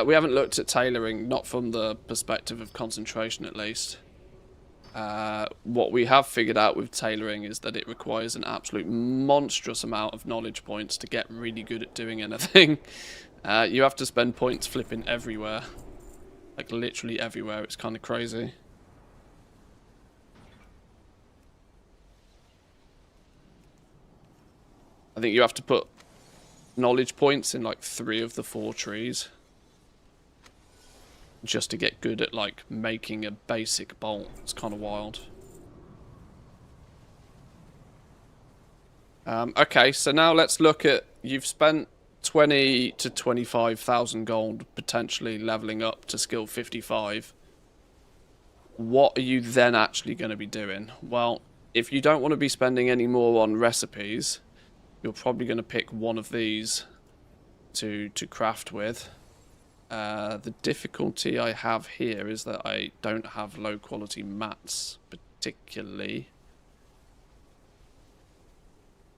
We haven't looked at tailoring, not from the perspective of concentration at least. What we have figured out with tailoring is that it requires an absolute monstrous amount of knowledge points to get really good at doing anything. You have to spend points flipping everywhere. Like literally everywhere, it's kind of crazy. I think you have to put knowledge points in like 3 of the 4 trees. Just to get good at like making a basic bolt. It's kind of wild. Okay, so now let's look at, you've spent 20 to 25,000 gold potentially leveling up to skill 55. What are you then actually going to be doing? Well, if you don't want to be spending any more on recipes, you're probably going to pick one of these to craft with. The difficulty I have here is that I don't have low quality mats particularly.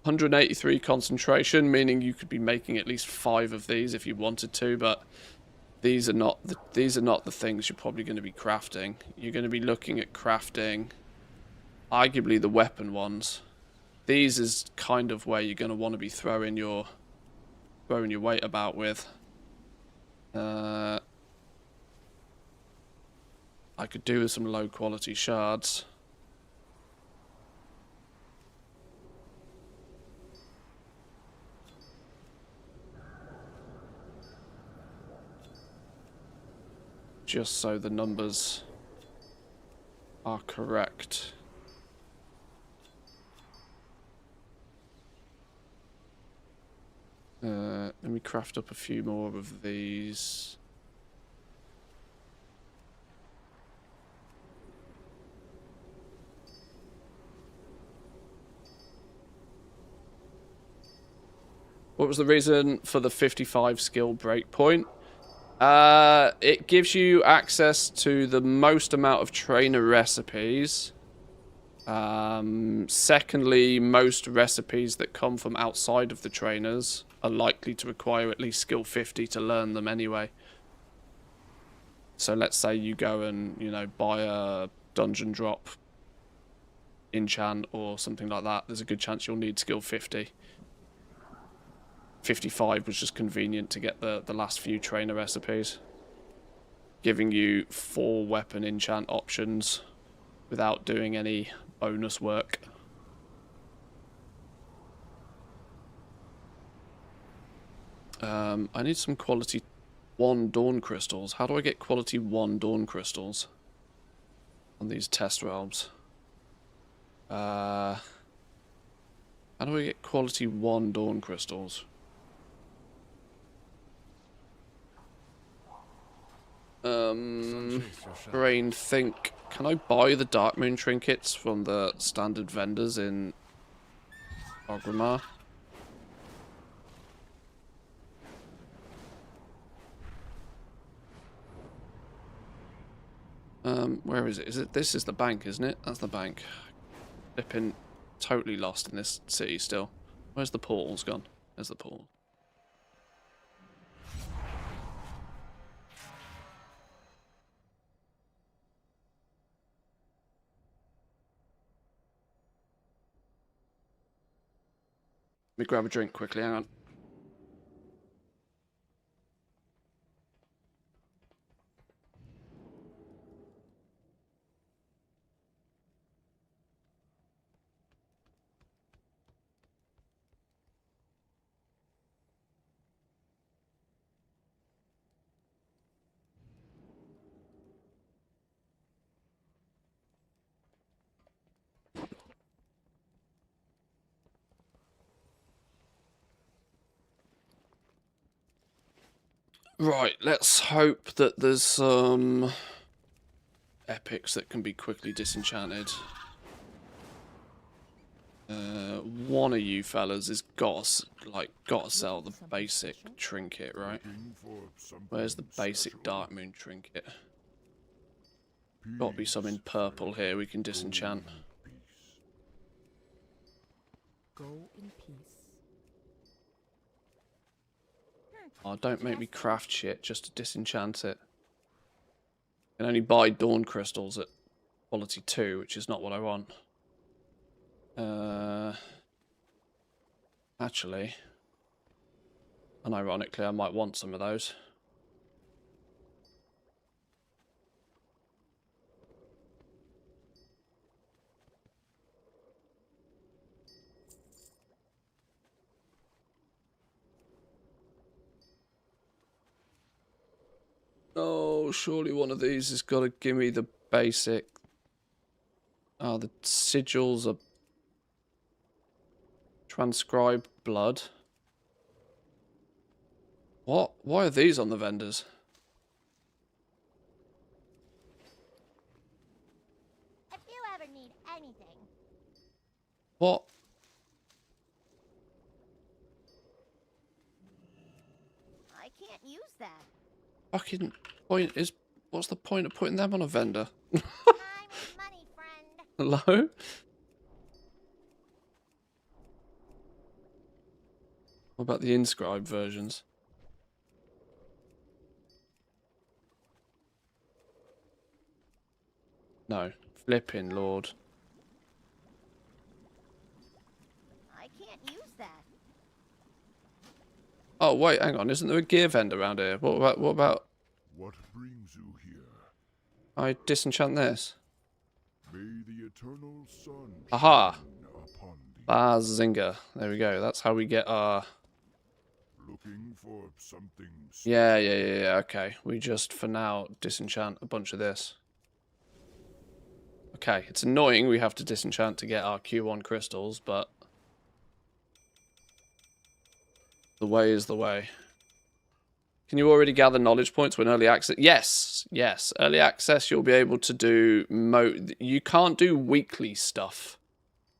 183 concentration, meaning you could be making at least 5 of these if you wanted to, but these are not the things you're probably going to be crafting. You're going to be looking at crafting arguably the weapon ones. These is kind of where you're going to want to be throwing your weight about with. I could do with some low quality shards. Just so the numbers are correct. Let me craft up a few more of these. What was the reason for the 55 skill breakpoint? It gives you access to the most amount of trainer recipes. Secondly, most recipes that come from outside of the trainers are likely to require at least skill 50 to learn them anyway. So let's say you go and, you know, buy a dungeon drop enchant or something like that. There's a good chance you'll need skill 50. 55 was just convenient to get the last few trainer recipes, giving you 4 weapon enchant options without doing any bonus work. I need some quality 1 dawn crystals. How do I get quality 1 dawn crystals on these test realms? How How do we get quality 1 dawn crystals? Brain think. Can I buy the Dark Moon trinkets from the standard vendors in Orgrimmar? Where is it? Is it? This is the bank, isn't it? That's the bank. Flipping totally lost in this city still. Where's the portals gone? There's the portal. Let me grab a drink quickly, hang on. Right, let's hope that there's some epics that can be quickly disenchanted. One of you fellas has got to sell the basic trinket, right? Where's the basic Dark Moon trinket? Got to be some in purple here we can disenchant. Go in peace. Oh, don't make me craft shit just to disenchant it. I can only buy dawn crystals at quality 2, which is not what I want. Actually, unironically, I might want some of those. Oh, surely one of these has got to give me the basic. Oh, the sigils are transcribed blood. What? Why are these on the vendors? If you ever need anything. What? I can't use that. Fucking point is. What's the point of putting them on a vendor? Time is money, friend. Hello? What about the inscribed versions? No. Flipping Lord. I can't use that. Oh wait, hang on. Isn't there a gear vendor around here? What about What brings you here? I disenchant this? May the eternal sun Aha! shine upon thee. Bazinga. There we go. That's how we get our... Looking for something Yeah, okay. We just, for now, disenchant a bunch of this. Okay, it's annoying we have to disenchant to get our Q1 crystals, but... the way is the way. Can you already gather knowledge points when early access? Yes, yes. Early access, you'll be able to do... You can't do weekly stuff.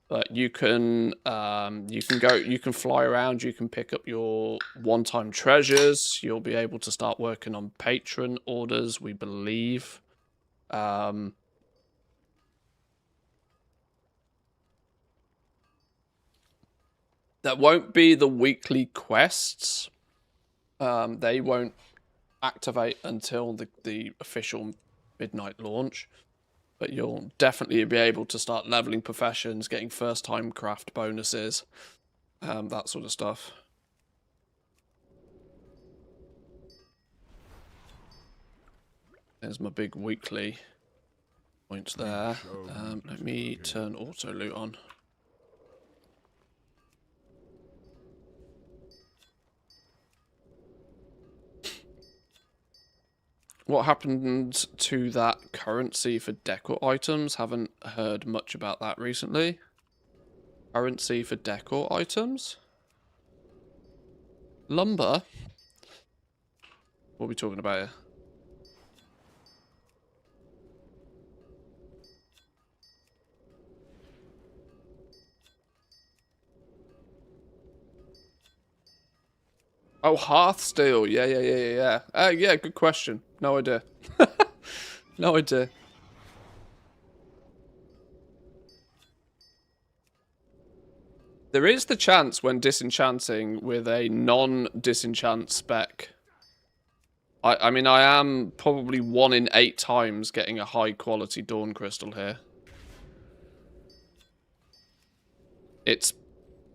But you can you can fly around, you can pick up your one-time treasures, you'll be able to start working on patron orders, we believe. That won't be the weekly quests. They won't activate until the official midnight launch. But you'll definitely be able to start leveling professions, getting first-time craft bonuses, that sort of stuff. There's my big weekly points there. Let me turn auto loot on. What happened to that currency for decor items? Haven't heard much about that recently. Currency for decor items? Lumber? What are we talking about here? Oh, hearth steel. Yeah. Yeah, good question. No idea. No idea. There is the chance when disenchanting with a non-disenchant spec. I mean, I am probably 1 in 8 times getting a high-quality Dawn Crystal here. It's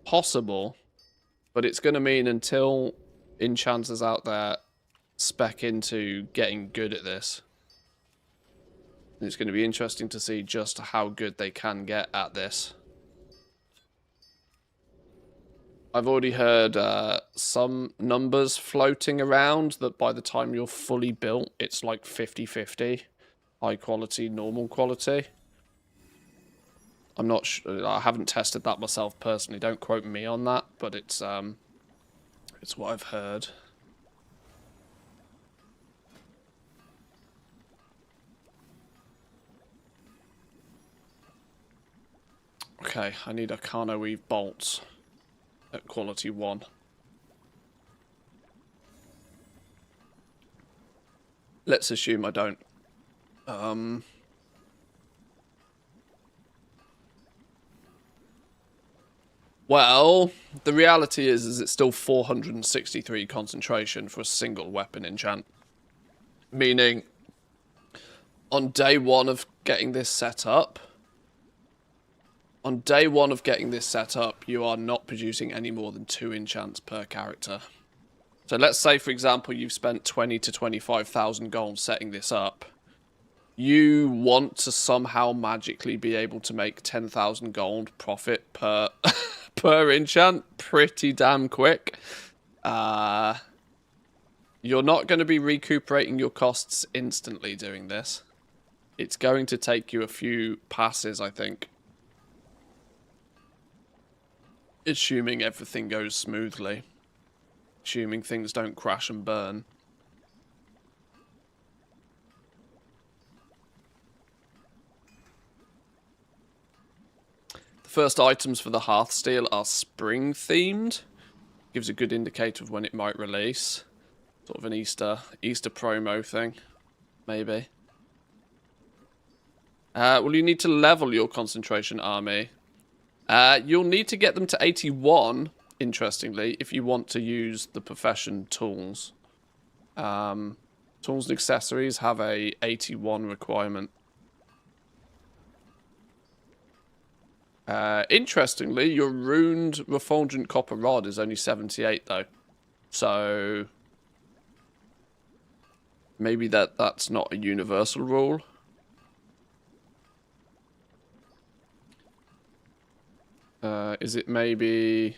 possible, but it's going to mean until enchanters out there spec into getting good at this, it's going to be interesting to see just how good they can get at this. I've already heard some numbers floating around that by the time you're fully built, it's like 50-50. High quality, normal quality. I'm not sure. I haven't tested that myself personally. Don't quote me on that, but it's what I've heard. Okay, I need Arcana Weave bolts at quality 1. Let's assume I don't. Well, the reality is it's still 463 concentration for a single weapon enchant. Meaning, on day 1 of getting this set up, you are not producing any more than 2 enchants per character. So let's say, for example, you've spent 20 to 25,000 gold setting this up. You want to somehow magically be able to make 10,000 gold profit per per enchant pretty damn quick. You're not going to be recuperating your costs instantly doing this. It's going to take you a few passes, I think. Assuming everything goes smoothly. Assuming things don't crash and burn. The first items for the Hearthsteel are spring themed. Gives a good indicator of when it might release. Sort of an Easter promo thing, maybe. Well, you need to level your concentration army. You'll need to get them to 81, interestingly, if you want to use the profession tools. Tools and accessories have a 81 requirement. Interestingly, your runed refulgent copper rod is only 78 though. So maybe that's not a universal rule. Is it maybe...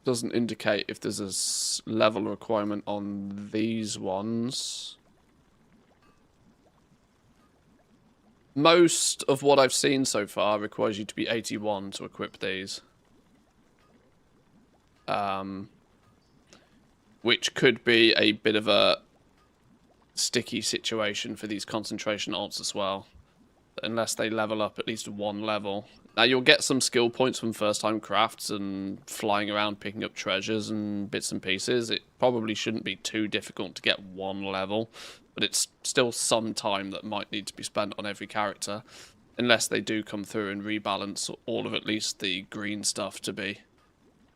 Doesn't indicate if there's a level requirement on these ones. Most of what I've seen so far requires you to be 81 to equip these. Which could be a bit of a sticky situation for these concentration alts as well. Unless they level up at least 1 level. Now, you'll get some skill points from first-time crafts and flying around picking up treasures and bits and pieces. It probably shouldn't be too difficult to get 1 level, but it's still some time that might need to be spent on every character, unless they do come through and rebalance all of at least the green stuff to be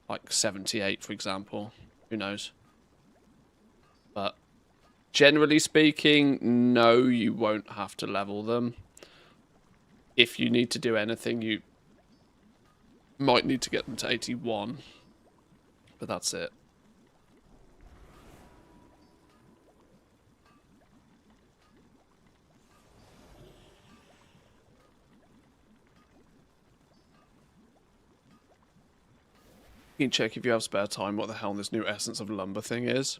like 78, for example. Who knows? But generally speaking, no, you won't have to level them. If you need to do anything, you might need to get them to 81. But that's it. You can check if you have spare time what the hell this new Essence of Lumber thing is.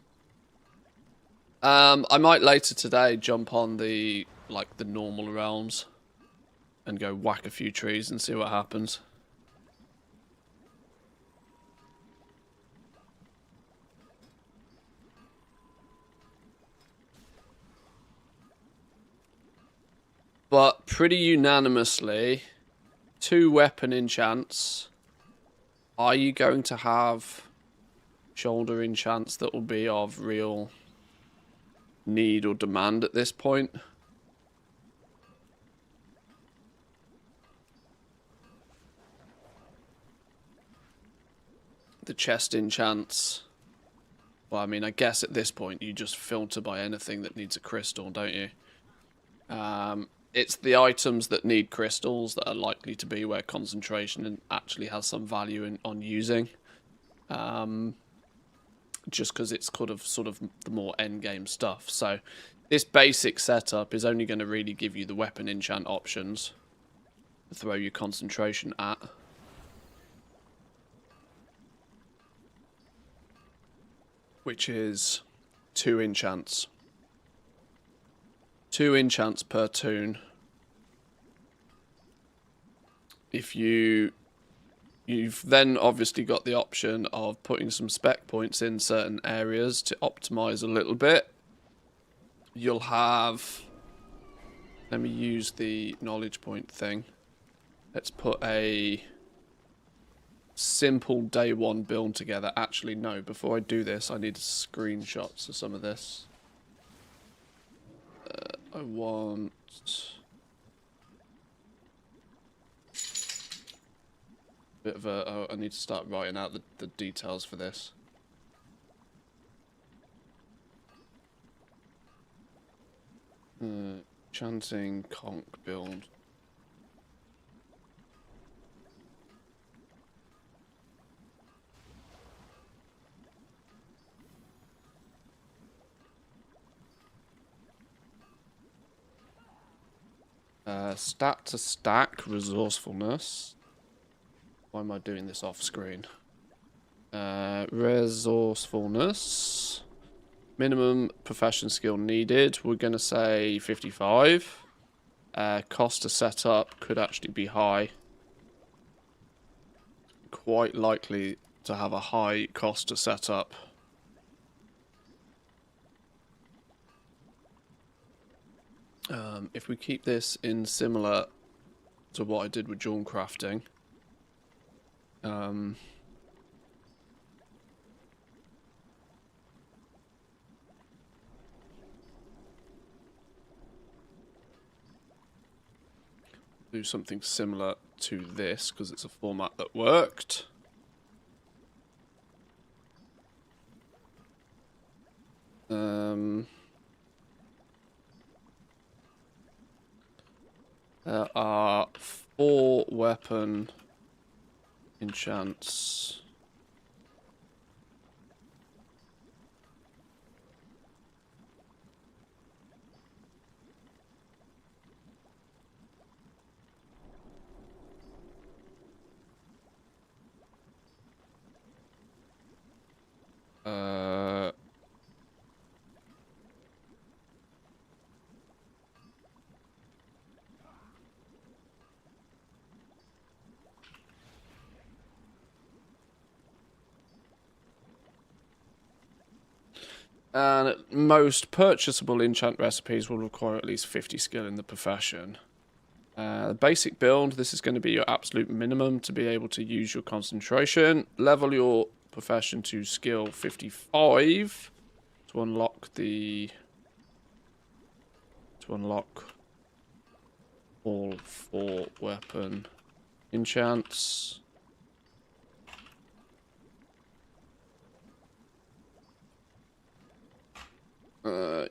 I might later today jump on the normal realms and go whack a few trees and see what happens. But pretty unanimously, 2 weapon enchants. Are you going to have shoulder enchants that will be of real need or demand at this point? The chest enchants. Well, I mean, I guess at this point you just filter by anything that needs a crystal, don't you? It's the items that need crystals that are likely to be where concentration actually has some value on using. Just because it's sort of the more end game stuff. So this basic setup is only going to really give you the weapon enchant options to throw your concentration at. Which is 2 enchants. 2 enchants per toon. You've then obviously got the option of putting some spec points in certain areas to optimize a little bit. You'll have... Let me use the knowledge point thing. Let's put a simple day 1 build together. Actually, no. Before I do this, I need screenshots of some of this. I want... bit of a... Oh, I need to start writing out the details for this. Enchanting Conc build. Stat to stack resourcefulness. Why am I doing this off screen? Resourcefulness. Minimum profession skill needed. We're going to say 55. Cost to set up could actually be high. Quite likely to have a high cost to set up. If we keep this in similar to what I did with Jawn crafting, do something similar to this because it's a format that worked. There are 4 weapon enchants. And most purchasable enchant recipes will require at least 50 skill in the profession. The basic build, this is going to be your absolute minimum to be able to use your concentration. Level your profession to skill 55 to unlock all 4 weapon enchants.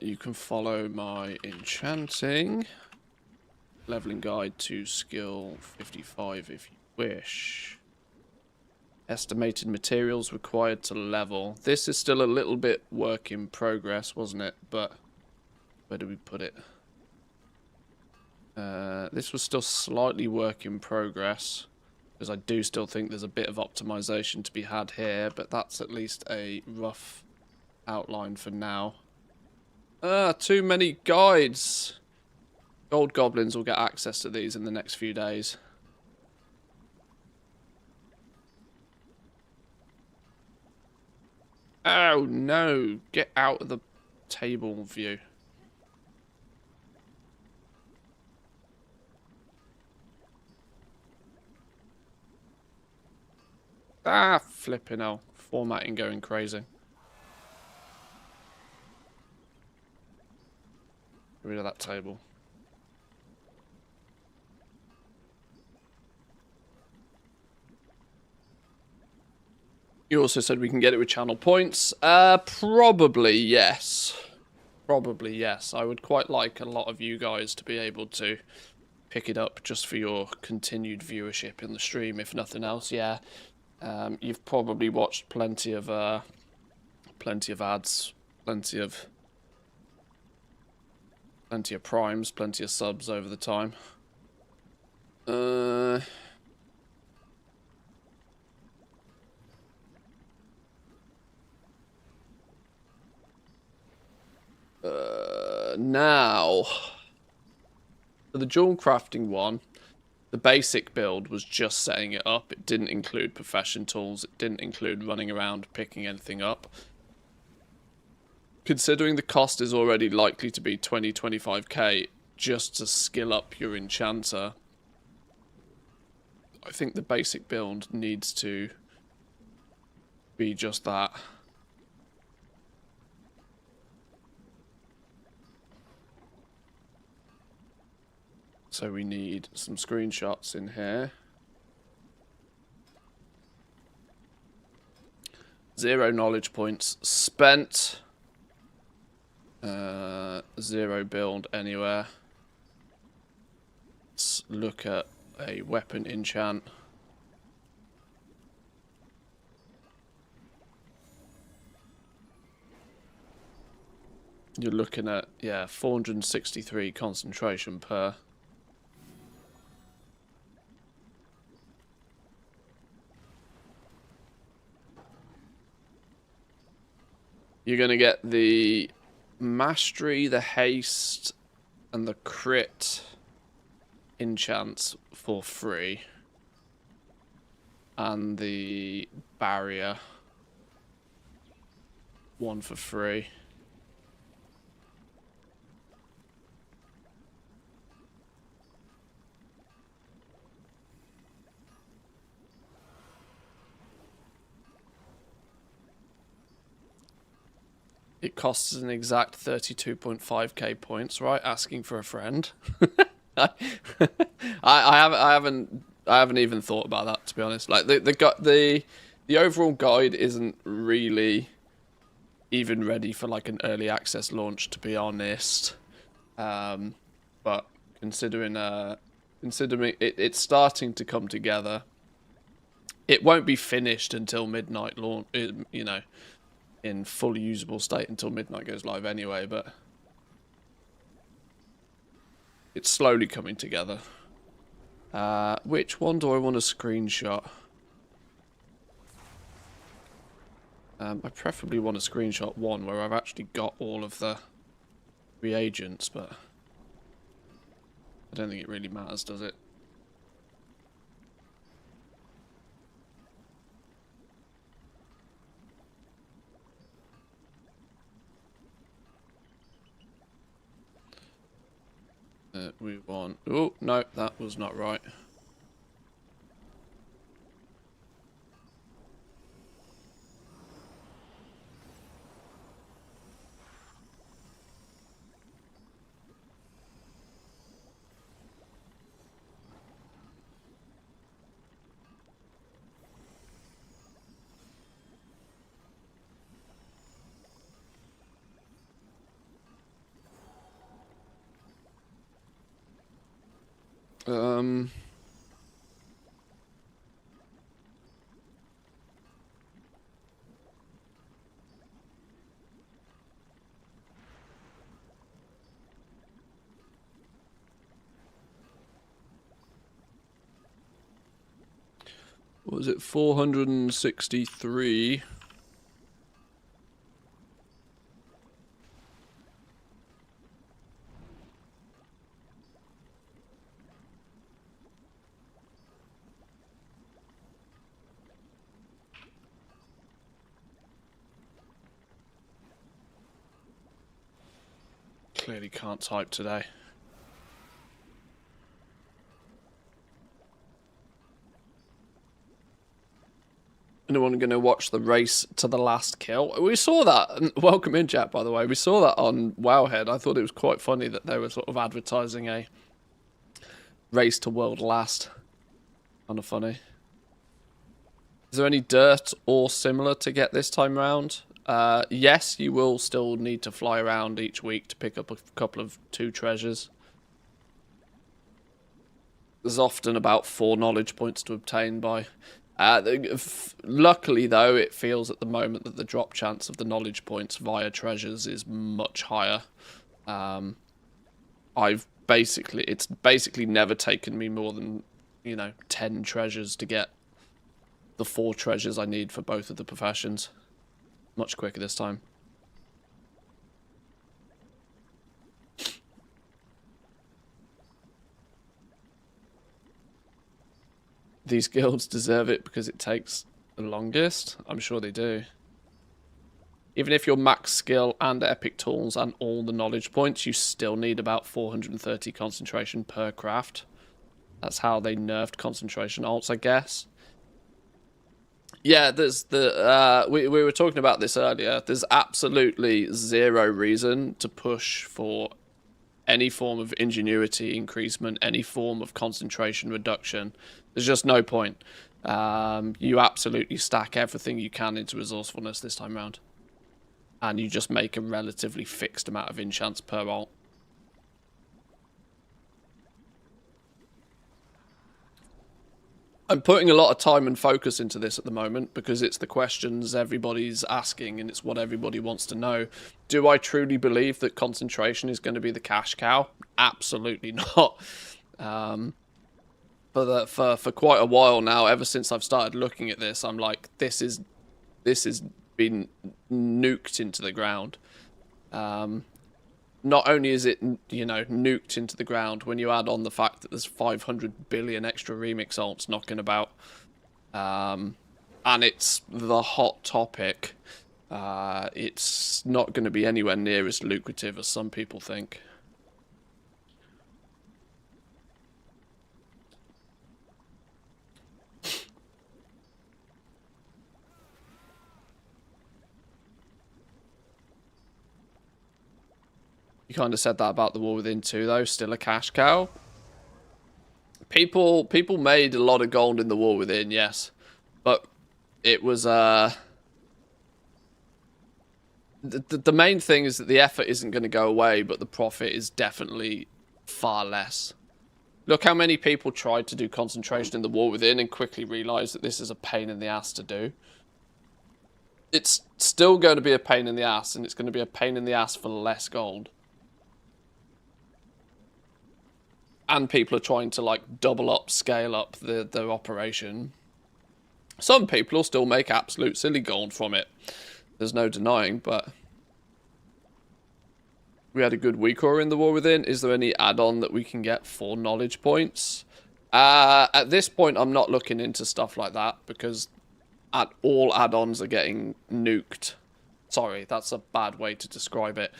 You can follow my enchanting leveling guide to skill 55 if you wish. Estimated materials required to level. This is still a little bit work in progress, wasn't it? But where do we put it? This was still slightly work in progress, because I do still think there's a bit of optimization to be had here, but that's at least a rough outline for now. Too many guides. Gold goblins will get access to these in the next few days. Oh no! Get out of the table view. Ah, flipping hell. Formatting going crazy. Get rid of that table. You also said we can get it with channel points. Probably yes. Probably yes. I would quite like a lot of you guys to be able to pick it up just for your continued viewership in the stream, if nothing else. Yeah. You've probably watched plenty of ads, plenty of primes, plenty of subs over the time. Now, for the jewel crafting one, the basic build was just setting it up. It didn't include profession tools. It didn't include running around picking anything up. Considering the cost is already likely to be 20-25k just to skill up your enchanter, I think the basic build needs to be just that. So we need some screenshots in here. 0 knowledge points spent. 0 build anywhere. Let's look at a weapon enchant. You're looking at, yeah, 463 concentration per. You're going to get the mastery, the haste, and the crit enchants for free. And the barrier one for free. It costs an exact 32.5k points, right? Asking for a friend. I haven't even thought about that, to be honest. Like the overall guide isn't really even ready for like an early access launch, to be honest. But considering it's starting to come together, it won't be finished until midnight launch. You know, in fully usable state until midnight goes live anyway, but it's slowly coming together. Which one do I want to screenshot? I preferably want to screenshot one where I've actually got all of the reagents, but I don't think it really matters, does it? We want... Oh, no, that was not right. What was it? 463. Clearly can't type today. Anyone going to watch the race to the last kill? We saw that. And welcome in, chat, by the way. We saw that on Wowhead. I thought it was quite funny that they were sort of advertising a race to world last. Kind of funny. Is there any dirt or similar to get this time round? Yes, you will still need to fly around each week to pick up a couple of 2 treasures. There's often about 4 knowledge points to obtain by... luckily, though, it feels at the moment that the drop chance of the knowledge points via treasures is much higher. It's basically never taken me more than, 10 treasures to get the 4 treasures I need for both of the professions. Much quicker this time. These guilds deserve it because it takes the longest. I'm sure they do. Even if you're max skill and epic tools and all the knowledge points, you still need about 430 concentration per craft. That's how they nerfed concentration alts, I guess. Yeah, there's we were talking about this earlier. There's absolutely zero reason to push for any form of ingenuity increasement, any form of concentration reduction. There's just no point. You absolutely stack everything you can into resourcefulness this time round. And you just make a relatively fixed amount of enchants per alt. I'm putting a lot of time and focus into this at the moment because it's the questions everybody's asking and it's what everybody wants to know. Do I truly believe that concentration is going to be the cash cow? Absolutely not. But for quite a while now, ever since I've started looking at this, I'm like, this has been nuked into the ground. Not only is it, nuked into the ground, when you add on the fact that there's 500 billion extra remix alts knocking about, and it's the hot topic, it's not going to be anywhere near as lucrative as some people think. You kind of said that about the War Within 2, though. Still a cash cow. People made a lot of gold in the War Within, yes. But it was... The main thing is that the effort isn't going to go away, but the profit is definitely far less. Look how many people tried to do concentration in the War Within and quickly realised that this is a pain in the ass to do. It's still going to be a pain in the ass, and it's going to be a pain in the ass for less gold. And people are trying to, like, double up, scale up their operation. Some people will still make absolute silly gold from it. There's no denying, but... We had a good week or in the War Within. Is there any add-on that we can get for knowledge points? At this point, I'm not looking into stuff like that, because all add-ons are getting nuked. Sorry, that's a bad way to describe it.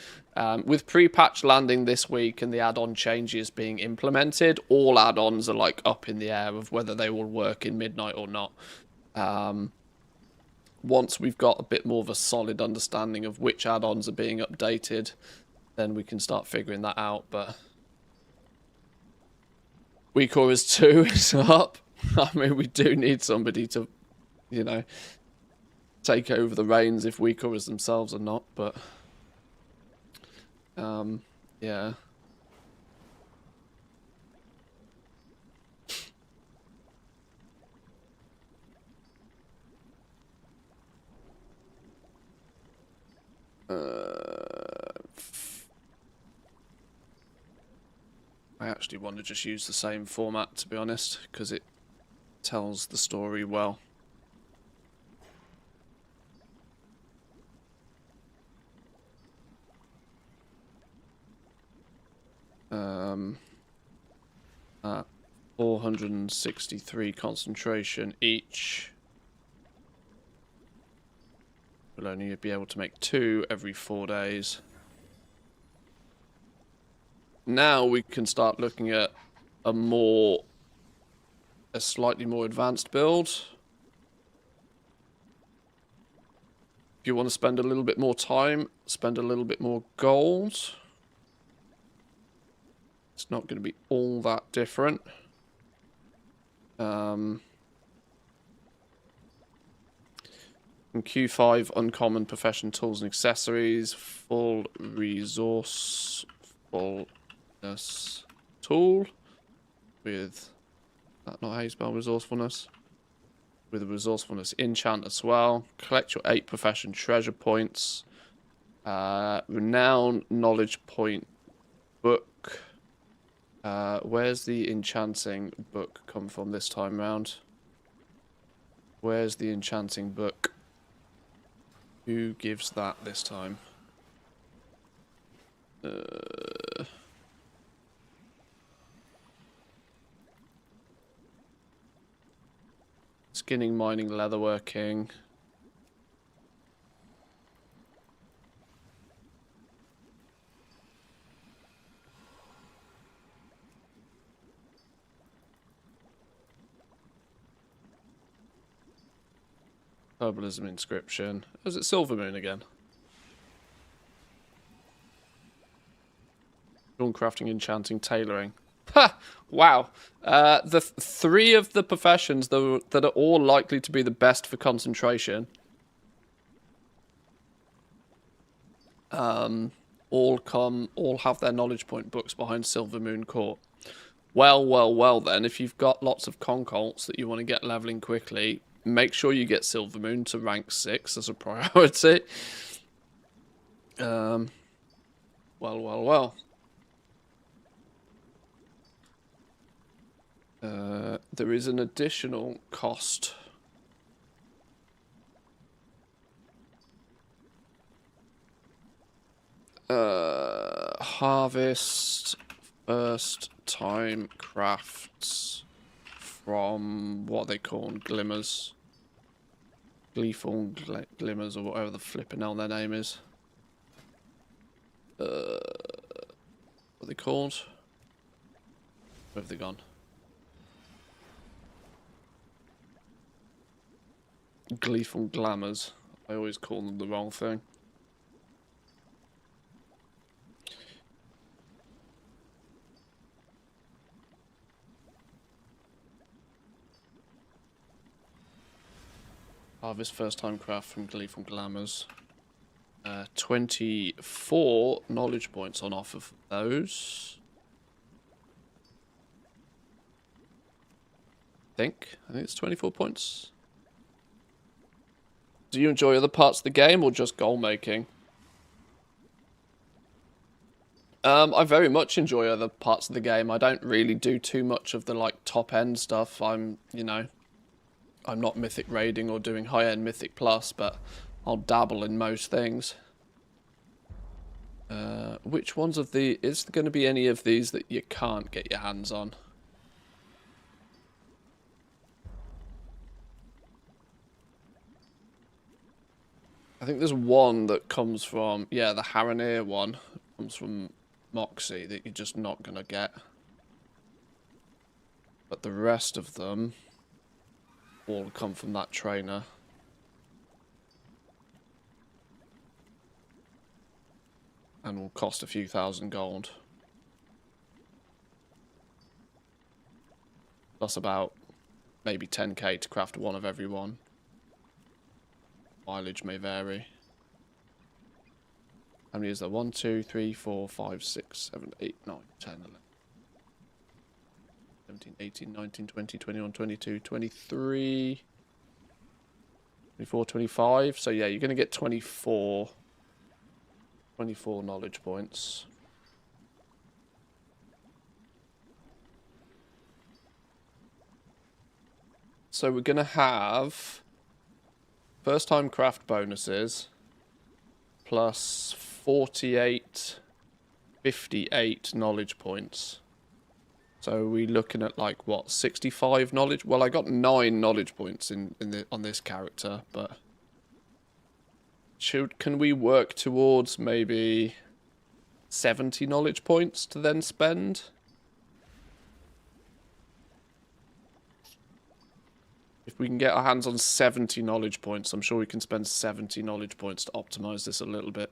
With pre-patch landing this week and the add-on changes being implemented, all add-ons are like up in the air of whether they will work in Midnight or not. Once we've got a bit more of a solid understanding of which add-ons are being updated, then we can start figuring that out. But Weak Auras 2 is up. I mean, we do need somebody to, take over the reins if Weak Auras themselves are not, but yeah. I actually want to just use the same format, to be honest, because it tells the story well. At 463 concentration each, we'll only be able to make 2 every 4 days. now we can start looking at a slightly more advanced build. If you want to spend a little bit more time, spend a little bit more gold. It's not going to be all that different. In Q5, uncommon profession tools and accessories, full resourcefulness tool with that, not how you spell resourcefulness. With a resourcefulness enchant as well. Collect your 8 profession treasure points. Renown knowledge point book. Where's the enchanting book come from this time round? Where's the enchanting book? Who gives that this time? Skinning, mining, leatherworking. Herbalism inscription. Oh, is it Silvermoon again? Dawn crafting, enchanting, tailoring. Ha! Wow. The 3 of the professions that are all likely to be the best for concentration. All have their knowledge point books behind Silvermoon Court. Well then, if you've got lots of concolts that you want to get leveling quickly, make sure you get Silvermoon to rank 6 as a priority. Well. There is an additional cost. Harvest first time crafts from what they call glimmers. Gleeful glimmers or whatever the flipping hell their name is. What are they called? Where have they gone? Gleeful glamours. I always call them the wrong thing. Harvest first time craft from Gleeful Glamours. 24 knowledge points on offer for those. I think it's 24 points. Do you enjoy other parts of the game or just goal making? I very much enjoy other parts of the game. I don't really do too much of the like top end stuff. I'm not mythic raiding or doing high end mythic plus, but I'll dabble in most things. Which ones of the is there going to be any of these that you can't get your hands on? I think there's one that comes from, yeah, the Haranir one comes from Moxie that you're just not going to get. But the rest of them all come from that trainer. And will cost a few thousand gold. That's about maybe 10k to craft one of every one. Mileage may vary. How many is there? 1, 2, 3, 4, 5, 6, 7, 8, 9, 10, 11, 17, 18, 19, 20, 21, 22, 23, 24, 25. So yeah, you're going to get 24 knowledge points. So we're going to have first time craft bonuses plus 48, 58 knowledge points. So we're looking at like what, 65 knowledge? Well, I got 9 knowledge points on this character, but can we work towards maybe 70 knowledge points to then spend. If we can get our hands on 70 knowledge points, I'm sure we can spend 70 knowledge points to optimize this a little bit.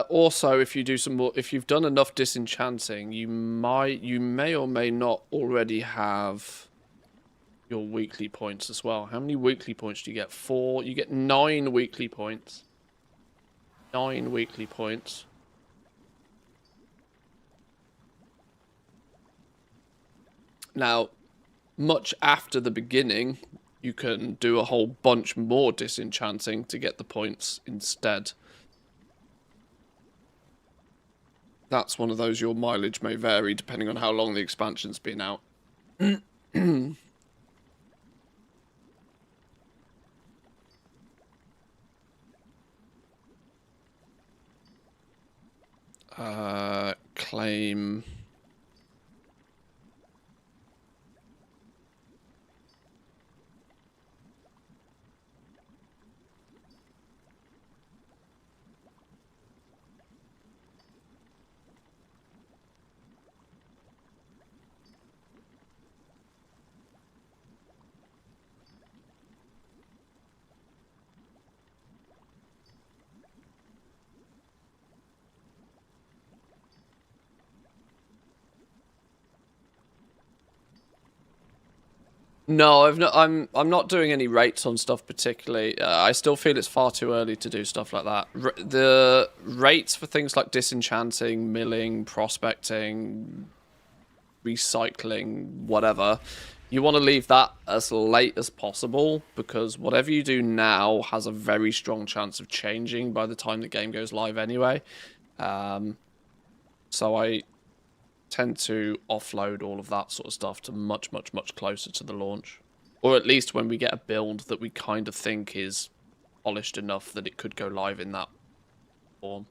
Also, if you do some more, if you've done enough disenchanting, you may or may not already have your weekly points as well. How many weekly points do you get? 4. You get 9 weekly points. 9 weekly points. Now, much after the beginning, you can do a whole bunch more disenchanting to get the points instead. That's one of those, your mileage may vary depending on how long the expansion's been out. Claim... No, I'm not doing any rates on stuff particularly. I still feel it's far too early to do stuff like that. The rates for things like disenchanting, milling, prospecting, recycling, whatever, you want to leave that as late as possible, because whatever you do now has a very strong chance of changing by the time the game goes live anyway. So I tend to offload all of that sort of stuff to much closer to the launch. Or at least when we get a build that we kind of think is polished enough that it could go live in that form.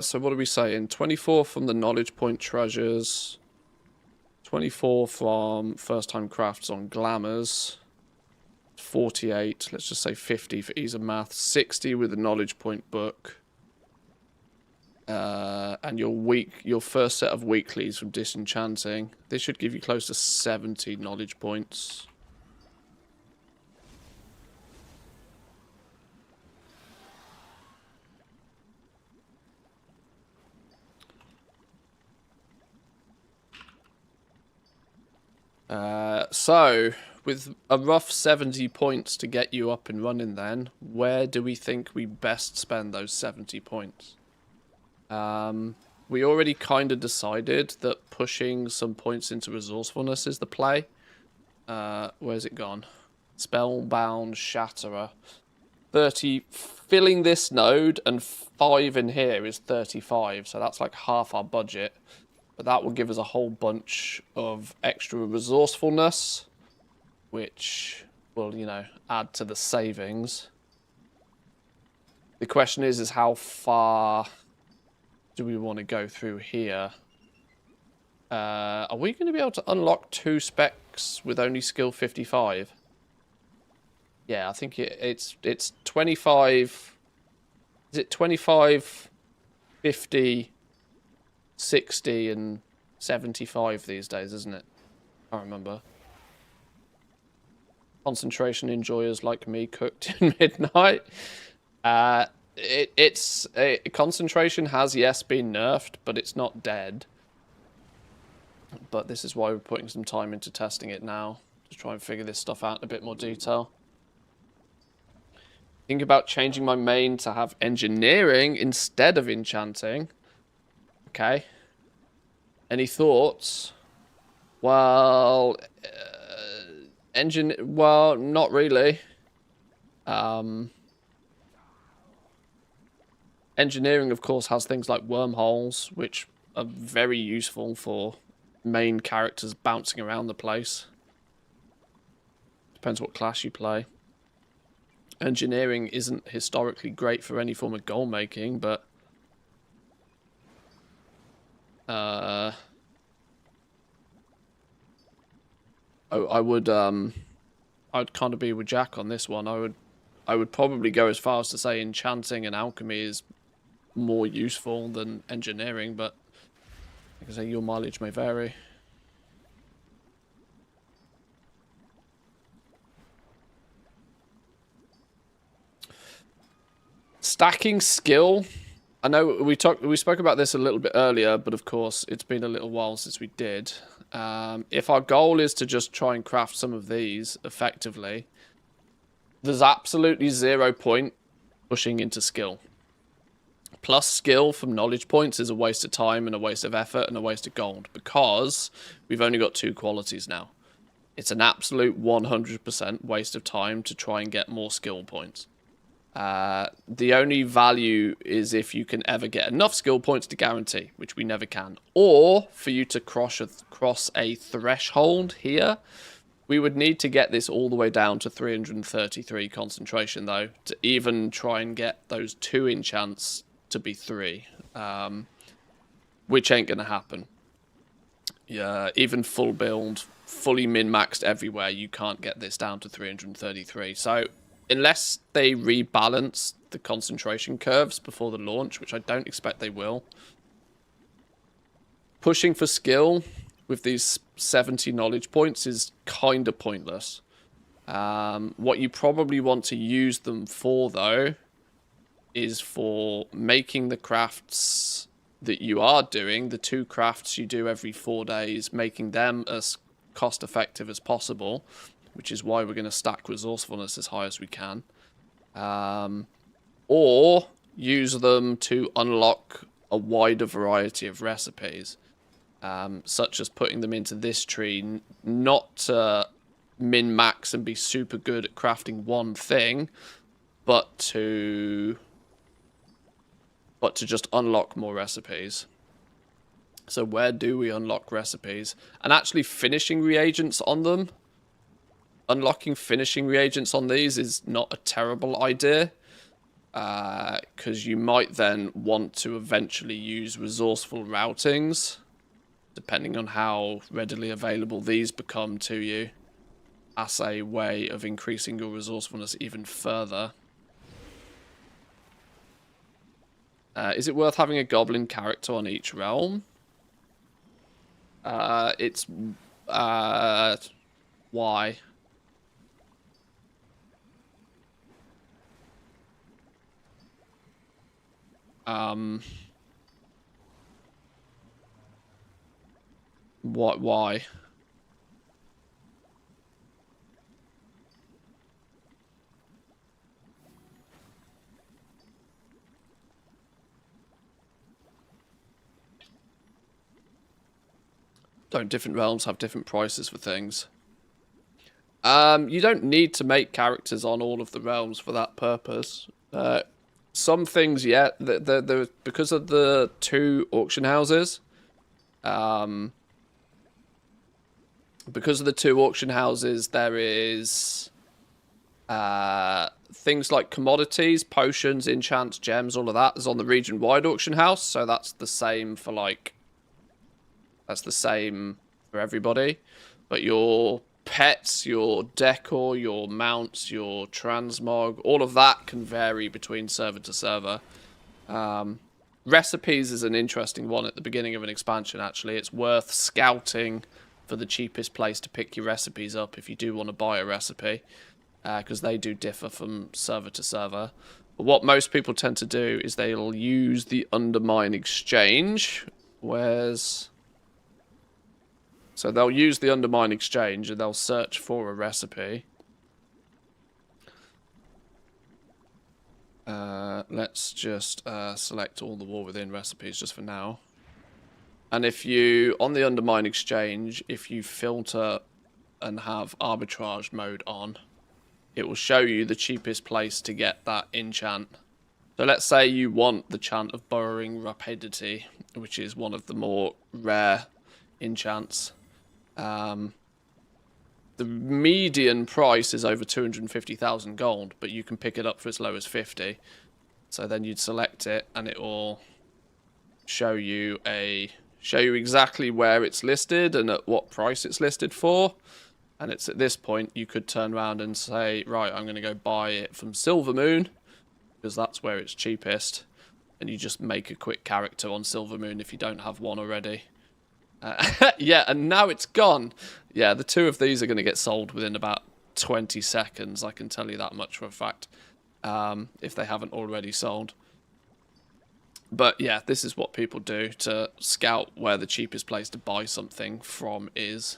So what are we saying? 24 from the knowledge point treasures. 24 from first time crafts on glamours. 48, let's just say 50 for ease of math. 60 with the knowledge point book. And your first set of weeklies from disenchanting. They should give you close to 70 knowledge points. So, with a rough 70 points to get you up and running then, where do we think we best spend those 70 points? We already kind of decided that pushing some points into resourcefulness is the play. Where's it gone? Spellbound Shatterer. 30, filling this node and 5 in here is 35, so that's like half our budget. But that will give us a whole bunch of extra resourcefulness, which will, you know, add to the savings. The question is how far do we want to go through here? Are we going to be able to unlock 2 specs with only skill 55? Yeah, I think it's 25. Is it 25, 50, 60 and 75 these days, isn't it? I can't remember. concentration enjoyers like me cooked in midnight. Concentration has, yes, been nerfed, but it's not dead. But this is why we're putting some time into testing it now, to try and figure this stuff out in a bit more detail. Think about changing my main to have engineering instead of enchanting. Okay. Any thoughts? Well, well, not really. Engineering, of course, has things like wormholes, which are very useful for main characters bouncing around the place. Depends what class you play. Engineering isn't historically great for any form of goal making, but I would I'd kind of be with Jack on this one. I would probably go as far as to say enchanting and alchemy is more useful than engineering, but like I say, your mileage may vary. Stacking skill. I know we spoke about this a little bit earlier, but of course it's been a little while since we did. If our goal is to just try and craft some of these effectively, there's absolutely 0 point pushing into skill. Plus skill from knowledge points is a waste of time and a waste of effort and a waste of gold, because we've only got 2 qualities now. It's an absolute 100% waste of time to try and get more skill points. The only value is if you can ever get enough skill points to guarantee, which we never can. Or for you to cross a threshold here, we would need to get this all the way down to 333 concentration, though, to even try and get those 2 enchants to be 3, which ain't going to happen. Yeah, even full build, fully min-maxed everywhere, you can't get this down to 333. So unless they rebalance the concentration curves before the launch, which I don't expect they will, pushing for skill with these 70 knowledge points is kind of pointless. What you probably want to use them for, though, is for making the crafts that you are doing, the 2 crafts you do every 4 days, making them as cost effective as possible, which is why we're going to stack resourcefulness as high as we can. Or use them to unlock a wider variety of recipes, such as putting them into this tree, not to min-max and be super good at crafting one thing, but to just unlock more recipes. So where do we unlock recipes? And actually finishing reagents on them. Unlocking finishing reagents on these is not a terrible idea, because you might then want to eventually use resourceful routings, depending on how readily available these become to you, as a way of increasing your resourcefulness even further. Is it worth having a goblin character on each realm? It's why? What? Why? Don't different realms have different prices for things? You don't need to make characters on all of the realms for that purpose. Some things, yeah, because of the 2 auction houses, there is things like commodities, potions, enchants, gems, all of that is on the region-wide auction house, so that's the same for, like, that's the same for everybody. But your pets, your decor, your mounts, your transmog, all of that can vary between server to server. Recipes is an interesting one at the beginning of an expansion, actually. It's worth scouting for the cheapest place to pick your recipes up if you do want to buy a recipe, because they do differ from server to server. But what most people tend to do is they'll use the Undermine Exchange, so they'll use the Undermine Exchange and they'll search for a recipe. Let's just select all the War Within recipes just for now. And if you, on the Undermine Exchange, if you filter and have arbitrage mode on, it will show you the cheapest place to get that enchant. So let's say you want the chant of Burrowing Rapidity, which is one of the more rare enchants. The median price is over 250,000 gold, but you can pick it up for as low as 50. So then you'd select it, and it will show you exactly where it's listed and at what price it's listed for. And it's at this point you could turn around and say, right, I'm going to go buy it from Silvermoon, because that's where it's cheapest. And you just make a quick character on Silvermoon if you don't have one already. Yeah, and now it's gone. Yeah, the two of these are going to get sold within about 20 seconds. I can tell you that much for a fact, if they haven't already sold. But yeah, this is what people do to scout where the cheapest place to buy something from is.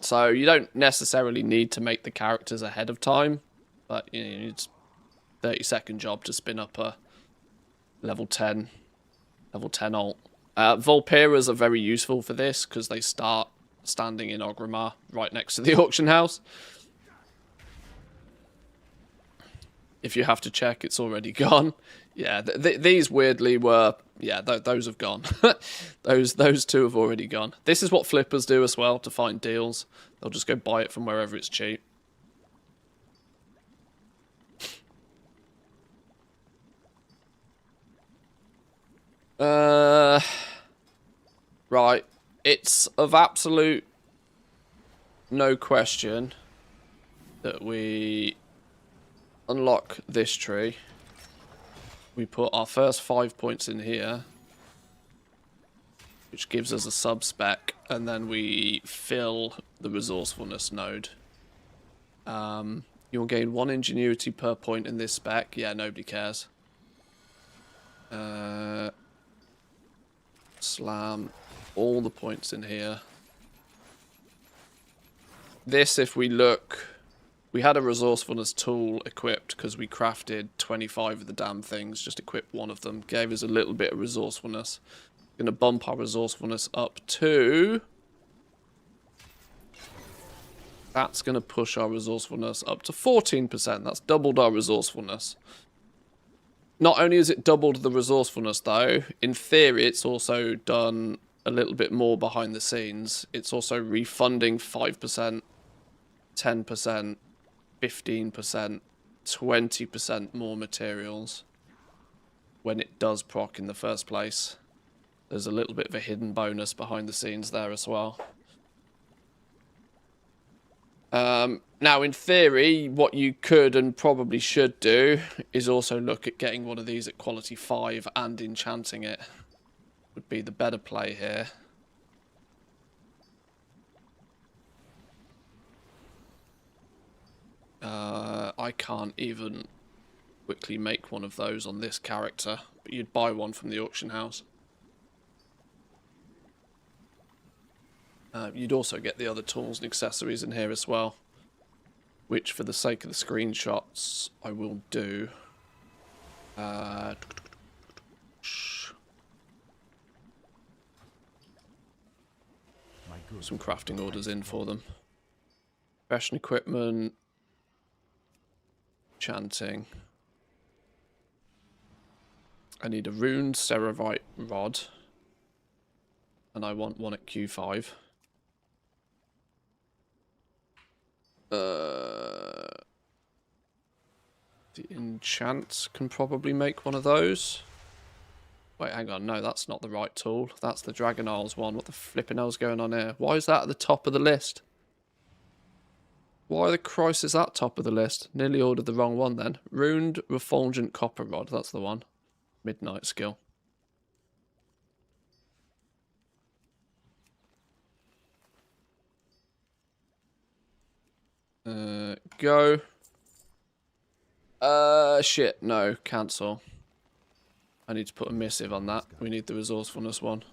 So you don't necessarily need to make the characters ahead of time, but you know, it's a 30-second job to spin up a level 10 alt. Vulpiras are very useful for this because they start standing in Orgrimmar right next to the auction house. If you have to check, it's already gone. Yeah, these weirdly were... Yeah, those have gone. those two have already gone. This is what flippers do as well to find deals. They'll just go buy it from wherever it's cheap. Right. It's of absolute no question that we unlock this tree. We put our first 5 points in here, which gives us a sub-spec, and then we fill the resourcefulness node. You'll gain 1 ingenuity per point in this spec. Yeah, nobody cares. Slam all the points in here. This, if we look... We had a resourcefulness tool equipped because we crafted 25 of the damn things. Just equipped one of them. Gave us a little bit of resourcefulness. Going to bump our resourcefulness up to... That's going to push our resourcefulness up to 14%. That's doubled our resourcefulness. Not only has it doubled the resourcefulness, though, in theory it's also done a little bit more behind the scenes. It's also refunding 5%, 10%, 15%, 20% more materials when it does proc in the first place. There's a little bit of a hidden bonus behind the scenes there as well. Now, in theory, what you could and probably should do is also look at getting one of these at quality 5 and enchanting it. Would be the better play here. I can't even quickly make one of those on this character, but you'd buy one from the auction house. You'd also get the other tools and accessories in here as well, which for the sake of the screenshots I will do. Some crafting orders in for them. Fashion equipment. Enchanting. I need a runed Ceravite rod. And I want one at Q5. The enchant can probably make one of those. Wait, hang on. No, that's not the right tool. That's the Dragon Isles one. What the flipping hell's going on here? Why is that at the top of the list? Why the Christ is that top of the list? Nearly ordered the wrong one then. Runed Refulgent Copper Rod. That's the one. Midnight skill. Go. Shit. No, cancel. I need to put a missive on that. We need the resourcefulness one.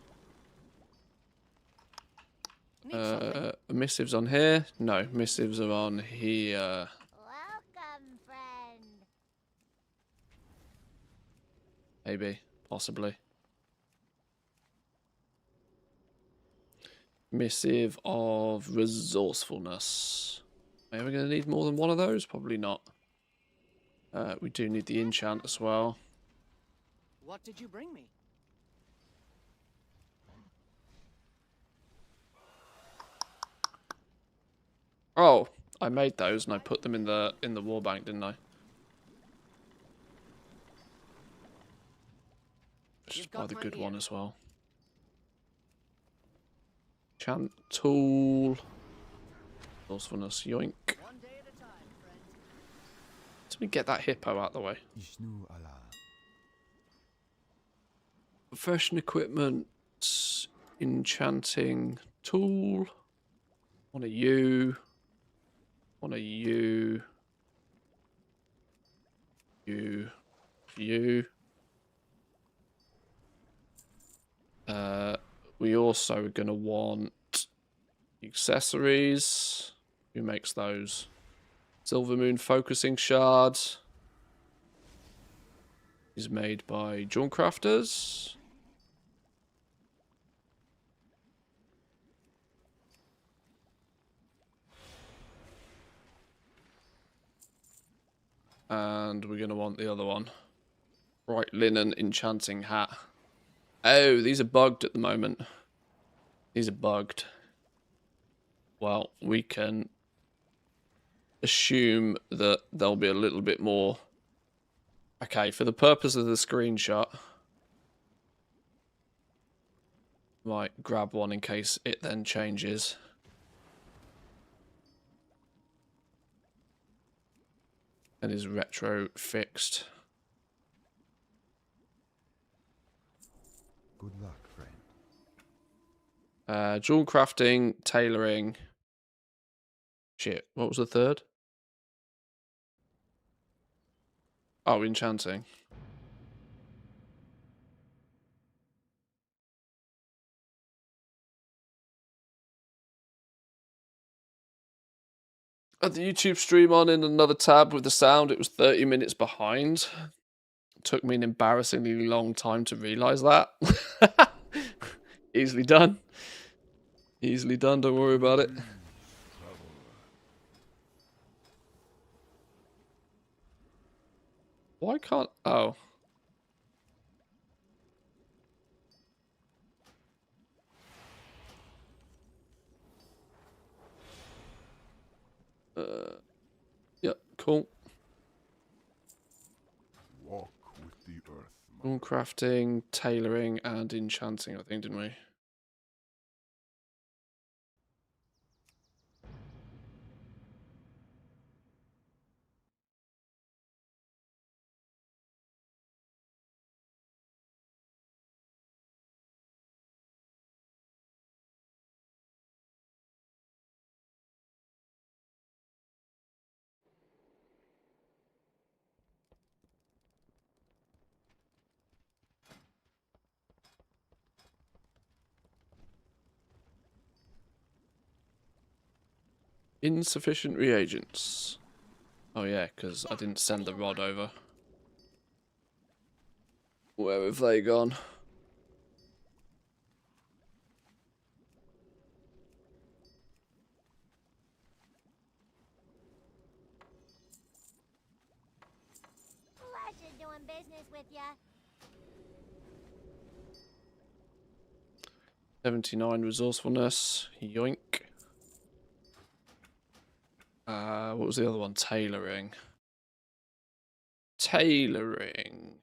Missives on here? No, missives are on here. Welcome, friend. Maybe. Possibly. Missive of resourcefulness. Are we going to need more than one of those? Probably not. We do need the enchant as well. What did you bring me? Oh, I made those and I put them in the war bank, didn't I? Which is probably the good one as well. Enchant tool. Resourcefulness, yoink. Let me get that hippo out of the way. Profession equipment, enchanting tool. One of you. One of you. You. We also are gonna want accessories. Who makes those? Silver Moon focusing shard is made by Jawncrafters. And we're going to want the other one. Bright linen enchanting hat. Oh, these are bugged at the moment. These are bugged. Well, we can assume that there'll be a little bit more. Okay, for the purpose of the screenshot, might grab one in case it then changes. And is retro fixed. Good luck, friend. Jewel crafting, tailoring. Shit, what was the third? Oh, enchanting. Had the YouTube stream on in another tab with the sound. It was 30 minutes behind. It took me an embarrassingly long time to realise that. Easily done. Easily done, don't worry about it. Why can't... Oh. Yep, cool. Walk with the earth. All crafting, tailoring, and enchanting, I think, didn't we? Insufficient reagents. Oh yeah, because I didn't send the rod over. Where have they gone? Pleasure doing business with ya. 79 resourcefulness. Yoink. What was the other one? Tailoring. Tailoring.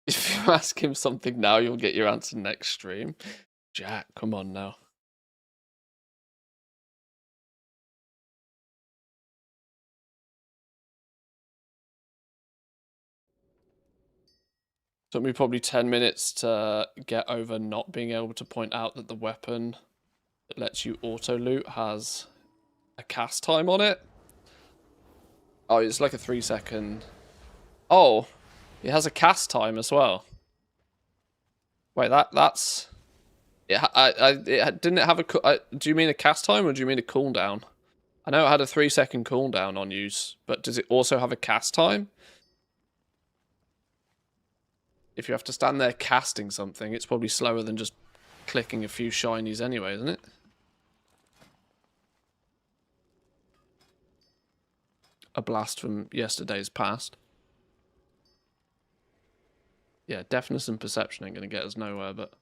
If you ask him something now, you'll get your answer next stream. Jack, come on now. Took me probably 10 minutes to get over not being able to point out that the weapon that lets you auto loot has a cast time on it. Oh, it's like a 3-second. Oh, it has a cast time as well. Wait, that's. Didn't it have a? Do you mean a cast time or do you mean a cooldown? I know it had a 3-second cooldown on use, but does it also have a cast time? If you have to stand there casting something, it's probably slower than just clicking a few shinies anyway, isn't it? A blast from yesterday's past. Yeah, deafness and perception ain't going to get us nowhere, but...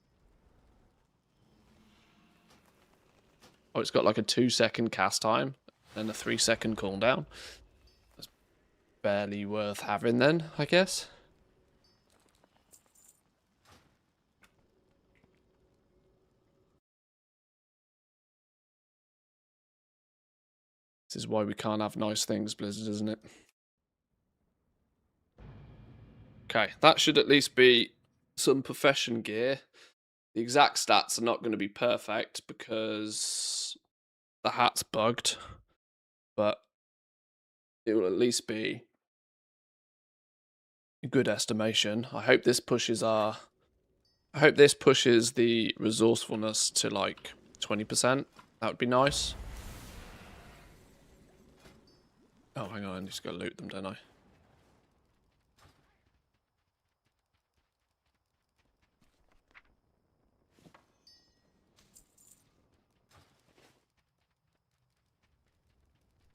Oh, it's got like a 2-second cast time and a 3-second cooldown. That's barely worth having then, I guess. This is why we can't have nice things, Blizzard, isn't it? Okay, that should at least be some profession gear. The exact stats are not going to be perfect because the hat's bugged, but it will at least be a good estimation. I hope this pushes the resourcefulness to like 20%. That would be nice. Oh, hang on, I just gotta loot them, don't I?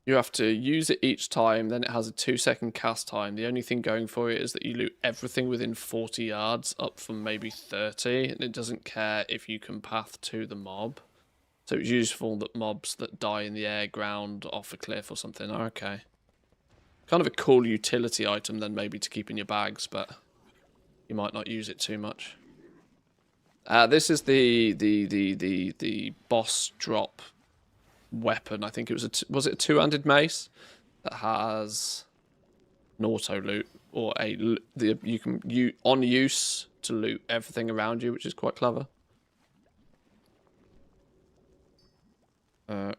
You have to use it each time, then it has a 2-second cast time. The only thing going for it is that you loot everything within 40 yards, up from maybe 30, and it doesn't care if you can path to the mob. So it's useful that mobs that die in the air, ground, off a cliff or something. Oh, okay. Kind of a cool utility item then maybe to keep in your bags, but you might not use it too much. This is the boss drop weapon. I think it was it a 2-handed mace that has an auto loot or you can on use to loot everything around you, which is quite clever.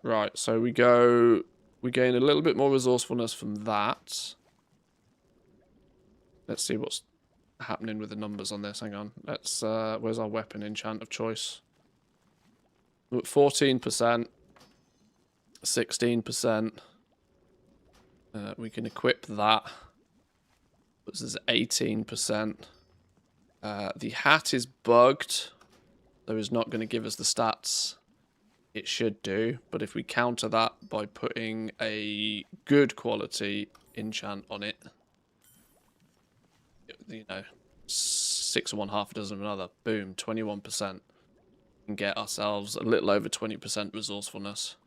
Right, so we gain a little bit more resourcefulness from that. Let's see what's happening with the numbers on this. Hang on. Let's where's our weapon enchant of choice? We're at 14%, 16%. We can equip that. This is 18%. The hat is bugged, so it's not going to give us the stats it should do, but if we counter that by putting a good quality enchant on it, you know, 6 of one, half a dozen of another, boom, 21%, and get ourselves a little over 20% resourcefulness.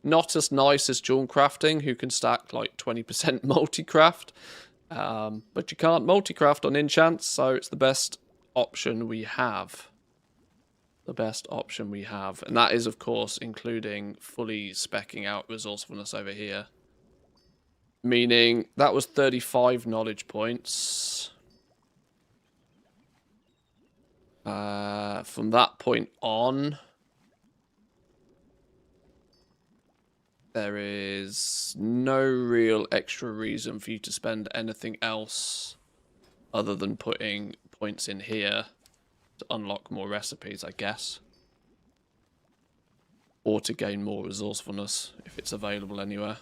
Not as nice as dual crafting, who can stack like 20% multi-craft, but you can't multi-craft on enchants, so it's the best option we have. The best option we have, and that is of course including fully speccing out resourcefulness over here, meaning that was 35 knowledge points. From that point on, there is no real extra reason for you to spend anything else other than putting points in here to unlock more recipes, I guess. Or to gain more resourcefulness, if it's available anywhere.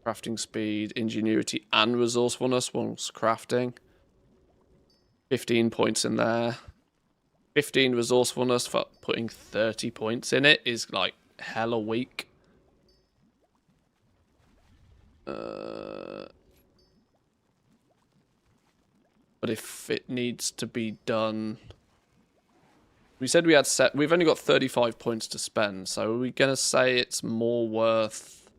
Crafting speed, ingenuity, and resourcefulness whilst crafting. 15 points in there. 15 resourcefulness for putting 30 points in it is like hella weak. But if it needs to be done, we said we've only got 35 points to spend, so are we gonna say it's more worth?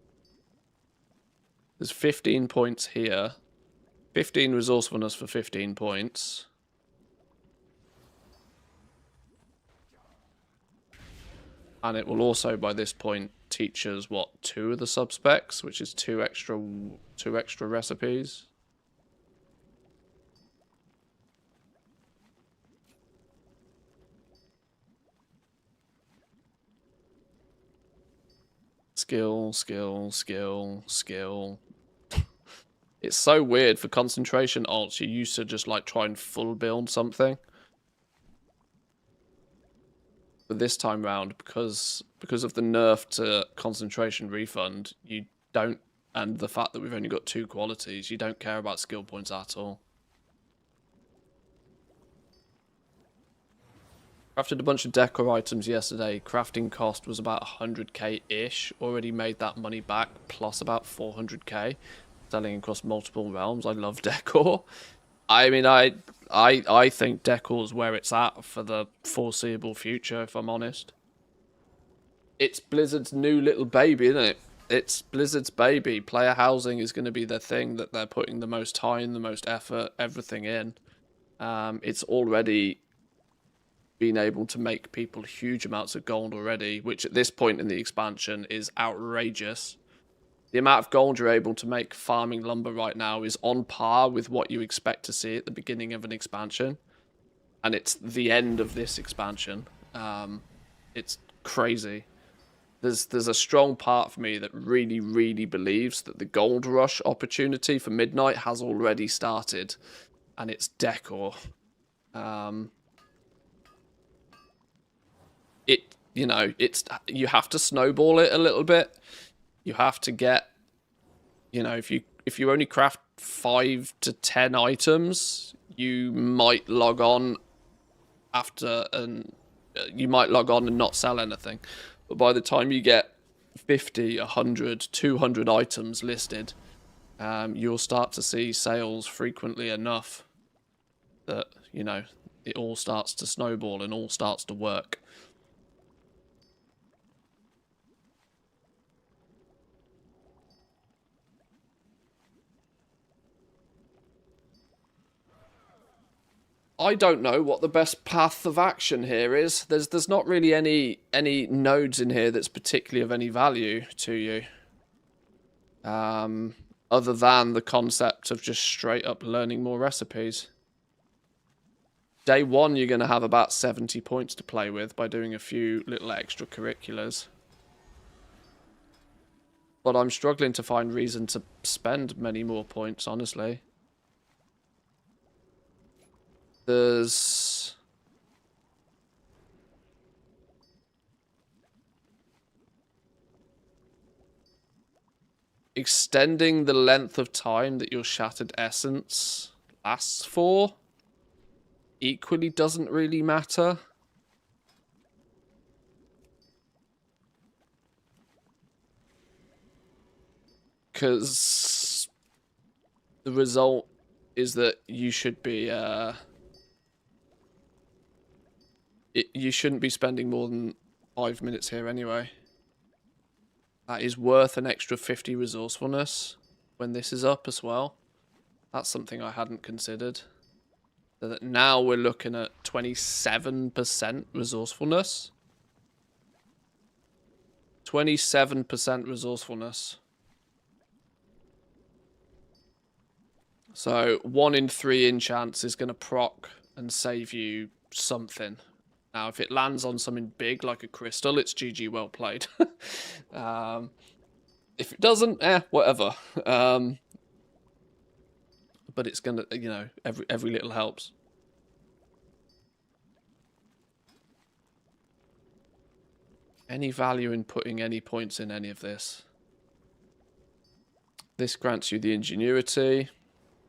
There's 15 points here, 15 resourcefulness for 15 points. And it will also, by this point, teach us what, 2 of the sub-specs, which is 2 extra recipes. Skill, skill, skill, skill. It's so weird for concentration alts. You used to just like try and full build something. But this time round, because of the nerf to concentration refund, you don't, and the fact that we've only got 2 qualities, you don't care about skill points at all. Crafted a bunch of decor items yesterday. Crafting cost was about 100k-ish. Already made that money back, plus about 400k. Selling across multiple realms. I love decor. I mean, I think decor's where it's at for the foreseeable future, if I'm honest. It's Blizzard's new little baby, isn't it? It's Blizzard's baby. Player housing is going to be their thing that they're putting the most time, the most effort, everything in. It's already been able to make people huge amounts of gold already, which at this point in the expansion is outrageous. The amount of gold you're able to make farming lumber right now is on par with what you expect to see at the beginning of an expansion. And it's the end of this expansion. It's crazy. There's a strong part of me that really, really believes that the gold rush opportunity for Midnight has already started. And it's decor. You have to snowball it a little bit. You have to get, if you only craft 5 to 10 items, you might log on and not sell anything. But by the time you get 50, 100, 200 items listed, you'll start to see sales frequently enough that, it all starts to snowball and all starts to work. I don't know what the best path of action here is. There's not really any nodes in here that's particularly of any value to you. Other than the concept of just straight up learning more recipes. Day 1, you're going to have about 70 points to play with by doing a few little extracurriculars. But I'm struggling to find reason to spend many more points, honestly. There's extending the length of time that your shattered essence lasts for equally doesn't really matter. Because the result is that you should be you shouldn't be spending more than 5 minutes here anyway. That is worth an extra 50 resourcefulness when this is up as well. That's something I hadn't considered. So that now we're looking at 27% resourcefulness. 27% resourcefulness. So 1 in 3 enchants is going to proc and save you something. Now, if it lands on something big like a crystal, it's GG, well played. If it doesn't, whatever. But it's gonna, every little helps. Any value in putting any points in any of this? This grants you the ingenuity.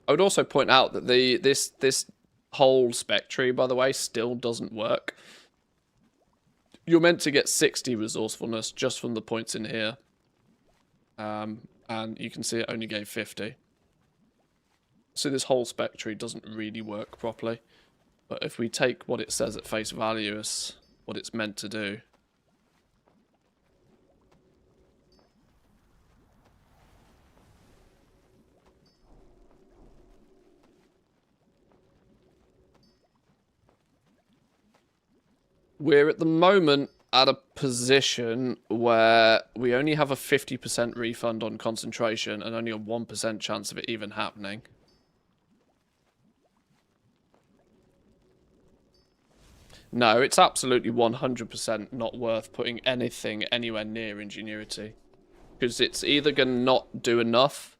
I would also point out that this whole spec tree, by the way, still doesn't work. You're meant to get 60 resourcefulness just from the points in here. And you can see it only gave 50. So this whole spec tree doesn't really work properly. But if we take what it says at face value as what it's meant to do. We're at the moment at a position where we only have a 50% refund on concentration and only a 1% chance of it even happening. No, it's absolutely 100% not worth putting anything anywhere near ingenuity. because it's either going to not do enough.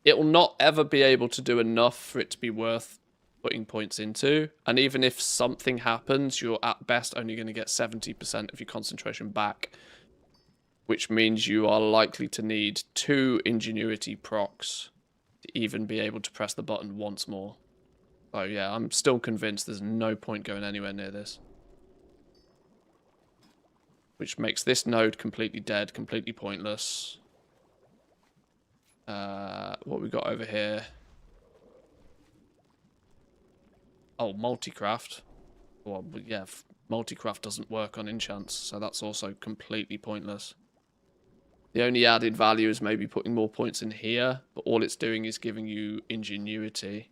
It will not ever be able to do enough for it to be worth putting points into. And even if something happens, you're at best only going to get 70% of your concentration back, which means you are likely to need 2 ingenuity procs to even be able to press the button once more. So yeah, I'm still convinced there's no point going anywhere near this. Which makes this node completely dead, completely pointless. What we got over here? Oh, multicraft. Well, yeah, multicraft doesn't work on enchants, so that's also completely pointless. The only added value is maybe putting more points in here, but all it's doing is giving you ingenuity.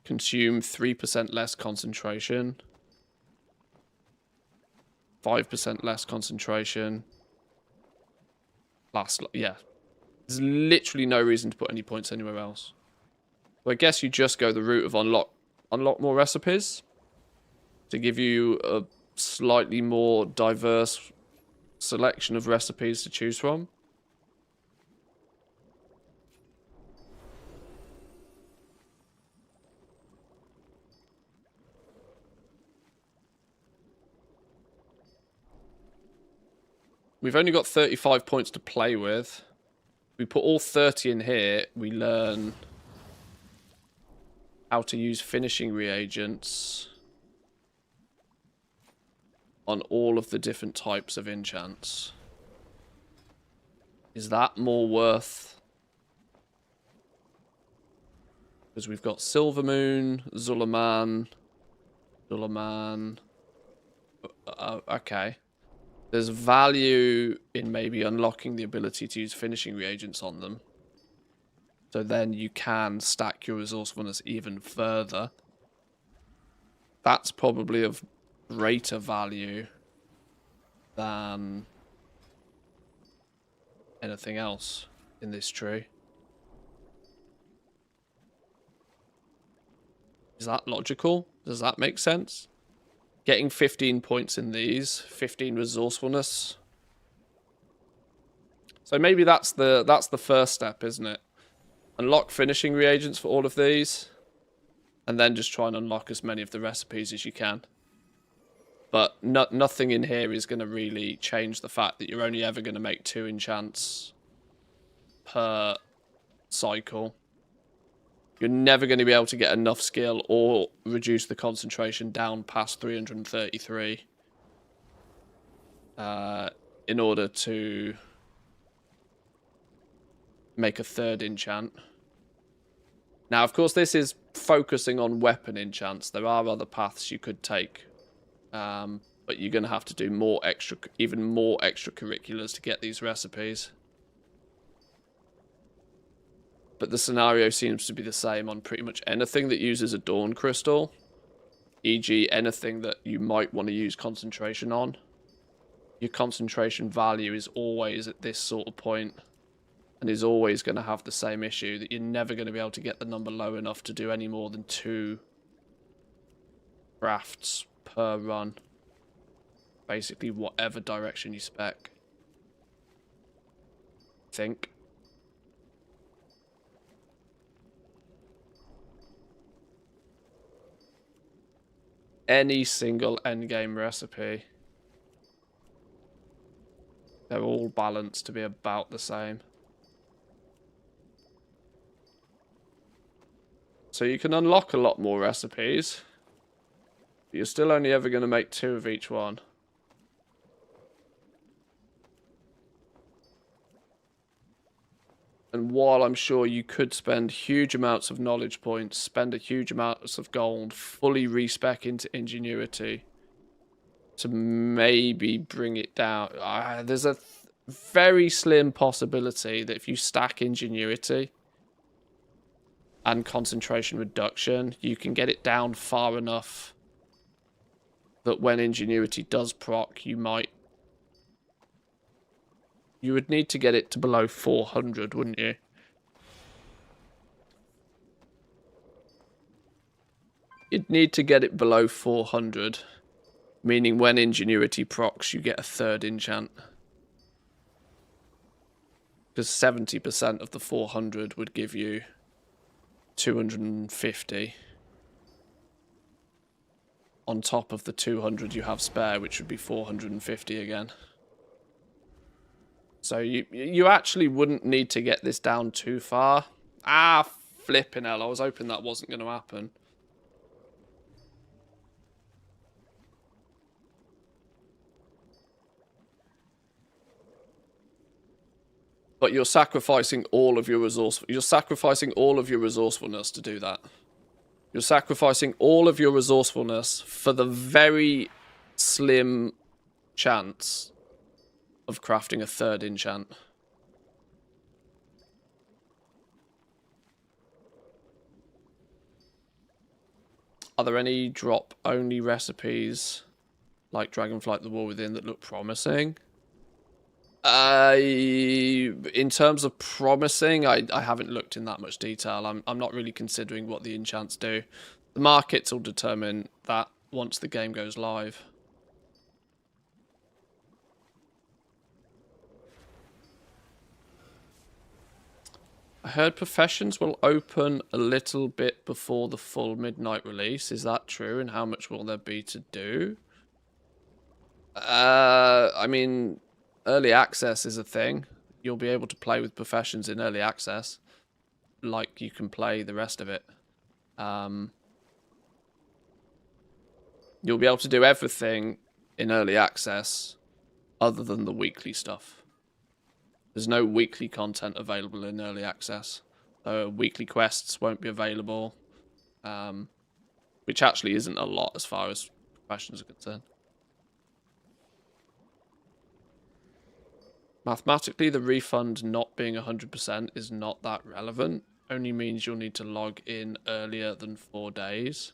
Consume 3% less concentration. 5% less concentration. Yeah. There's literally no reason to put any points anywhere else. So I guess you just go the route of unlock more recipes to give you a slightly more diverse selection of recipes to choose from. We've only got 35 points to play with. We put all 30 in here, we learn how to use finishing reagents on all of the different types of enchants. Is that more worth? Because we've got Silver Moon, Zulaman. Okay. There's value in maybe unlocking the ability to use finishing reagents on them. So then you can stack your resourcefulness even further. That's probably of greater value than anything else in this tree. Is that logical? Does that make sense? Getting 15 points in these, 15 resourcefulness. So maybe that's the first step, isn't it? Unlock finishing reagents for all of these, and then just try and unlock as many of the recipes as you can. But nothing in here is going to really change the fact that you're only ever going to make 2 enchants per cycle. You're never going to be able to get enough skill or reduce the concentration down past 333 in order to make a 3rd enchant. Now, of course, this is focusing on weapon enchants. There are other paths you could take, but you're going to have to do even more extracurriculars to get these recipes. But the scenario seems to be the same on pretty much anything that uses a Dawn Crystal. E.g. anything that you might want to use concentration on. Your concentration value is always at this sort of point. And is always going to have the same issue, that you're never going to be able to get the number low enough to do any more than 2 crafts per run. Basically, whatever direction you spec. I think. Any single endgame recipe. They're all balanced to be about the same. So you can unlock a lot more recipes, but you're still only ever going to make 2 of each one. And while I'm sure you could spend huge amounts of knowledge points, spend a huge amounts of gold, fully respec into ingenuity to maybe bring it down. There's a very slim possibility that if you stack ingenuity and concentration reduction, you can get it down far enough that when ingenuity does proc, you would need to get it to below 400, wouldn't you? You'd need to get it below 400 Meaning when Ingenuity procs, you get a third enchant. Because 70% of the 400 would give you 250. On top of the 200 you have spare, which would be 450 again. So you actually wouldn't need to get this down too far. Ah, flipping hell. I was hoping that wasn't going to happen. But you're sacrificing all of your resourcefulness to do that. You're sacrificing all of your resourcefulness for the very slim chance of crafting a third enchant. Are there any drop-only recipes like Dragonflight the War Within that look promising? In terms of promising, I haven't looked in that much detail. I'm not really considering what the enchants do. The markets will determine that once the game goes live. I heard Professions will open a little bit before the full midnight release. Is that true? And how much will there be to do? I mean, early access is a thing. You'll be able to play with Professions in early access, like you can play the rest of it. You'll be able to do everything in early access other than the weekly stuff. There's no weekly content available in early access. Weekly quests won't be available, which actually isn't a lot as far as Professions are concerned. Mathematically, the refund not being 100% is not that relevant. Only means you'll need to log in earlier than 4 days.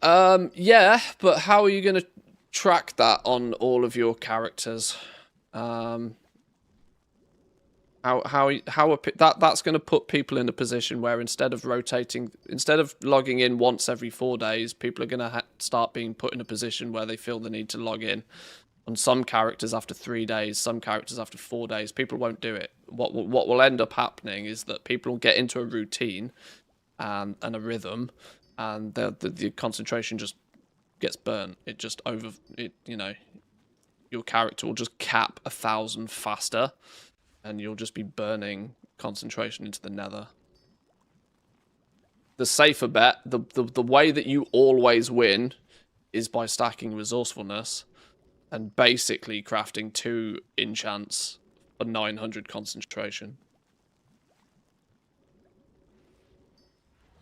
Yeah, but how are you going to track that on all of your characters? That's going to put people in a position where instead of logging in once every 4 days, people are going to start being put in a position where they feel the need to log in. On some characters after 3 days, some characters after 4 days, people won't do it. What will end up happening is that people will get into a routine and a rhythm, and the concentration just gets burnt. Your character will just cap 1,000 faster. And you'll just be burning concentration into the nether. The safer bet, the way that you always win, is by stacking resourcefulness and basically crafting 2 enchants for 900 concentration.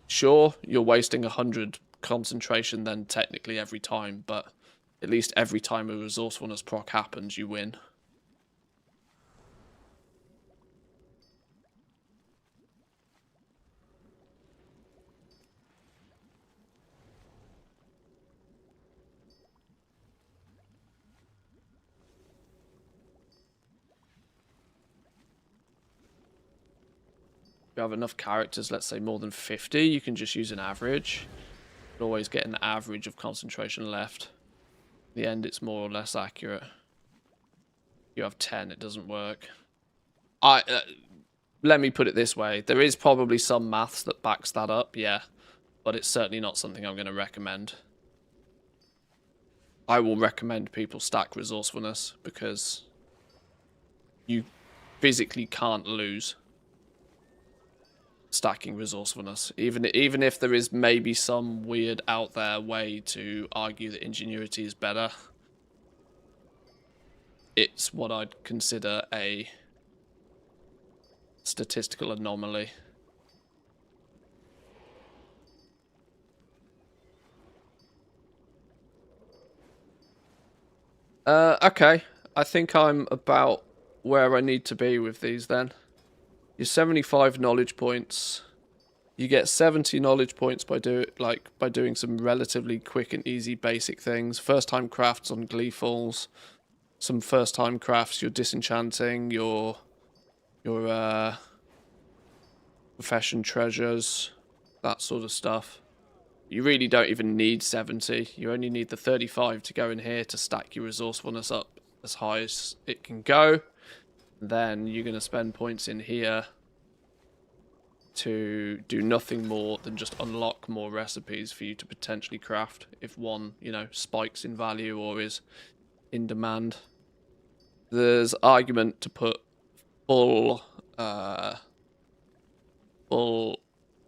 Sure, you're wasting 100 concentration then technically every time, but at least every time a resourcefulness proc happens, you win. You have enough characters, let's say more than 50, you can just use an average. You always get an average of concentration left. In the end, it's more or less accurate. You have 10, it doesn't work. Let me put it this way. There is probably some maths that backs that up, yeah. But it's certainly not something I'm going to recommend. I will recommend people stack resourcefulness because you physically can't lose stacking resourcefulness. Even if there is maybe some weird out there way to argue that Ingenuity is better, it's what I'd consider a statistical anomaly. Okay, I think I'm about where I need to be with these then. Your 75 knowledge points. You get 70 knowledge points by doing some relatively quick and easy basic things. First time crafts on Gleefuls. Some first time crafts, your disenchanting, your profession treasures, that sort of stuff. You really don't even need 70. You only need the 35 to go in here to stack your resourcefulness up as high as it can go. Then you're going to spend points in here to do nothing more than just unlock more recipes for you to potentially craft if one, you know, spikes in value or is in demand. There's argument to put full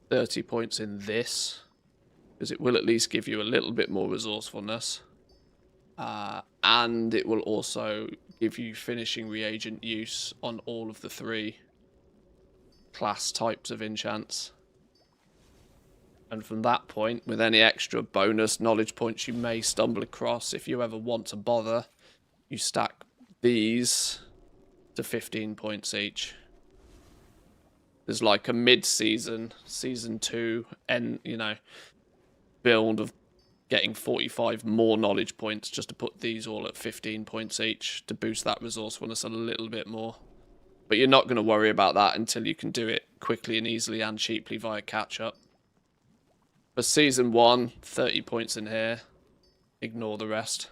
30 points in this, because it will at least give you a little bit more resourcefulness, and it will also give you finishing reagent use on all of the 3 class types of enchants. And from that point, with any extra bonus knowledge points you may stumble across, if you ever want to bother, you stack these to 15 points each. There's like a mid-season, season 2, and build of getting 45 more knowledge points just to put these all at 15 points each to boost that resourcefulness a little bit more. But you're not going to worry about that until you can do it quickly and easily and cheaply via catch-up. For season 1, 30 points in here. Ignore the rest.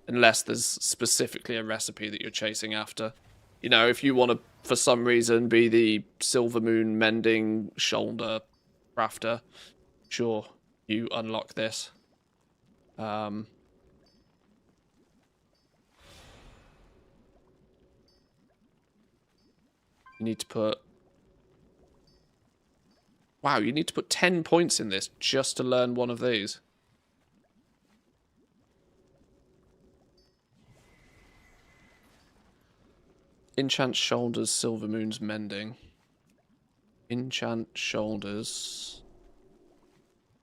Unless there's specifically a recipe that you're chasing after. You know, if you want to, for some reason, be the Silver Moon Mending Shoulder Crafter, sure, you unlock this. You need to put... Wow, you need to put 10 points in this just to learn one of these. Enchant Shoulders, Silver Moon's Mending. Enchant Shoulders,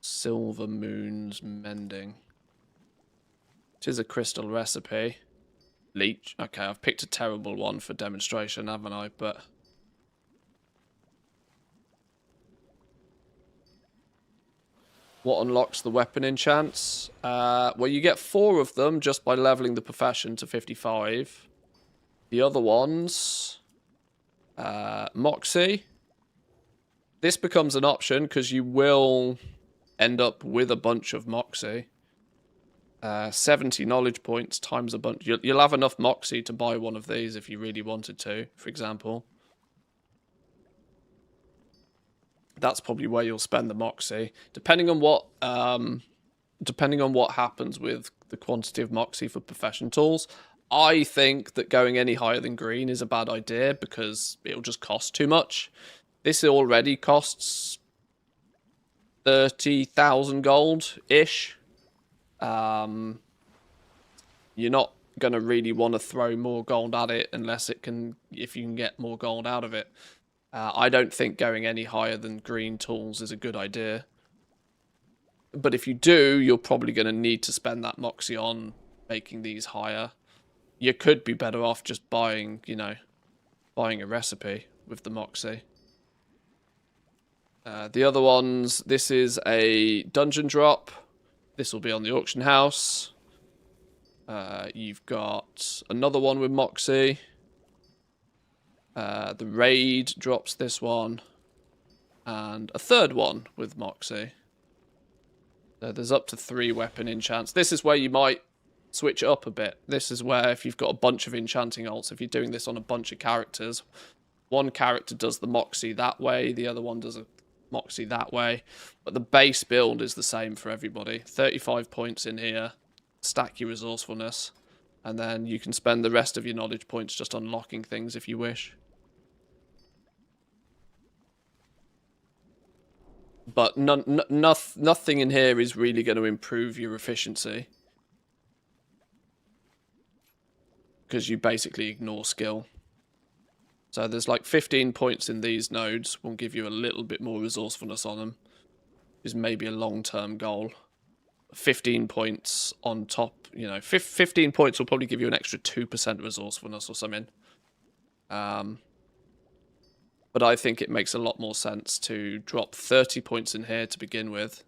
Silver Moon's Mending. It is a crystal recipe. Leech. Okay, I've picked a terrible one for demonstration, haven't I? But... what unlocks the weapon enchants? Well, you get 4 of them just by leveling the profession to 55. The other ones... Moxie. This becomes an option because you will end up with a bunch of Moxie. 70 knowledge points times a bunch. You'll have enough Moxie to buy one of these if you really wanted to, for example. That's probably where you'll spend the Moxie. Depending on what happens with the quantity of Moxie for profession tools, I think that going any higher than green is a bad idea because it'll just cost too much. This already costs 30,000 gold-ish. You're not going to really want to throw more gold at it unless if you can get more gold out of it. I don't think going any higher than green tools is a good idea. But if you do, you're probably going to need to spend that Moxie on making these higher. You could be better off just buying, buying a recipe with the Moxie. The other ones, this is a dungeon drop. This will be on the auction house. You've got another one with Moxie. The raid drops this one. And a third one with Moxie. So there's up to 3 weapon enchants. This is where you might switch it up a bit. This is where if you've got a bunch of enchanting alts, if you're doing this on a bunch of characters, one character does the Moxie that way, the other one does a Moxie that way. But the base build is the same for everybody. 35 points in here. Stack your resourcefulness. And then you can spend the rest of your knowledge points just unlocking things if you wish. But nothing in here is really going to improve your efficiency. Because you basically ignore skill. So there's like 15 points in these nodes. Will give you a little bit more resourcefulness on them. Is maybe a long-term goal. 15 points on top, 15 points will probably give you an extra 2% resourcefulness or something. But I think it makes a lot more sense to drop 30 points in here to begin with.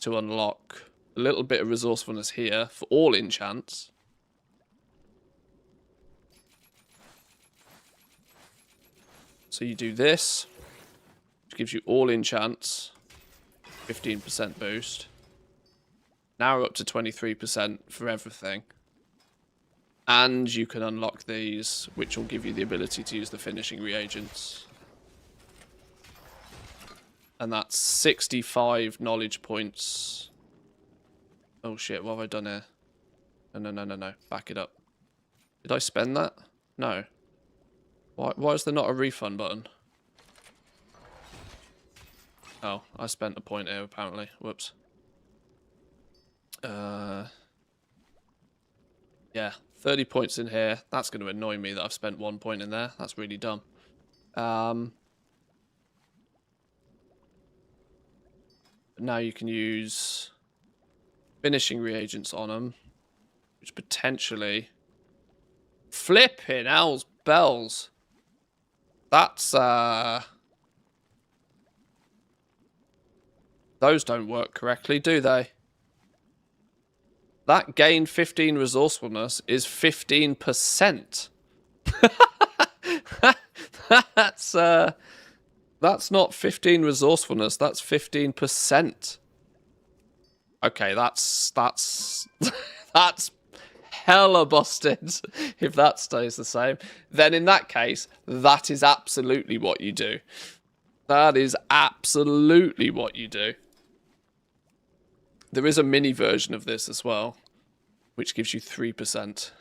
To unlock a little bit of resourcefulness here for all enchants. So you do this. which gives you all enchants, 15% boost. Now we're up to 23% for everything. And you can unlock these, which will give you the ability to use the finishing reagents. And that's 65 knowledge points. Oh shit, what have I done here? No. Back it up. Did I spend that? No. Why is there not a refund button? Oh, I spent a point here apparently. Whoops. Yeah, 30 points in here. That's going to annoy me that I've spent 1 point in there. That's really dumb. Now you can use finishing reagents on them, which potentially... Flipping hell's bells. That's, Those don't work correctly, do they? That gain 15 resourcefulness is 15%. That's not 15 resourcefulness, that's 15%. Okay, that's that's hella busted if that stays the same. Then in that case, that is absolutely what you do. That is absolutely what you do. There is a mini version of this as well, which gives you 3%.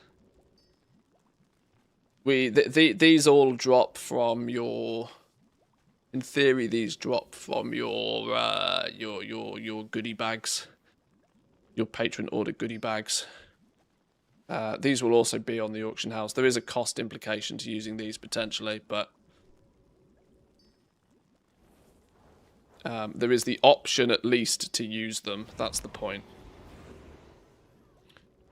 These all drop from your... In theory, these drop from your goodie bags. Your patron order goodie bags. These will also be on the auction house. There is a cost implication to using these potentially, but there is the option at least to use them. That's the point.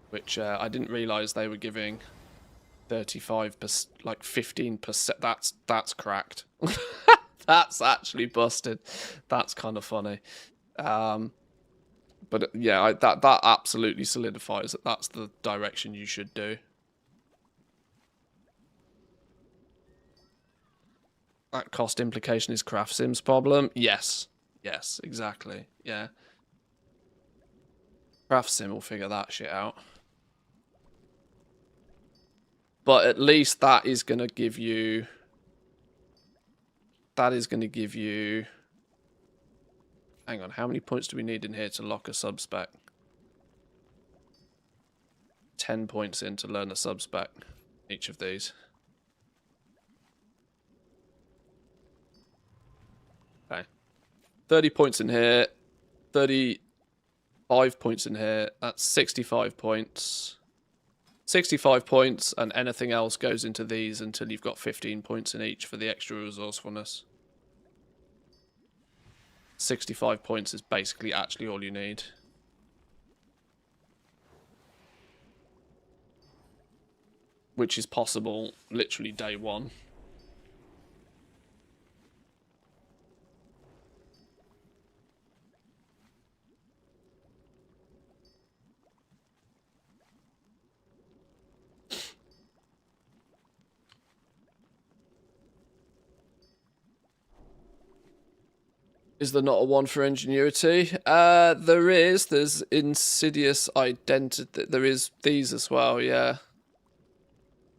Which I didn't realise they were giving 35%, like 15%. That's cracked. That's actually busted. That's kind of funny. But yeah, that absolutely solidifies that that's the direction you should do. That cost implication is Craft Sim's problem. Yes, exactly. Yeah, Craft Sim will figure that shit out. But at least that is going to give you... Hang on, how many points do we need in here to lock a sub-spec? 10 points in to learn a sub-spec, each of these. Okay. 30 points in here, 35 points in here, that's 65 points. 65 points, and anything else goes into these until you've got 15 points in each for the extra resourcefulness. 65 points is basically actually all you need. Which is possible literally day one. Is there not a one for ingenuity? There is. There's insidious identity. There is these as well, yeah.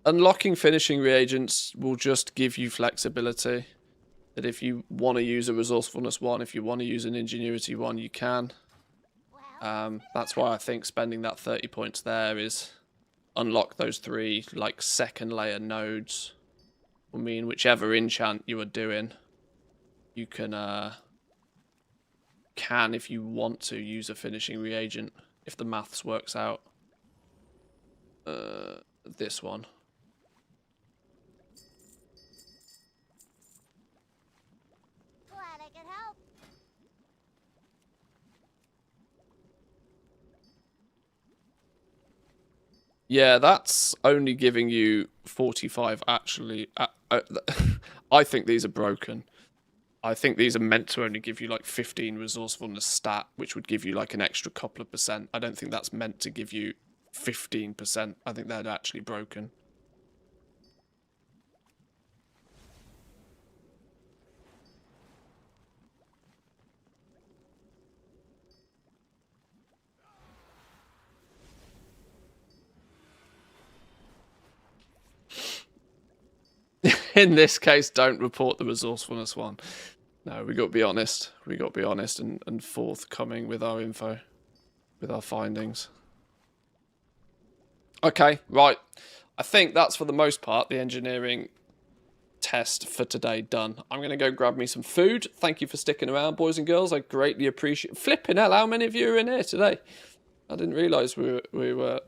Unlocking finishing reagents will just give you flexibility. That if you want to use a resourcefulness one, if you want to use an ingenuity one, you can. That's why I think spending that 30 points there is unlock those 3 like second layer nodes. I mean, whichever enchant you are doing, you can if you want to use a finishing reagent if the maths works out. This one. Glad I could help. Yeah, that's only giving you 45 actually. I think these are broken. I think these are meant to only give you like 15 resourcefulness stat, which would give you like an extra couple of %. I don't think that's meant to give you 15%. I think they're actually broken. in this case, don't report the resourcefulness one. No, we got to be honest. We got to be honest and forthcoming with our info, with our findings. Okay, right. I think that's for the most part the engineering test for today done. I'm going to go grab me some food. Thank you for sticking around, boys and girls. I greatly appreciate. Flipping hell, how many of you are in here today? I didn't realise we were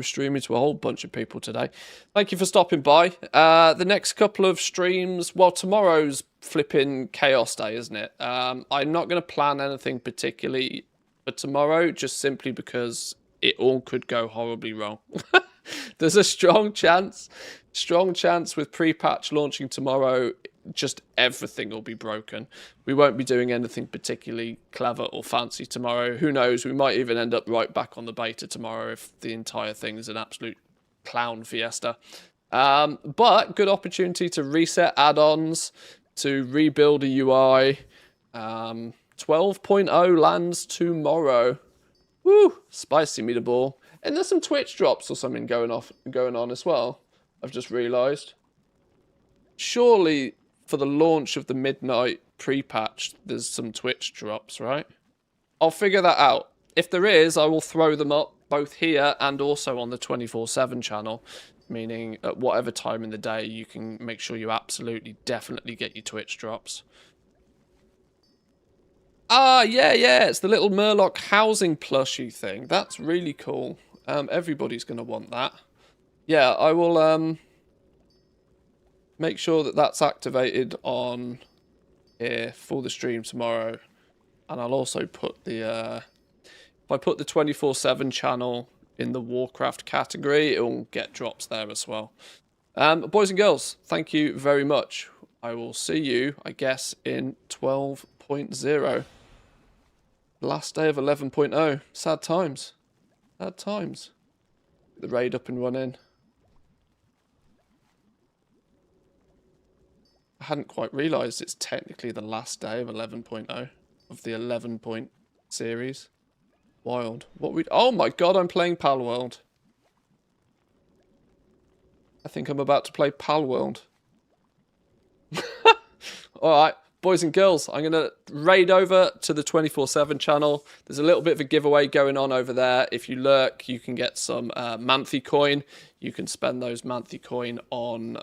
streaming to a whole bunch of people today. Thank you for stopping by. The next couple of streams, well, tomorrow's flipping chaos day, isn't it? I'm not going to plan anything particularly for tomorrow, just simply because it all could go horribly wrong. There's a strong chance with pre-patch launching tomorrow, just everything will be broken. We won't be doing anything particularly clever or fancy tomorrow. Who knows? We might even end up right back on the beta tomorrow if the entire thing is an absolute clown fiesta. But good opportunity to reset add-ons, to rebuild a UI. 12.0 lands tomorrow. Woo! Spicy meatball. And there's some Twitch drops or something going on as well. I've just realised. Surely for the launch of the midnight pre-patch, there's some Twitch drops, right? I'll figure that out. If there is, I will throw them up both here and also on the 24/7 channel. Meaning at whatever time in the day, you can make sure you absolutely, definitely get your Twitch drops. Ah, yeah, it's the little Murloc housing plushie thing. That's really cool. Everybody's going to want that. Yeah, I will make sure that that's activated on here for the stream tomorrow. And I'll also put the... if I put the 24/7 channel in the Warcraft category, it will get drops there as well. Boys and girls, thank you very much. I will see you, I guess, in 12.0. Last day of 11.0. Sad times. Sad times. The raid up and running. I hadn't quite realised it's technically the last day of 11.0 of the 11 point series. Wild. What we? Oh my god! I'm playing Palworld. I think I'm about to play Palworld. All right. Boys and girls, I'm going to raid over to the 24/7 channel. There's a little bit of a giveaway going on over there. If you lurk, you can get some Manthy coin. You can spend those Manthy coin on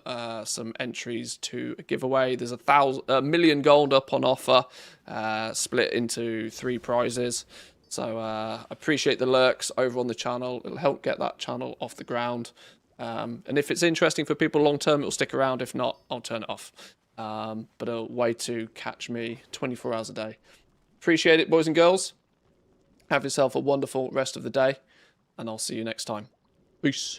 some entries to a giveaway. There's a million gold up on offer, split into 3 prizes. So appreciate the lurks over on the channel. It'll help get that channel off the ground. And if it's interesting for people long term, it'll stick around. If not, I'll turn it off. But a way to catch me 24 hours a day. Appreciate it, boys and girls. Have yourself a wonderful rest of the day, and I'll see you next time. Peace.